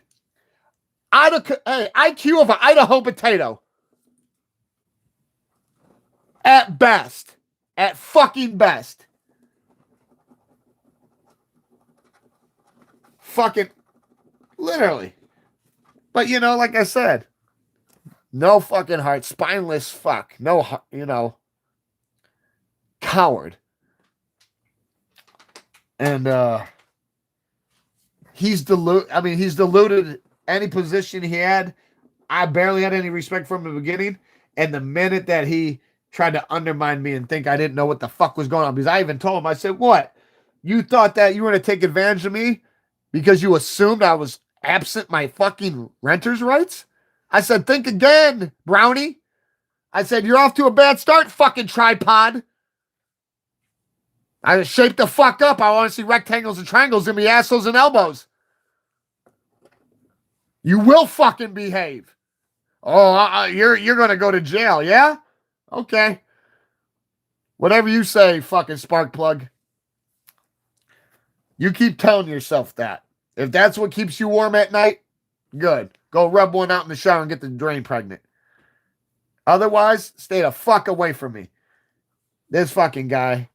IQ of an Idaho potato. At best. At fucking best. Fucking, literally. But, like I said, no fucking heart. Spineless fuck. No, coward. And, he's diluted any position he had. I barely had any respect for him in the beginning. And the minute that he tried to undermine me and think I didn't know what the fuck was going on, because I even told him, I said, what? You thought that you were going to take advantage of me because you assumed I was absent my fucking renter's rights? I said, think again, Brownie. I said, you're off to a bad start, fucking tripod. I shaped the fuck up. I want to see rectangles and triangles in my assholes and elbows. You will fucking behave. Oh, you're gonna go to jail, yeah? Okay. Whatever you say, fucking spark plug. You keep telling yourself that. If that's what keeps you warm at night, good. Go rub one out in the shower and get the drain pregnant. Otherwise, stay the fuck away from me. This fucking guy.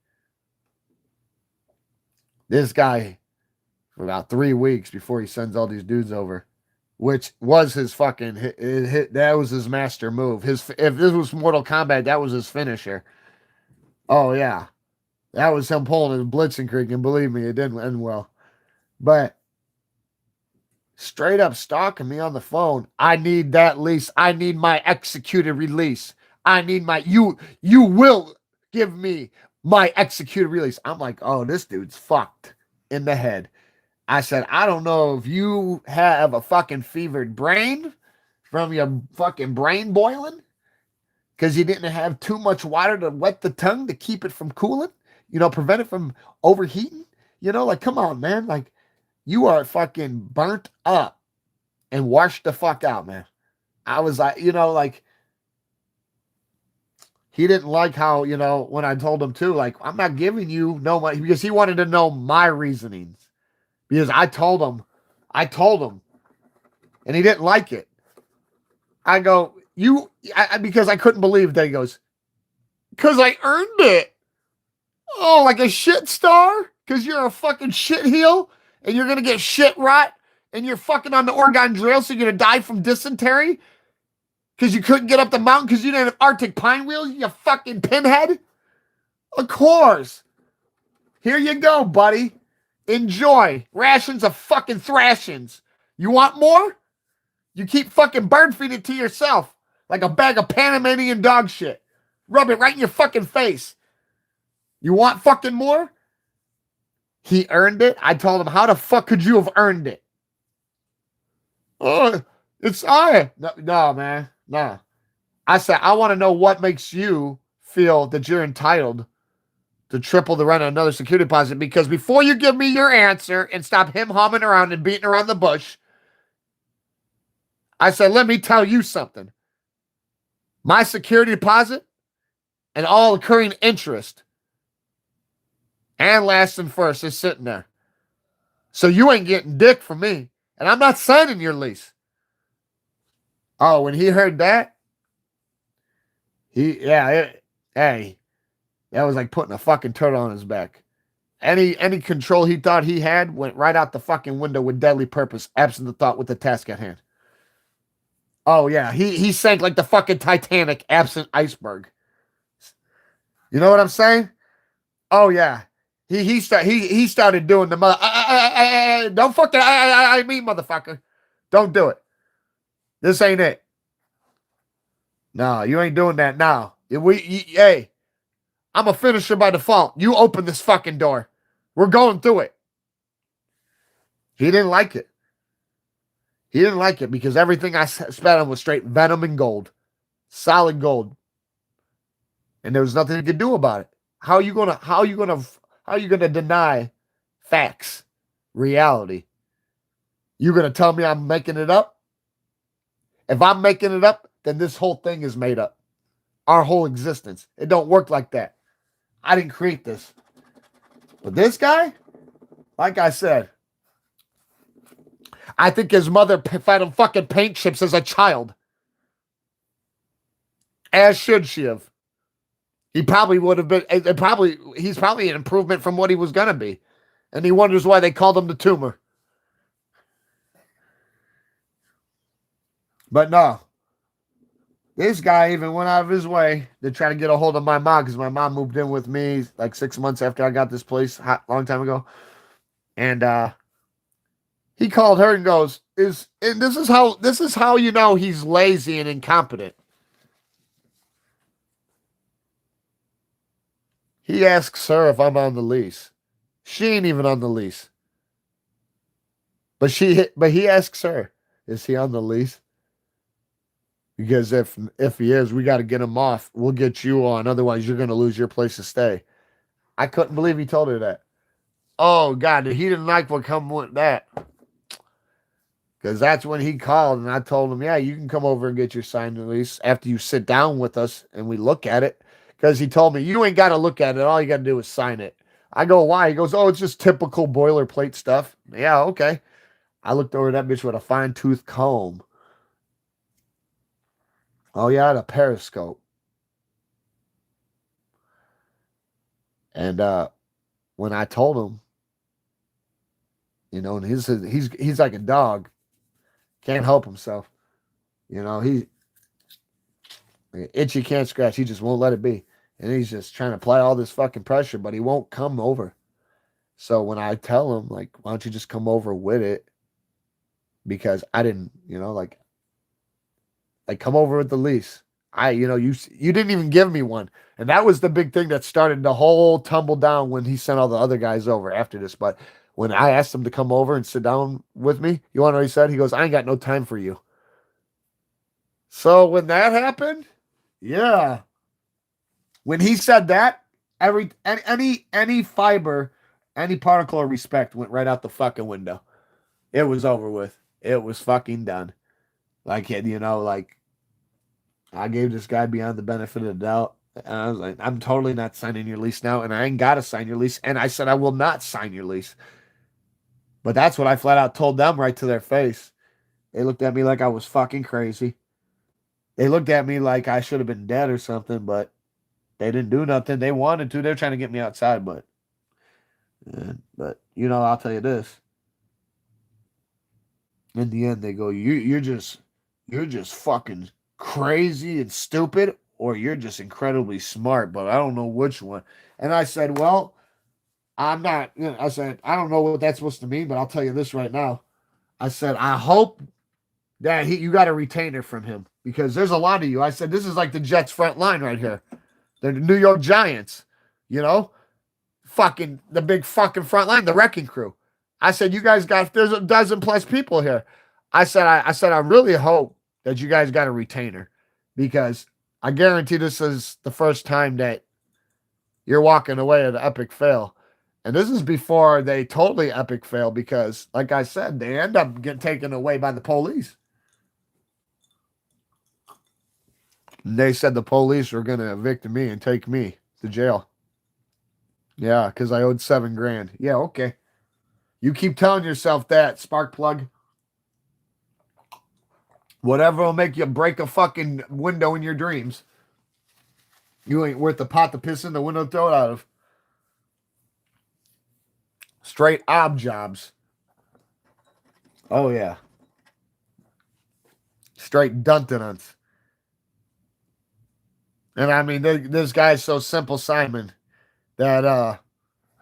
This guy, for about 3 weeks before he sends all these dudes over, which was his fucking that was his master move. If this was Mortal Kombat, that was his finisher. Oh yeah, that was him pulling his Blitzkrieg, and believe me, it didn't end well. But straight up stalking me on the phone. I need that lease. I need my executed release. I need my you will give me my executed release. I'm like, oh, this dude's fucked in the head. I said, I don't know if you have a fucking fevered brain from your fucking brain boiling because you didn't have too much water to wet the tongue to keep it from cooling, prevent it from overheating. Like, come on, man. Like, you are fucking burnt up and washed the fuck out, man. I was like, like, he didn't like how, when I told him to, like, I'm not giving you no money because he wanted to know my reasonings. Because I told him, and he didn't like it. I go, because I couldn't believe that. He goes, because I earned it. Oh, like a shit star? Because you're a fucking shit heel and you're going to get shit rot and you're fucking on the Oregon Trail, so you're going to die from dysentery because you couldn't get up the mountain because you didn't have Arctic pine wheels, you fucking pinhead? Of course. Here you go, buddy. Enjoy. Rations of fucking thrashings. You want more? You keep fucking bird feeding it to yourself like a bag of Panamanian dog shit. Rub it right in your fucking face. You want fucking more? He earned it. I told him, how the fuck could you have earned it? Oh, it's I. No, man. No. I said, I want to know what makes you feel that you're entitled to triple the rent on another security deposit, because before you give me your answer and stop him humming around and beating around the bush, I said, let me tell you something. My security deposit and all occurring interest and last and first is sitting there. So you ain't getting dick from me, and I'm not signing your lease. Oh, when he heard that, that was like putting a fucking turtle on his back. Any control he thought he had went right out the fucking window with deadly purpose, absent the thought with the task at hand. Oh, yeah. He sank like the fucking Titanic, absent iceberg. You know what I'm saying? Oh, yeah. He started doing the mother... don't fucking... I mean, motherfucker. Don't do it. This ain't it. No, you ain't doing that now. Hey, I'm a finisher by default. You open this fucking door. We're going through it. He didn't like it. He didn't like it because everything I spat on was straight venom and gold. Solid gold. And there was nothing you could do about it. How are you gonna deny facts, reality? You gonna tell me I'm making it up? If I'm making it up, then this whole thing is made up. Our whole existence. It don't work like that. I didn't create this. But this guy, like I said, I think his mother fed him fucking paint chips as a child. As should she have. He probably would have been, he's probably an improvement from what he was going to be. And he wonders why they called him the tumor. But no. This guy even went out of his way to try to get a hold of my mom, because my mom moved in with me like 6 months after I got this place, long time ago. And he called her and goes, this is how you know he's lazy and incompetent. He asks her if I'm on the lease. She ain't even on the lease. But he asks her, is he on the lease? Because if he is, we got to get him off. We'll get you on. Otherwise, you're going to lose your place to stay. I couldn't believe he told her that. Oh, God, he didn't like what come with that. Because that's when he called, and I told him, yeah, you can come over and get your signed release after you sit down with us and we look at it. Because he told me, you ain't got to look at it. All you got to do is sign it. I go, why? He goes, oh, it's just typical boilerplate stuff. Yeah, okay. I looked over that bitch with a fine tooth comb. Oh, yeah, the periscope. And when I told him, and he's like a dog, can't help himself. He itchy can't scratch. He just won't let it be, and he's just trying to apply all this fucking pressure, but he won't come over. So when I tell him, like, why don't you just come over with it? Because I didn't, like come over with the lease. You didn't even give me one, and that was the big thing that started the whole tumble down when he sent all the other guys over after this. But when I asked him to come over and sit down with me, you want to know what he said? He goes, "I ain't got no time for you." So when that happened, yeah, when he said that, any fiber, any particle of respect went right out the fucking window. It was over with. It was fucking done. Like, like I gave this guy beyond the benefit of the doubt. And I was like, I'm totally not signing your lease now, and I ain't got to sign your lease. And I said, I will not sign your lease. But that's what I flat out told them right to their face. They looked at me like I was fucking crazy. They looked at me like I should have been dead or something, but they didn't do nothing. They wanted to. They're trying to get me outside, but I'll tell you this. In the end, they go, you're just fucking crazy and stupid, or you're just incredibly smart, but I don't know which one. And I said, well, I'm not. I said, I don't know what that's supposed to mean, but I'll tell you this right now. I said, I hope that you got a retainer from him because there's a lot of you. I said, this is like the Jets front line right here. They're the New York Giants, fucking the big fucking front line, the wrecking crew. I said, you guys there's a dozen plus people here. I really hope that you guys got a retainer because I guarantee this is the first time that you're walking away at an epic fail. And this is before they totally epic fail because, like I said, they end up getting taken away by the police. And they said the police were going to evict me and take me to jail. Yeah, because I owed $7,000. Yeah, okay. You keep telling yourself that, spark plug. Whatever will make you break a fucking window in your dreams. You ain't worth the pot to piss in the window to throw it out of. Straight ob jobs. Oh, yeah. Straight duntenunts. And I mean, this guy's so Simple Simon that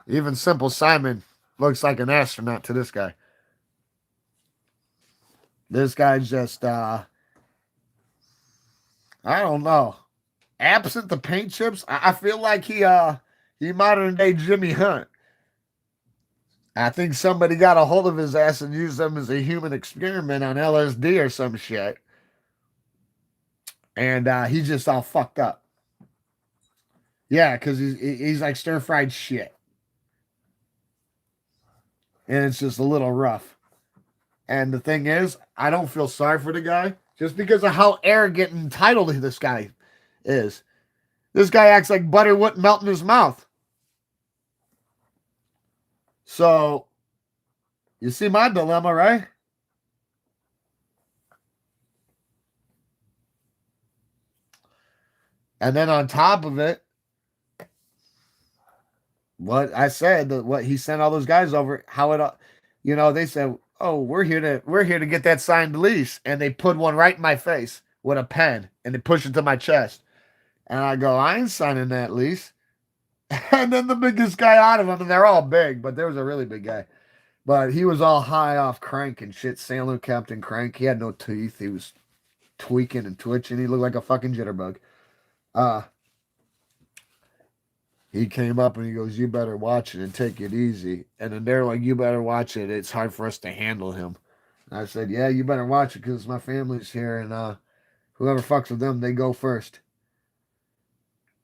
even Simple Simon looks like an astronaut to this guy. This guy's just, I don't know. Absent the paint chips, I feel like he modern day Jimmy Hunt. I think somebody got a hold of his ass and used him as a human experiment on LSD or some shit. And he's just all fucked up. Yeah, because he's like stir fried shit. And it's just a little rough. And the thing is, I don't feel sorry for the guy just because of how arrogant and entitled this guy is. This guy acts like butter wouldn't melt in his mouth. So, you see my dilemma, right? And then on top of it, what I said, what he sent all those guys over, how it, they said, "Oh, we're here to get that signed lease," and they put one right in my face with a pen, and they pushed it to my chest, and I go, "I ain't signing that lease." And then the biggest guy out of them, and they're all big, but there was a really big guy, but he was all high off crank and shit, Sailor Captain Crank. He had no teeth. He was tweaking and twitching. He looked like a fucking jitterbug. Uh, he came up and he goes, "You better watch it and take it easy." And then they're like, "You better watch it. It's hard for us to handle him." And I said, "Yeah, you better watch it because my family's here and whoever fucks with them, they go first."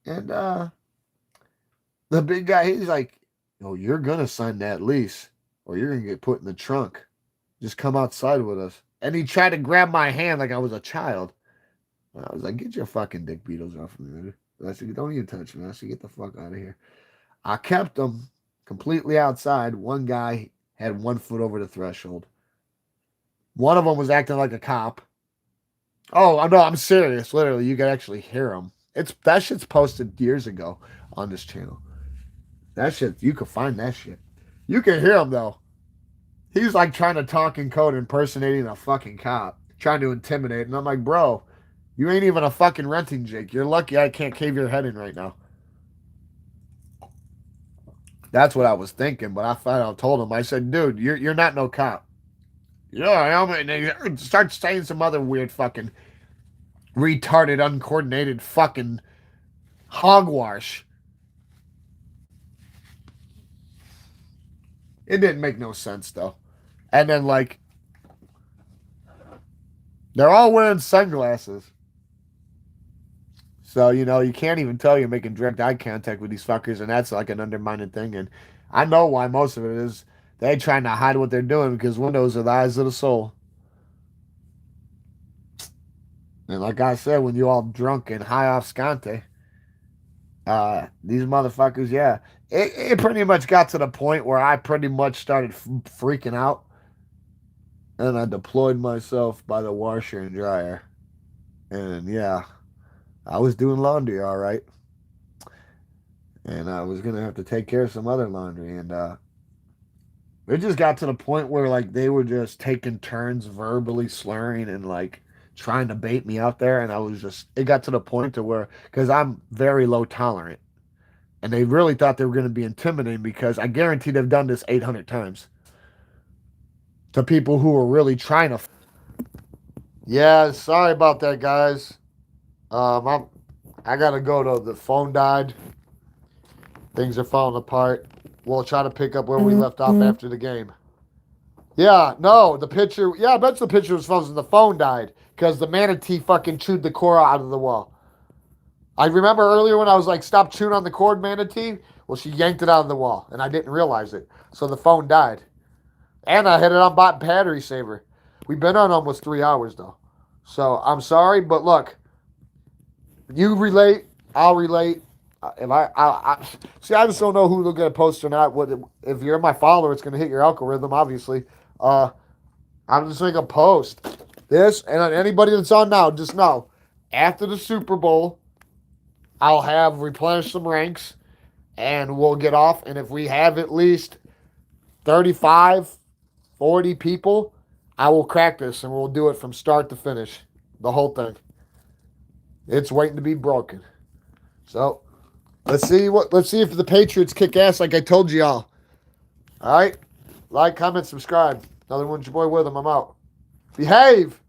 And the big guy, he's like, "Oh, you're gonna sign that lease or you're gonna get put in the trunk." just come outside with us. And he tried to grab my hand like I was a child. And I was like, get your fucking dick beetles off of me, man. I said, don't even touch me. I said, get the fuck out of here. I kept them completely outside. One guy had 1 foot over the threshold. One of them was acting like a cop. Oh, no, I'm serious. Literally, you could actually hear him. That shit's posted years ago on this channel. That shit, you could find that shit. You can hear him, though. He's like trying to talk in code, impersonating a fucking cop, trying to intimidate. And I'm like, bro, you ain't even a fucking renting Jake. You're lucky I can't cave your head in right now. That's what I was thinking, but I told him, I said, dude, you're not no cop. Yeah, I am. And they start saying some other weird fucking retarded, uncoordinated fucking hogwash. It didn't make no sense, though. And then, like, they're all wearing sunglasses. So, you can't even tell you're making direct eye contact with these fuckers, and that's like an undermining thing. And I know why most of it is. They're trying to hide what they're doing because windows are the eyes of the soul. And like I said, when you all drunk and high off Scante, these motherfuckers, yeah. It pretty much got to the point where I pretty much started freaking out. And I deployed myself by the washer and dryer. And yeah, I was doing laundry all right. And I was going to have to take care of some other laundry. And it just got to the point where, like, they were just taking turns verbally slurring and, like, trying to bait me out there. And it got to the point to where, because I'm very low tolerant. And they really thought they were going to be intimidating because I guarantee they've done this 800 times to people who were really trying to. Yeah, sorry about that, guys. I got to go to the phone died. Things are falling apart. We'll try to pick up where we left off after the game. Yeah, no, the picture. Yeah, I bet the picture was frozen. The phone died because the manatee fucking chewed the core out of the wall. I remember earlier when I was like, stop chewing on the cord, manatee. Well, she yanked it out of the wall, and I didn't realize it. So the phone died. And I had it on battery saver. We've been on almost 3 hours, though. So I'm sorry, but look. You relate, I'll relate. If I see, I just don't know who will get a post or not. If you're my follower, it's going to hit your algorithm, obviously. I'm just making a post. This, and anybody that's on now, just know, after the Super Bowl, I'll have replenished some ranks, and we'll get off. And if we have at least 35, 40 people, I will crack this, and we'll do it from start to finish. The whole thing. It's waiting to be broken. So, let's see if the Patriots kick ass like I told y'all. All right? Like, comment, subscribe. Another one's your boy Witham. I'm out. Behave!